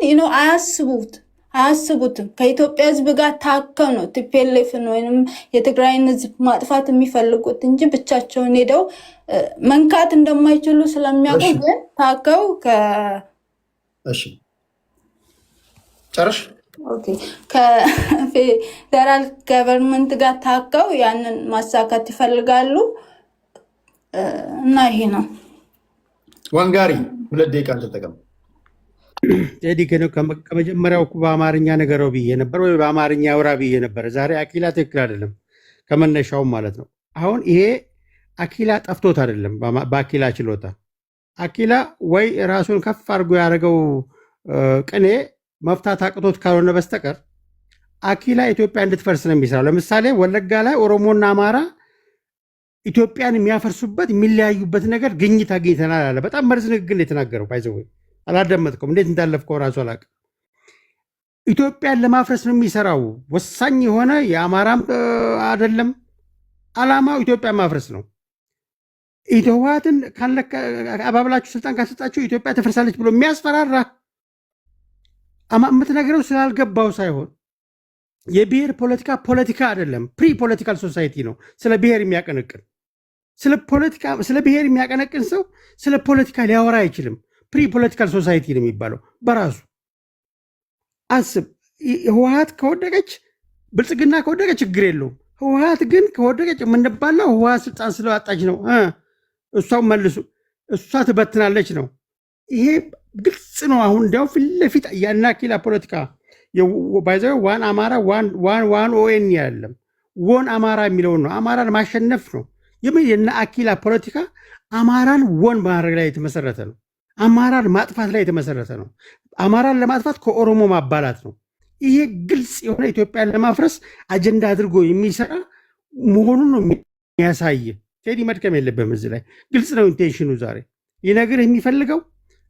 Speaker 1: አያስቡትም። ከኢትዮጵያ ሕዝብ ጋር ታከው ነው ቲፒኤልኤፍን ወይንም የትግራይን ሕዝብ ማጥፋት የሚፈልጉት እንጂ ብቻቸውን ሄደው መንካት እንደማይችሉ ስለሚያውቁ ግን ታከው
Speaker 2: ጨርሽ
Speaker 1: ከፌደራል ገቨርንመንት ጋር ታከው ያንን ማሳካት ይፈልጋሉ እና ይሄ ነው።
Speaker 2: ዋንጋሪ 2 ደቂቃ ተጠቀም።
Speaker 3: ቴዲ ከመጀመሪያው በአማርኛ ነገረው ብዬ ነበር ወይ በአማርኛ አውራ ብዬ ነበር። ዛሬ አኪላ ትክክል አይደለም ከመነሻውም ማለት ነው። አሁን ይሄ አኪላ ጠፍቶት አይደለም። በአኪላ ችሎታ አኪላ ወይ ራሱን ከፍ አድርጎ ያደረገው ቅኔ መፍታት አቅቶት ካልሆነ በስተቀር አኪላ ኢትዮጵያ እንድትፈርስ ነው የሚሰራው። ለምሳሌ ወለጋ ላይ ኦሮሞና አማራ ኢትዮጵያን የሚያፈርሱበት የሚለያዩበት ነገር ግኝት አግኝተናል አለ። በጣም መርዝ ንግግር የተናገረው ባይዘው አላዳመጥከውም? እንዴት እንዳለፍከው ራሱ አላውቅም። ኢትዮጵያን ለማፍረስ ነው የሚሰራው። ወሳኝ የሆነ የአማራም አይደለም አላማው ኢትዮጵያን ማፍረስ ነው። ህወሓትን አባብላችሁ ስልጣን ካሰጣችሁ ኢትዮጵያ ትፈርሳለች ብሎ የሚያስፈራራ የምትነግረው ስላልገባው ሳይሆን የብሔር ፖለቲካ አይደለም፣ ፕሪ ፖለቲካል ሶሳይቲ ነው። ስለ ብሔር የሚያቀነቅን ስለ ብሔር የሚያቀነቅን ሰው ስለ ፖለቲካ ሊያወራ አይችልም። ፕሪ ፖለቲካል ሶሳይቲ ነው የሚባለው በራሱ። አስብ፣ ህወሓት ከወደቀች ብልጽግና ከወደቀ ችግር የለውም። ህወሓት ግን ከወደቀች የምንባለው ህወሓት ስልጣን ስለዋጣች ነው። እሷም መልሱ እሷ ትበትናለች ነው። ይሄ ግልጽ ነው። አሁን እንዲያው ፊት ለፊት የአናኪላ ፖለቲካ ባይዘው ዋን አማራ ዋን ኦኤን ያለም ወን አማራ የሚለውን ነው። አማራን ማሸነፍ ነው። የና አኪላ ፖለቲካ አማራን ወን ማድረግ ላይ የተመሰረተ ነው። አማራን ማጥፋት ላይ የተመሰረተ ነው። አማራን ለማጥፋት ከኦሮሞ ማባላት ነው። ይሄ ግልጽ የሆነ ኢትዮጵያን ለማፍረስ አጀንዳ አድርጎ የሚሰራ መሆኑን ነው የሚያሳይ። ቴዲ መድከም የለብህም እዚህ ላይ ግልጽ ነው ኢንቴንሽኑ። ዛሬ ይህ ነገር የሚፈልገው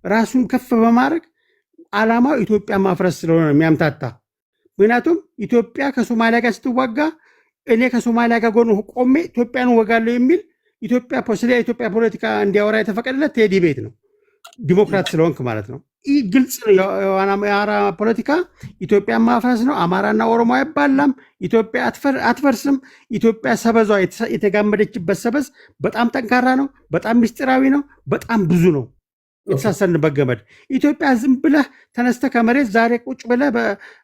Speaker 3: ራሱን ከፍ በማድረግ ዓላማው ኢትዮጵያ ማፍረስ ስለሆነ ነው የሚያምታታ። ምክንያቱም ኢትዮጵያ ከሶማሊያ ጋር ስትዋጋ እኔ ከሶማሊያ ጋር ጎን ቆሜ ኢትዮጵያን ወጋለሁ የሚል ስለ ኢትዮጵያ ፖለቲካ እንዲያወራ የተፈቀደለት ቴዲ ቤት ነው። ዲሞክራት ስለሆንክ ማለት ነው። ይህ ግልጽ ነው። የአማራ ፖለቲካ ኢትዮጵያ ማፍረስ ነው። አማራና ኦሮሞ አይባላም። ኢትዮጵያ አትፈርስም። ኢትዮጵያ ሰበዟ የተጋመደችበት ሰበዝ በጣም ጠንካራ ነው። በጣም ምስጢራዊ ነው። በጣም ብዙ ነው የተሳሰርንበት ገመድ። ኢትዮጵያ ዝም ብለህ ተነስተ ከመሬት ዛሬ ቁጭ ብለህ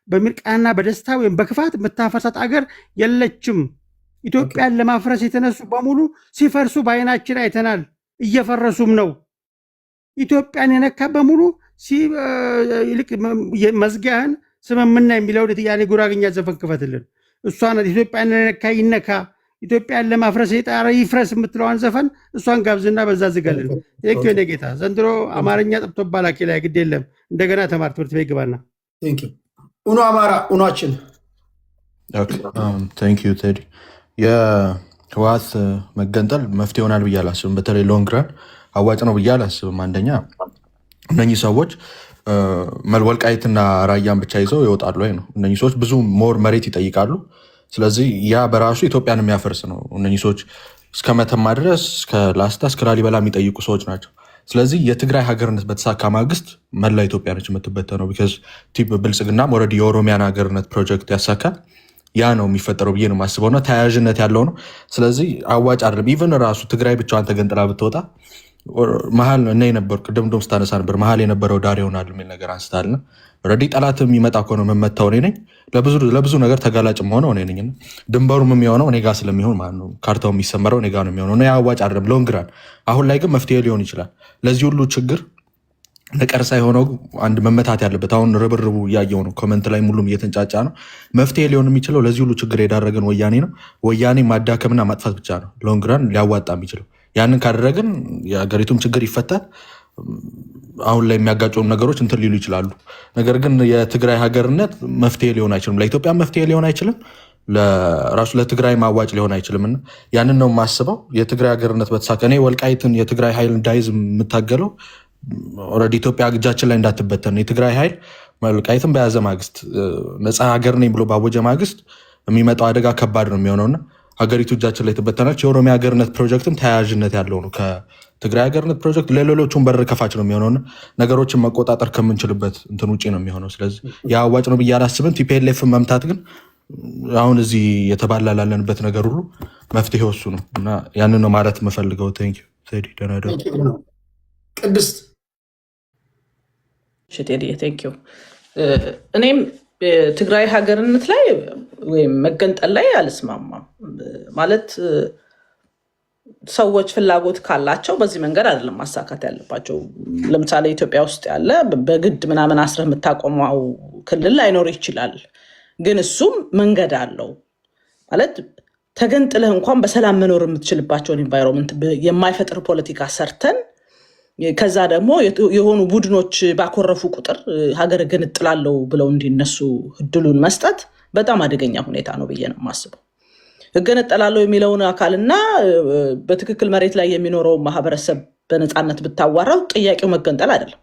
Speaker 3: በሚርቃና በደስታ ወይም በክፋት የምታፈርሳት አገር የለችም። ኢትዮጵያን ለማፍረስ የተነሱ በሙሉ ሲፈርሱ በአይናችን አይተናል። እየፈረሱም ነው። ኢትዮጵያን የነካ በሙሉ ይልቅ መዝጊያህን ስምምና የሚለውን ያኔ ጉራግኛ ዘፈን ክፈትልን። እሷ ናት ኢትዮጵያን የነካ ይነካ፣ ኢትዮጵያን ለማፍረስ የጣረ ይፍረስ የምትለዋን ዘፈን እሷን ጋብዝና በዛ ዝጋልን። ቴንኪው የኔ ጌታ። ዘንድሮ አማርኛ ጠብቶባል። አኪላ ግድ የለም እንደገና ተማር፣ ትምህርት ቤት ግባና።
Speaker 2: ኡኖ አማራ ኡኗችን።
Speaker 5: ቴንኪው ቴዲ። የህወሓት መገንጠል መፍትሄ ይሆናል ብዬ አላስብም። በተለይ ሎንግ ራን አዋጭ ነው ብዬ አላስብም። አንደኛ እነኚህ ሰዎች ወልቃይትና ራያን ብቻ ይዘው ይወጣሉ ወይ ነው። እነኚህ ሰዎች ብዙ ሞር መሬት ይጠይቃሉ። ስለዚህ ያ በራሱ ኢትዮጵያን የሚያፈርስ ነው። እነኚህ ሰዎች እስከ መተማ ድረስ እስከ ላስታ እስከ ላሊበላ የሚጠይቁ ሰዎች ናቸው። ስለዚህ የትግራይ ሀገርነት በተሳካ ማግስት መላ ኢትዮጵያ ነች የምትበተነው። ቢካዝ ብልጽግናም ኦልሬዲ የኦሮሚያን ሀገርነት ፕሮጀክት ያሳካል። ያ ነው የሚፈጠረው ብዬ ነው የማስበውና ተያያዥነት ያለው ነው። ስለዚህ አዋጭ አይደለም። ኢቨን ራሱ ትግራይ ብቻዋን ተገንጥላ ብትወጣ መሀል እና የነበሩ ቅድም እንደውም ስታነሳ ነበር መሀል የነበረው ዳር ይሆናል የሚል ነገር አንስታልና ኦልሬዲ ጠላት የሚመጣ ከሆነ የምመታው እኔ ነኝ። ለብዙ ነገር ተጋላጭ የሆነው እኔ ነኝ። ድንበሩም የሚሆነው እኔ ጋ ስለሚሆን ማለት ነው። ካርታው የሚሰመረው እኔ ጋ ነው የሚሆነው። ያ አዋጭ አይደለም ሎንግ ራን። አሁን ላይ ግን መፍትሄ ሊሆን ይችላል ለዚህ ሁሉ ችግር። ነቀርሳ የሆነው አንድ መመታት ያለበት አሁን ርብርቡ እያየው ነው። ኮመንት ላይ ሙሉም እየተንጫጫ ነው። መፍትሄ ሊሆን የሚችለው ለዚህ ሁሉ ችግር የዳረገን ወያኔ ነው። ወያኔ ማዳከምና ማጥፋት ብቻ ነው ሎንግ ራን ሊያዋጣ የሚችለው። ያንን ካደረግን የሀገሪቱም ችግር ይፈታል። አሁን ላይ የሚያጋጨውን ነገሮች እንትን ሊሉ ይችላሉ። ነገር ግን የትግራይ ሀገርነት መፍትሄ ሊሆን አይችልም። ለኢትዮጵያ መፍትሄ ሊሆን አይችልም። ለራሱ ለትግራይ ማዋጭ ሊሆን አይችልም። እና ያንን ነው የማስበው። የትግራይ ሀገርነት በተሳካ እኔ ወልቃይትን የትግራይ ኃይል እንዳይዝ የምታገለው ኦልሬዲ ኢትዮጵያ እጃችን ላይ እንዳትበተን ነው። የትግራይ ኃይል ወልቃይትን በያዘ ማግስት ነፃ ሀገር ነኝ ብሎ ባወጀ ማግስት የሚመጣው አደጋ ከባድ ነው የሚሆነውና ሀገሪቱ እጃችን ላይ ትበተናለች። የኦሮሚያ ሀገርነት ፕሮጀክትም ተያያዥነት ያለው ነው ከትግራይ ሀገርነት ፕሮጀክት። ለሌሎቹም በር ከፋች ነው የሚሆነውና ነገሮችን መቆጣጠር ከምንችልበት እንትን ውጭ ነው የሚሆነው። ስለዚህ የአዋጭ ነው ብዬ አላስብም። ቲፒኤልኤፍ መምታት ግን አሁን እዚህ የተባላ ላለንበት ነገር ሁሉ መፍትሄ ወሱ ነው እና ያንን ነው ማለት የምፈልገው። ቴንኪው ቴዲ። ደህና ደሩ።
Speaker 2: ቅድስት
Speaker 7: ቴንኪው። እኔም ትግራይ ሀገርነት ላይ ወይም መገንጠል ላይ አልስማማም። ማለት ሰዎች ፍላጎት ካላቸው በዚህ መንገድ አይደለም ማሳካት ያለባቸው። ለምሳሌ ኢትዮጵያ ውስጥ ያለ በግድ ምናምን አስረህ የምታቆመው ክልል ላይኖር ይችላል። ግን እሱም መንገድ አለው። ማለት ተገንጥለህ እንኳን በሰላም መኖር የምትችልባቸውን ኢንቫይሮንመንት የማይፈጥር ፖለቲካ ሰርተን ከዛ ደግሞ የሆኑ ቡድኖች ባኮረፉ ቁጥር ሀገር ገነጥላለሁ ብለው እንዲነሱ እድሉን መስጠት በጣም አደገኛ ሁኔታ ነው ብዬ ነው የማስበው። እገነጠላለሁ የሚለውን አካልና በትክክል መሬት ላይ የሚኖረው ማህበረሰብ በነፃነት ብታዋራው ጥያቄው መገንጠል አይደለም።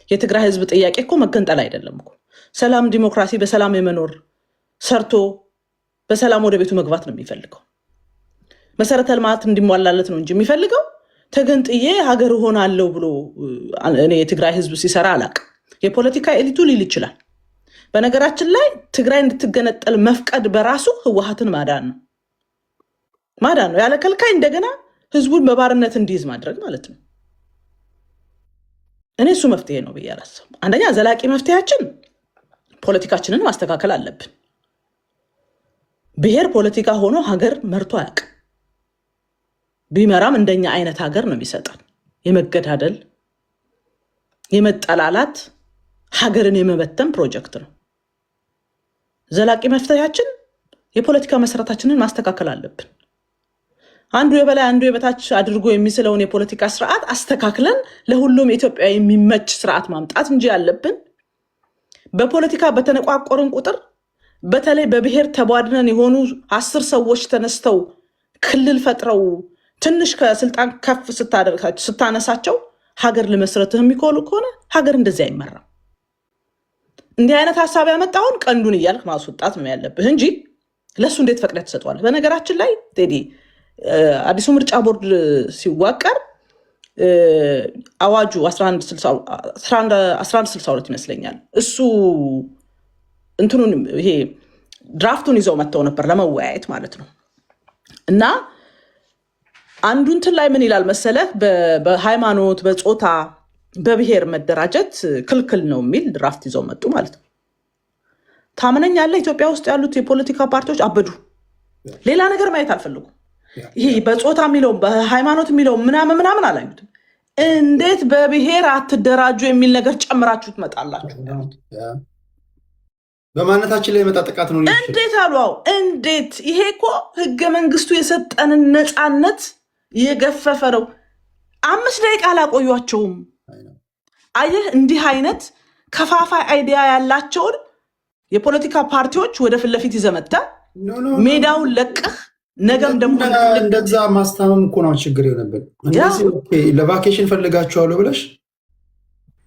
Speaker 7: የትግራይ ህዝብ ጥያቄ እኮ መገንጠል አይደለም እኮ። ሰላም፣ ዲሞክራሲ፣ በሰላም የመኖር ሰርቶ በሰላም ወደ ቤቱ መግባት ነው የሚፈልገው። መሰረተ ልማት እንዲሟላለት ነው እንጂ የሚፈልገው ተገንጥዬ ሀገር ሆናለሁ ብሎ እኔ የትግራይ ህዝብ ሲሰራ አላውቅም። የፖለቲካ ኤሊቱ ሊል ይችላል። በነገራችን ላይ ትግራይ እንድትገነጠል መፍቀድ በራሱ ህወሓትን ማዳን ነው። ያለ ከልካይ እንደገና ህዝቡን በባርነት እንዲይዝ ማድረግ ማለት ነው። እኔ እሱ መፍትሄ ነው ብዬ አላስብም። አንደኛ ዘላቂ መፍትሄያችን ፖለቲካችንን ማስተካከል አለብን። ብሔር ፖለቲካ ሆኖ ሀገር መርቶ አያውቅም። ቢመራም እንደኛ አይነት ሀገር ነው የሚሰጠን። የመገዳደል የመጠላላት ሀገርን የመበተን ፕሮጀክት ነው። ዘላቂ መፍትሄያችን የፖለቲካ መሰረታችንን ማስተካከል አለብን። አንዱ የበላይ አንዱ የበታች አድርጎ የሚስለውን የፖለቲካ ስርዓት አስተካክለን ለሁሉም ኢትዮጵያ የሚመች ስርዓት ማምጣት እንጂ ያለብን በፖለቲካ በተነቋቆርን ቁጥር በተለይ በብሔር ተቧድነን የሆኑ 10 ሰዎች ተነስተው ክልል ፈጥረው ትንሽ ከስልጣን ከፍ ስታነሳቸው ሀገር ለመስረትህ የሚኮሉ ከሆነ ሀገር እንደዚህ አይመራም። እንዲህ አይነት ሐሳብ ያመጣውን ቀንዱን እያልክ ማስወጣት ነው ያለብህ እንጂ ለሱ እንዴት ፈቅደህ ትሰጠዋለህ? በነገራችን ላይ ቴዲ አዲሱ ምርጫ ቦርድ ሲዋቀር አዋጁ 1162 ይመስለኛል እሱ እንትኑን ይሄ ድራፍቱን ይዘው መጥተው ነበር ለመወያየት ማለት ነው። እና አንዱ እንትን ላይ ምን ይላል መሰለህ በሃይማኖት በጾታ በብሔር መደራጀት ክልክል ነው የሚል ድራፍት ይዘው መጡ ማለት ነው። ታምነኛለህ? ኢትዮጵያ ውስጥ ያሉት የፖለቲካ ፓርቲዎች አበዱ። ሌላ ነገር ማየት አልፈልጉም። ይሄ በጾታ የሚለው በሃይማኖት የሚለው ምናምን አላዩትም። እንዴት በብሔር አትደራጁ የሚል ነገር ጨምራችሁ ትመጣላችሁ?
Speaker 2: በማንነታችን ላይ የመጣ ጥቃት ነው።
Speaker 7: እንዴት አሉ? እንዴት? ይሄ እኮ ህገ መንግስቱ የሰጠንን ነፃነት የገፈፈ ነው። 5 ደቂቃ አላቆዩቸውም። አየህ፣ እንዲህ አይነት ከፋፋይ አይዲያ ያላቸውን የፖለቲካ ፓርቲዎች ወደ ፊት ለፊት ይዘህ መጥተህ ሜዳውን ለቀህ ነገም ደግሞ
Speaker 2: እንደዛ ማስታመም እኮ ነው ችግር የሆነብን። ለቫኬሽን ፈልጋችኋለሁ ብለሽ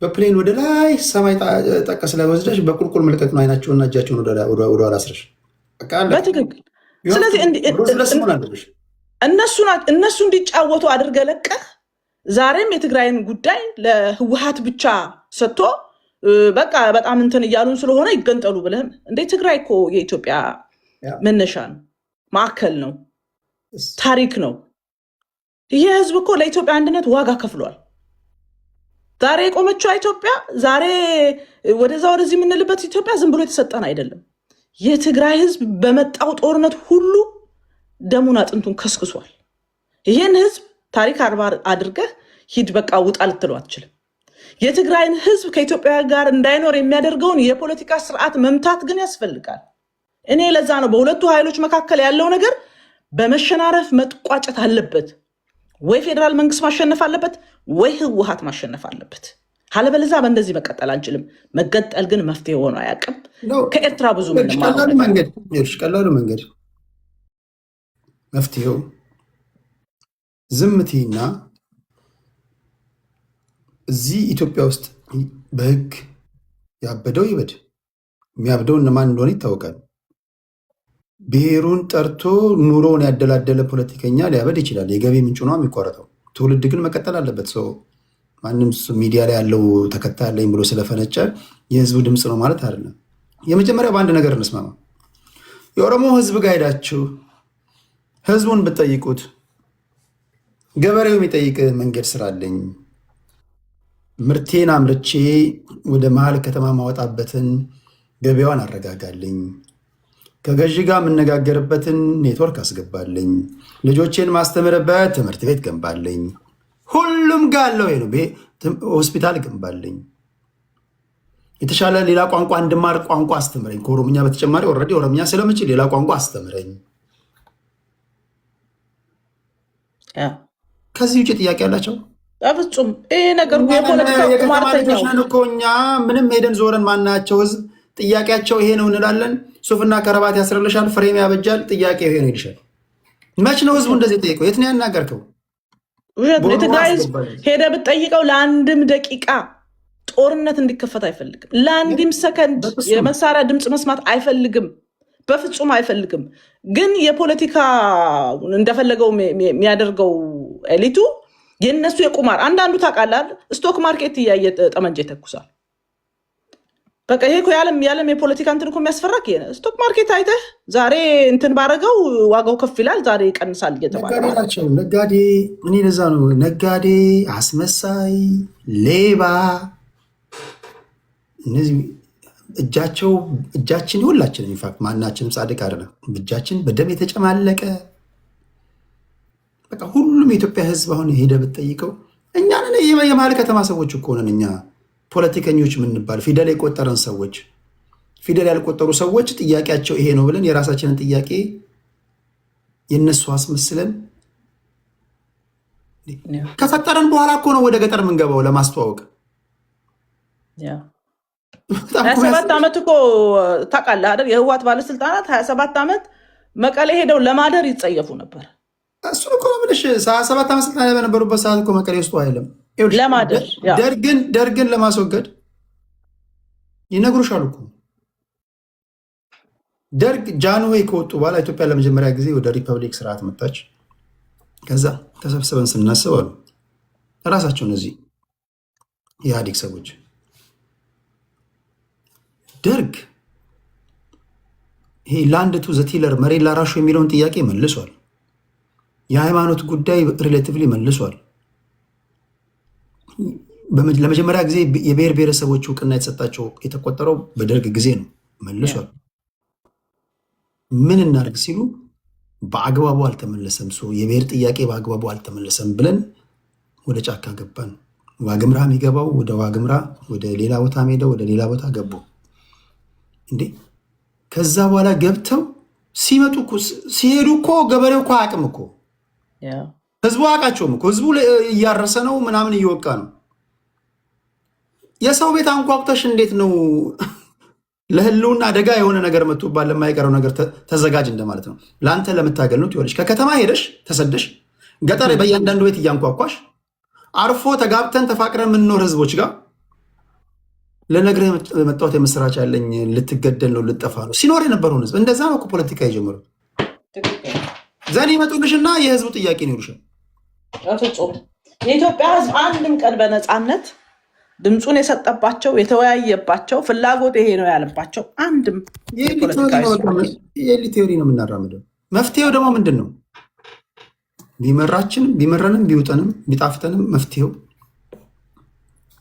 Speaker 2: በፕሌን ወደ ላይ ሰማይ ጠቀስ ላይ ወስደሽ በቁልቁል መልቀቅ ነው። አይናቸውና እጃቸውን ወደ ኋላ አስረሽ
Speaker 7: በትክክል። ስለዚህ እነሱ እንዲጫወቱ አድርገህ ለቀህ ዛሬም የትግራይን ጉዳይ ለህወሓት ብቻ ሰጥቶ በቃ በጣም እንትን እያሉን ስለሆነ ይገንጠሉ ብለህም እንዴ! ትግራይ እኮ የኢትዮጵያ መነሻ ነው፣ ማዕከል ነው፣ ታሪክ ነው። ይሄ ህዝብ እኮ ለኢትዮጵያ አንድነት ዋጋ ከፍሏል። ዛሬ የቆመችው ኢትዮጵያ፣ ዛሬ ወደዛ ወደዚህ የምንልበት ኢትዮጵያ ዝም ብሎ የተሰጠን አይደለም። የትግራይ ህዝብ በመጣው ጦርነት ሁሉ ደሙን አጥንቱን ከስክሷል። ይህን ህዝብ ታሪክ አርባ አድርገህ ሂድ በቃ ውጣ ልትለው አትችልም። የትግራይን ህዝብ ከኢትዮጵያ ጋር እንዳይኖር የሚያደርገውን የፖለቲካ ስርዓት መምታት ግን ያስፈልጋል። እኔ ለዛ ነው በሁለቱ ኃይሎች መካከል ያለው ነገር በመሸናረፍ መቋጨት አለበት። ወይ ፌዴራል መንግስት ማሸነፍ አለበት፣ ወይ ህወሓት ማሸነፍ አለበት። አለበለዚያ በእንደዚህ መቀጠል አንችልም። መገንጠል ግን መፍትሄ ሆኖ አያውቅም። ከኤርትራ ብዙ
Speaker 2: ቀላሉ መንገድ መፍትሄው ዝምቲና እዚህ ኢትዮጵያ ውስጥ በህግ ያበደው ይበድ። የሚያብደው እነማን እንደሆነ ይታወቃል። ብሔሩን ጠርቶ ኑሮውን ያደላደለ ፖለቲከኛ ሊያበድ ይችላል። የገቢ ምንጩ ነው የሚቋረጠው። ትውልድ ግን መቀጠል አለበት። ሰው ማንም ሚዲያ ላይ ያለው ተከታይ ያለኝ ብሎ ስለፈነጨ የህዝቡ ድምፅ ነው ማለት አይደለም። የመጀመሪያ በአንድ ነገር እንስማማ። የኦሮሞ ህዝብ ጋር ሄዳችሁ ህዝቡን ብትጠይቁት ገበሬው የሚጠይቅ መንገድ ስራለኝ፣ ምርቴን አምርቼ ወደ መሀል ከተማ ማወጣበትን ገበያዋን አረጋጋልኝ፣ ከገዢ ጋር የምነጋገርበትን ኔትወርክ አስገባልኝ፣ ልጆቼን ማስተምርበት ትምህርት ቤት ገንባልኝ፣ ሁሉም ጋር አለው ነው ሆስፒታል ገንባልኝ፣ የተሻለ ሌላ ቋንቋ እንድማር ቋንቋ አስተምረኝ፣ ከኦሮምኛ በተጨማሪ ኦልሬዲ ኦሮምኛ ስለምችል ሌላ ቋንቋ አስተምረኝ። ከዚህ ውጭ ጥያቄ ያላቸው
Speaker 7: በፍጹም ይሄ ነገር የፖለቲካ ቁማርተኛው
Speaker 2: እኮ እኛ ምንም ሄደን ዞረን ማናያቸው ህዝብ ጥያቄያቸው ይሄ ነው እንላለን። ሱፍና ከረባት ያስረልሻል፣ ፍሬም ያበጃል፣ ጥያቄ ይሄ ነው ይልሻል። መች ነው ህዝቡ እንደዚህ ጠይቀው? የት ነው ያናገርከው?
Speaker 7: የትግራይ ህዝብ ሄደ ብትጠይቀው ለአንድም ደቂቃ ጦርነት እንዲከፈት አይፈልግም። ለአንድም ሰከንድ የመሳሪያ ድምፅ መስማት አይፈልግም። በፍጹም አይፈልግም። ግን የፖለቲካ እንደፈለገው የሚያደርገው ኤሊቱ የነሱ የቁማር አንዳንዱ ታውቃለህ፣ ስቶክ ማርኬት እያየ ጠመንጃ ይተኩሳል። በቃ ይሄ የዓለም የፖለቲካ እንትን እኮ የሚያስፈራክ ይሄ ነው። ስቶክ ማርኬት አይተህ ዛሬ እንትን ባረገው ዋጋው ከፍ ይላል፣ ዛሬ ይቀንሳል እየተባለ
Speaker 2: ነጋዴ። እኔ ለዛ ነው ነጋዴ፣ አስመሳይ፣ ሌባ እነዚህ እጃችን ሁላችንም ኢንፋክት ማናችንም ጻድቅ አይደለም። እጃችን በደም የተጨማለቀ በቃ ሁሉም የኢትዮጵያ ህዝብ አሁን ሄደ ብትጠይቀው እኛን የመሀል ከተማ ሰዎች እኮ ነን እኛ ፖለቲከኞች የምንባል ፊደል የቆጠረን ሰዎች። ፊደል ያልቆጠሩ ሰዎች ጥያቄያቸው ይሄ ነው ብለን የራሳችንን ጥያቄ የነሱ አስመስለን ከፈጠረን በኋላ እኮ ነው ወደ ገጠር የምንገባው ለማስተዋወቅ።
Speaker 7: 27 ዓመት እኮ ታውቃለህ አይደል? የህወሓት ባለስልጣናት 27 ዓመት መቀሌ ሄደው ለማደር ይጸየፉ ነበር።
Speaker 2: እሱን እኮ ምንሽ 27 ዓመት ስልጣን በነበሩበት ሰዓት እኮ መቀሌ ውስጥ አይደለም
Speaker 7: ለማደር
Speaker 2: ደርግን ለማስወገድ ይነግሩሻል እኮ። ደርግ ጃንሆይ ከወጡ በኋላ ኢትዮጵያ ለመጀመሪያ ጊዜ ወደ ሪፐብሊክ ስርዓት መጣች። ከዛ ተሰብስበን ስናስብ አሉ ራሳቸው እነዚህ የኢህአዴግ ሰዎች ደርግ ይሄ ላንድ ቱ ዘቲለር መሬት ላራሹ የሚለውን ጥያቄ መልሷል። የሃይማኖት ጉዳይ ሪሌቲቭሊ መልሷል። ለመጀመሪያ ጊዜ የብሔር ብሔረሰቦች እውቅና የተሰጣቸው የተቆጠረው በደርግ ጊዜ ነው። መልሷል። ምን እናድርግ ሲሉ በአግባቡ አልተመለሰም፣ የብሔር ጥያቄ በአግባቡ አልተመለሰም ብለን ወደ ጫካ ገባን። ዋግምራ የሚገባው ወደ ዋግምራ፣ ወደ ሌላ ቦታ ሄደው ወደ ሌላ ቦታ ገቡ። እንዴ ከዛ በኋላ ገብተው ሲመጡ ሲሄዱ እኮ ገበሬው እኮ አያውቅም እኮ ህዝቡ አያውቃቸውም እኮ። ህዝቡ እያረሰ ነው ምናምን እየወቃ ነው። የሰው ቤት አንኳኩተሽ እንዴት ነው ለህልውና አደጋ የሆነ ነገር መጥቶባል ለማይቀረው ነገር ተዘጋጅ እንደማለት ነው። ለአንተ ለምታገል ነው ትወልሽ። ከከተማ ሄደሽ ተሰደሽ ገጠር በእያንዳንዱ ቤት እያንኳኳሽ አርፎ ተጋብተን ተፋቅረን የምንኖር ህዝቦች ጋር ለነገር የመጣሁት የምስራች ያለኝ ልትገደል ነው ልጠፋ ነው ሲኖር የነበረውን ህዝብ እንደዛ ነው ፖለቲካ የጀመሩት። ዘን ይመጡልሽና የህዝቡ ጥያቄ ነው ይሉሻል።
Speaker 7: የኢትዮጵያ ህዝብ አንድም ቀን በነፃነት ድምፁን የሰጠባቸው የተወያየባቸው ፍላጎት ይሄ ነው ያለባቸው አንድም
Speaker 2: የኤሊ ቴዎሪ ነው የምናራምደው። መፍትሄው ደግሞ ምንድን ነው? ቢመራችንም ቢመረንም ቢውጠንም ቢጣፍጠንም መፍትሄው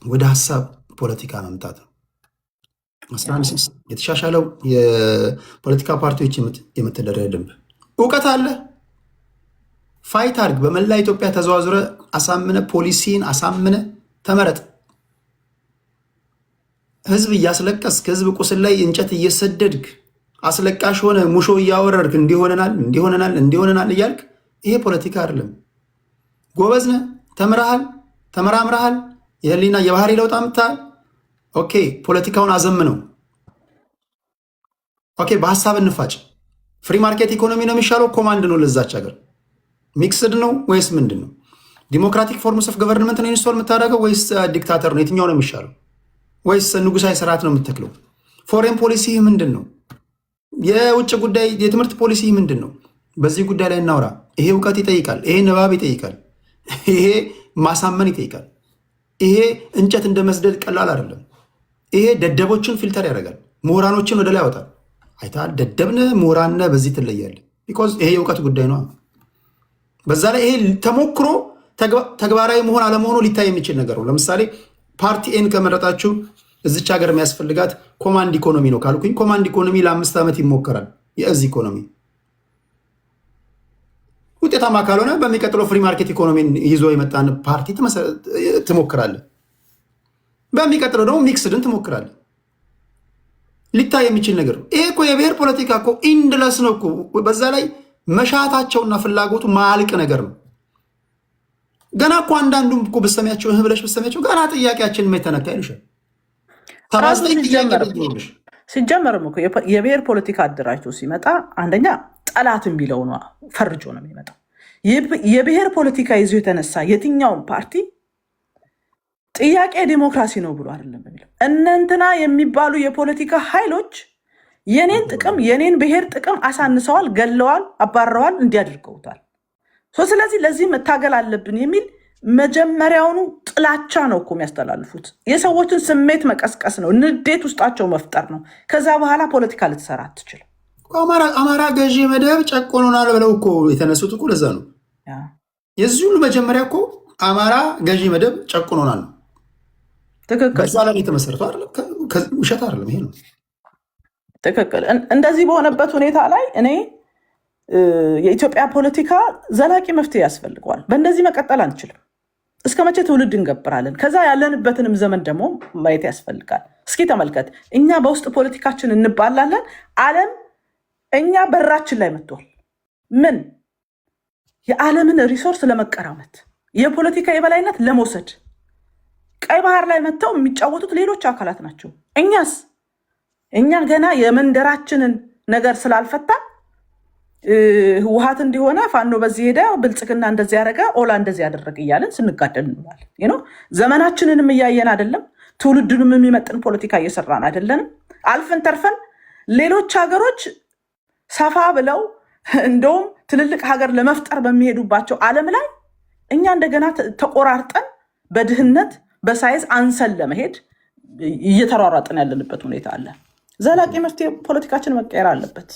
Speaker 2: ወደ ሀሳብ ፖለቲካ መምጣት ነው። 11 የተሻሻለው የፖለቲካ ፓርቲዎች የመተዳደሪያ ደንብ እውቀት አለ ፋይት አድርግ። በመላ ኢትዮጵያ ተዘዋዙረ አሳምነ ፖሊሲን አሳምነ ተመረጥ። ህዝብ እያስለቀስክ ህዝብ ቁስል ላይ እንጨት እየሰደድክ አስለቃሽ ሆነ ሙሾ እያወረድክ እንዲሆነናል እያልክ ይሄ ፖለቲካ አይደለም። ጎበዝነ ተምረሃል፣ ተመራምረሃል፣ የህሊና የባህሪ ለውጥ አምጥተሃል። ኦኬ ፖለቲካውን አዘምነው። ኦኬ በሀሳብ እንፋጭ። ፍሪ ማርኬት ኢኮኖሚ ነው የሚሻለው? ኮማንድ ነው ለዛች ሀገር? ሚክስድ ነው ወይስ ምንድን ነው? ዲሞክራቲክ ፎርምስ ኦፍ ገቨርንመንት ነው ኢንስቶል የምታደርገው ወይስ ዲክታተር ነው? የትኛው ነው የሚሻለው? ወይስ ንጉሳዊ ስርዓት ነው የምትተክለው? ፎሬን ፖሊሲ ምንድን ነው? የውጭ ጉዳይ የትምህርት ፖሊሲ ምንድን ነው? በዚህ ጉዳይ ላይ እናውራ። ይሄ እውቀት ይጠይቃል። ይሄ ንባብ ይጠይቃል። ይሄ ማሳመን ይጠይቃል። ይሄ እንጨት እንደ መስደድ ቀላል አይደለም። ይሄ ደደቦችን ፊልተር ያደርጋል። ምሁራኖችን ወደ ላይ ያወጣል። አይተሃል? ደደብነ ምሁራነ በዚህ ትለያለ። ቢኮዝ ይሄ የእውቀት ጉዳይ ነው። በዛ ላይ ይሄ ተሞክሮ ተግባራዊ መሆን አለመሆኑ ሊታይ የሚችል ነገር ነው። ለምሳሌ ፓርቲ ኤን ከመረጣችሁ እዚች ሀገር የሚያስፈልጋት ኮማንድ ኢኮኖሚ ነው ካልኩኝ ኮማንድ ኢኮኖሚ ለ5 ዓመት ይሞከራል። የእዝ ኢኮኖሚ ውጤታማ ካልሆነ በሚቀጥለው ፍሪ ማርኬት ኢኮኖሚን ይዞ የመጣን ፓርቲ ትሞክራለህ። በሚቀጥለው ደግሞ ሚክስድን ትሞክራለህ። ሊታይ የሚችል ነገር ነው። ይሄ እኮ የብሔር ፖለቲካ እኮ ኢንድለስ ነው እኮ። በዛ ላይ መሻታቸውና ፍላጎቱ ማያልቅ ነገር ነው። ገና እኮ አንዳንዱም እኮ ብሰሚያቸው ብለሽ ብሰሚያቸው ገና ጥያቄያችን የተነካ ይልሻል።
Speaker 7: ሲጀመርም እኮ የብሔር ፖለቲካ አደራጅቶ ሲመጣ አንደኛ ጠላት የሚለው ነው ፈርጆ ነው የሚመጣው። የብሔር ፖለቲካ ይዞ የተነሳ የትኛውን ፓርቲ ጥያቄ ዲሞክራሲ ነው ብሎ አይደለም የሚለው። እነንትና የሚባሉ የፖለቲካ ኃይሎች የኔን ጥቅም የኔን ብሔር ጥቅም አሳንሰዋል፣ ገለዋል፣ አባረዋል፣ እንዲያደርገውታል። ስለዚህ ለዚህ መታገል አለብን የሚል መጀመሪያውኑ ጥላቻ ነው እኮ የሚያስተላልፉት። የሰዎችን ስሜት መቀስቀስ ነው፣ ንዴት ውስጣቸው መፍጠር ነው። ከዛ በኋላ ፖለቲካ ልትሰራ አትችልም።
Speaker 2: አማራ ገዢ መደብ ጨቆኖናል ብለው እኮ የተነሱት እኮ ለዛ ነው። የዚህ ሁሉ መጀመሪያ እኮ አማራ ገዢ መደብ ጨቆኖናል ነው።
Speaker 7: ትክክል።
Speaker 2: በዛ ላይ የተመሰረተው አይደለም፣ ውሸት አይደለም። ይሄ ነው
Speaker 7: ትክክል። እንደዚህ በሆነበት ሁኔታ ላይ እኔ የኢትዮጵያ ፖለቲካ ዘላቂ መፍትሄ ያስፈልገዋል። በእንደዚህ መቀጠል አንችልም። እስከ መቼ ትውልድ እንገብራለን? ከዛ ያለንበትንም ዘመን ደግሞ ማየት ያስፈልጋል። እስኪ ተመልከት፣ እኛ በውስጥ ፖለቲካችን እንባላለን። ዓለም እኛ በራችን ላይ መጥቷል። ምን የዓለምን ሪሶርስ ለመቀራመት የፖለቲካ የበላይነት ለመውሰድ ቀይ ባህር ላይ መጥተው የሚጫወቱት ሌሎች አካላት ናቸው። እኛ ገና የመንደራችንን ነገር ስላልፈታ ህወሓት እንዲሆነ ፋኖ በዚህ ሄደ፣ ብልጽግና እንደዚህ ያደረገ፣ ኦላ እንደዚህ ያደረገ እያለን ስንጋደል እንላለን። ዘመናችንንም እያየን አይደለም። ትውልድንም የሚመጥን ፖለቲካ እየሰራን አይደለንም። አልፈን ተርፈን ሌሎች ሀገሮች ሰፋ ብለው እንደውም ትልልቅ ሀገር ለመፍጠር በሚሄዱባቸው ዓለም ላይ እኛ እንደገና ተቆራርጠን በድህነት በሳይዝ አንሰን ለመሄድ እየተሯሯጥን ያለንበት ሁኔታ አለ። ዘላቂ መፍትሄ ፖለቲካችን መቀየር አለበት።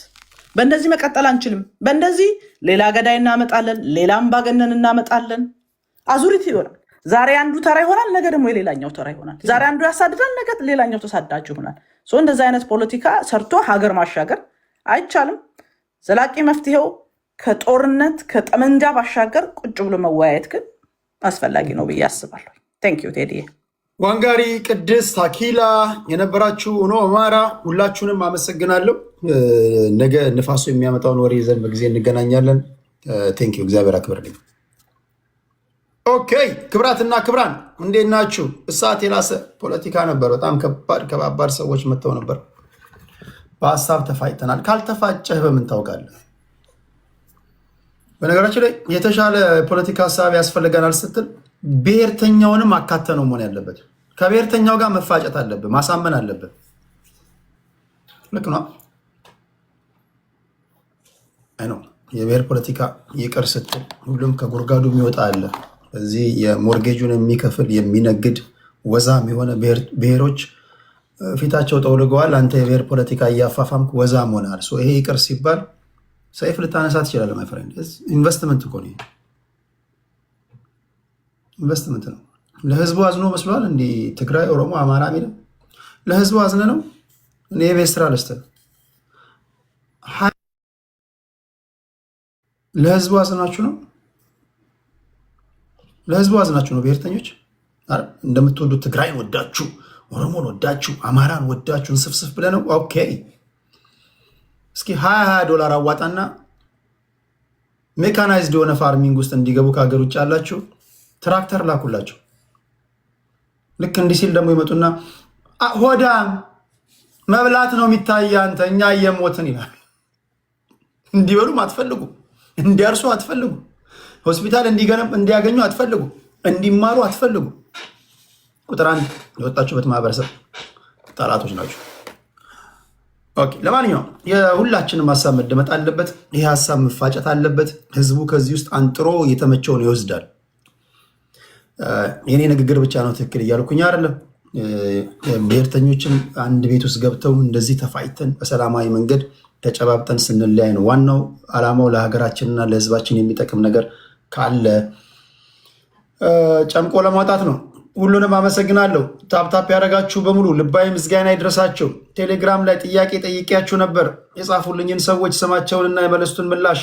Speaker 7: በእንደዚህ መቀጠል አንችልም። በእንደዚህ ሌላ ገዳይ እናመጣለን፣ ሌላ አምባገነን እናመጣለን። አዙሪት ይሆናል። ዛሬ አንዱ ተራ ይሆናል፣ ነገ ደግሞ የሌላኛው ተራ ይሆናል። ዛሬ አንዱ ያሳድዳል፣ ነገ ሌላኛው ተሳዳጅ ይሆናል። እንደዚህ አይነት ፖለቲካ ሰርቶ ሀገር ማሻገር አይቻልም። ዘላቂ መፍትሄው ከጦርነት ከጠመንጃ ባሻገር ቁጭ ብሎ መወያየት ግን አስፈላጊ ነው ብዬ አስባለሁ። ቴንኪዩ ቴዲዬ።
Speaker 2: ዋንጋሪ፣ ቅድስት፣ አኪላ የነበራችሁ ኖ አማራ ሁላችሁንም አመሰግናለሁ። ነገ ንፋሱ የሚያመጣውን ወሬ ይዘን በጊዜ እንገናኛለን። ቴንኪዩ፣ እግዚአብሔር አክብርልኝ። ኦኬ፣ ክብራትና ክብራን እንዴት ናችሁ? እሳት የላሰ ፖለቲካ ነበር። በጣም ከባባድ ሰዎች መጥተው ነበር። በሀሳብ ተፋጭተናል። ካልተፋጨህ በምን ታውቃለህ? በነገራችን ላይ የተሻለ ፖለቲካ ሀሳብ ያስፈልገናል ስትል ብሔርተኛውንም አካተ ነው መሆን ያለበት። ከብሔርተኛው ጋር መፋጨት አለብህ፣ ማሳመን አለብህ። ልክ ነው። አይ ነው የብሔር ፖለቲካ ይቅር ስትል ሁሉም ከጉርጋዱ የሚወጣ አለ። እዚህ የሞርጌጁን የሚከፍል የሚነግድ ወዛም የሆነ ብሔሮች ፊታቸው ጠውልገዋል። አንተ የብሔር ፖለቲካ እያፋፋምክ ወዛም ሆናል። ይሄ ይቅር ሲባል ሰይፍ ልታነሳ ትችላለህ። ማይ ፍሬንድ ኢንቨስትመንት እኮ ነው። ኢንቨስትመንት ነው። ለህዝቡ አዝኖ መስሏል። እንዲህ ትግራይ፣ ኦሮሞ፣ አማራ ሚለ ለህዝቡ አዝነ ነው። እኔ የቤት ስራ ልስጥህ። ለህዝቡ አዝናችሁ ነው። ለህዝቡ አዝናችሁ ነው። ብሔርተኞች እንደምትወዱት ትግራይን ወዳችሁ፣ ኦሮሞን ወዳችሁ፣ አማራን ወዳችሁ እንስፍስፍ ብለህ ነው። ኦኬ እስኪ $20 አዋጣና ሜካናይዝድ የሆነ ፋርሚንግ ውስጥ እንዲገቡ ከሀገር ውጭ ያላችሁ ትራክተር ላኩላቸው። ልክ እንዲህ ሲል ደግሞ ይመጡና ሆዳም መብላት ነው የሚታይ አንተ እኛ እየሞትን ይላል። እንዲበሉም አትፈልጉ፣ እንዲያርሱ አትፈልጉ፣ ሆስፒታል እንዲያገኙ አትፈልጉ፣ እንዲማሩ አትፈልጉ። ቁጥር 1 የወጣችሁበት ማህበረሰብ ጠላቶች ናቸው። ኦኬ፣ ለማንኛውም የሁላችንም ሀሳብ መደመጥ አለበት። ይህ ሀሳብ መፋጨት አለበት። ህዝቡ ከዚህ ውስጥ አንጥሮ የተመቸውን ይወስዳል። የኔ ንግግር ብቻ ነው ትክክል እያልኩኝ አይደለም። ብሔርተኞችም አንድ ቤት ውስጥ ገብተው እንደዚህ ተፋጭተን በሰላማዊ መንገድ ተጨባብጠን ስንለያይ ነው ዋናው ዓላማው። ለሀገራችንና ለህዝባችን የሚጠቅም ነገር ካለ ጨምቆ ለማውጣት ነው። ሁሉንም አመሰግናለሁ። ታፕታፕ ያደረጋችሁ በሙሉ ልባዊ ምስጋና ይድረሳቸው። ቴሌግራም ላይ ጥያቄ ጠይቄያችሁ ነበር። የጻፉልኝን ሰዎች ስማቸውንና የመለሱትን ምላሽ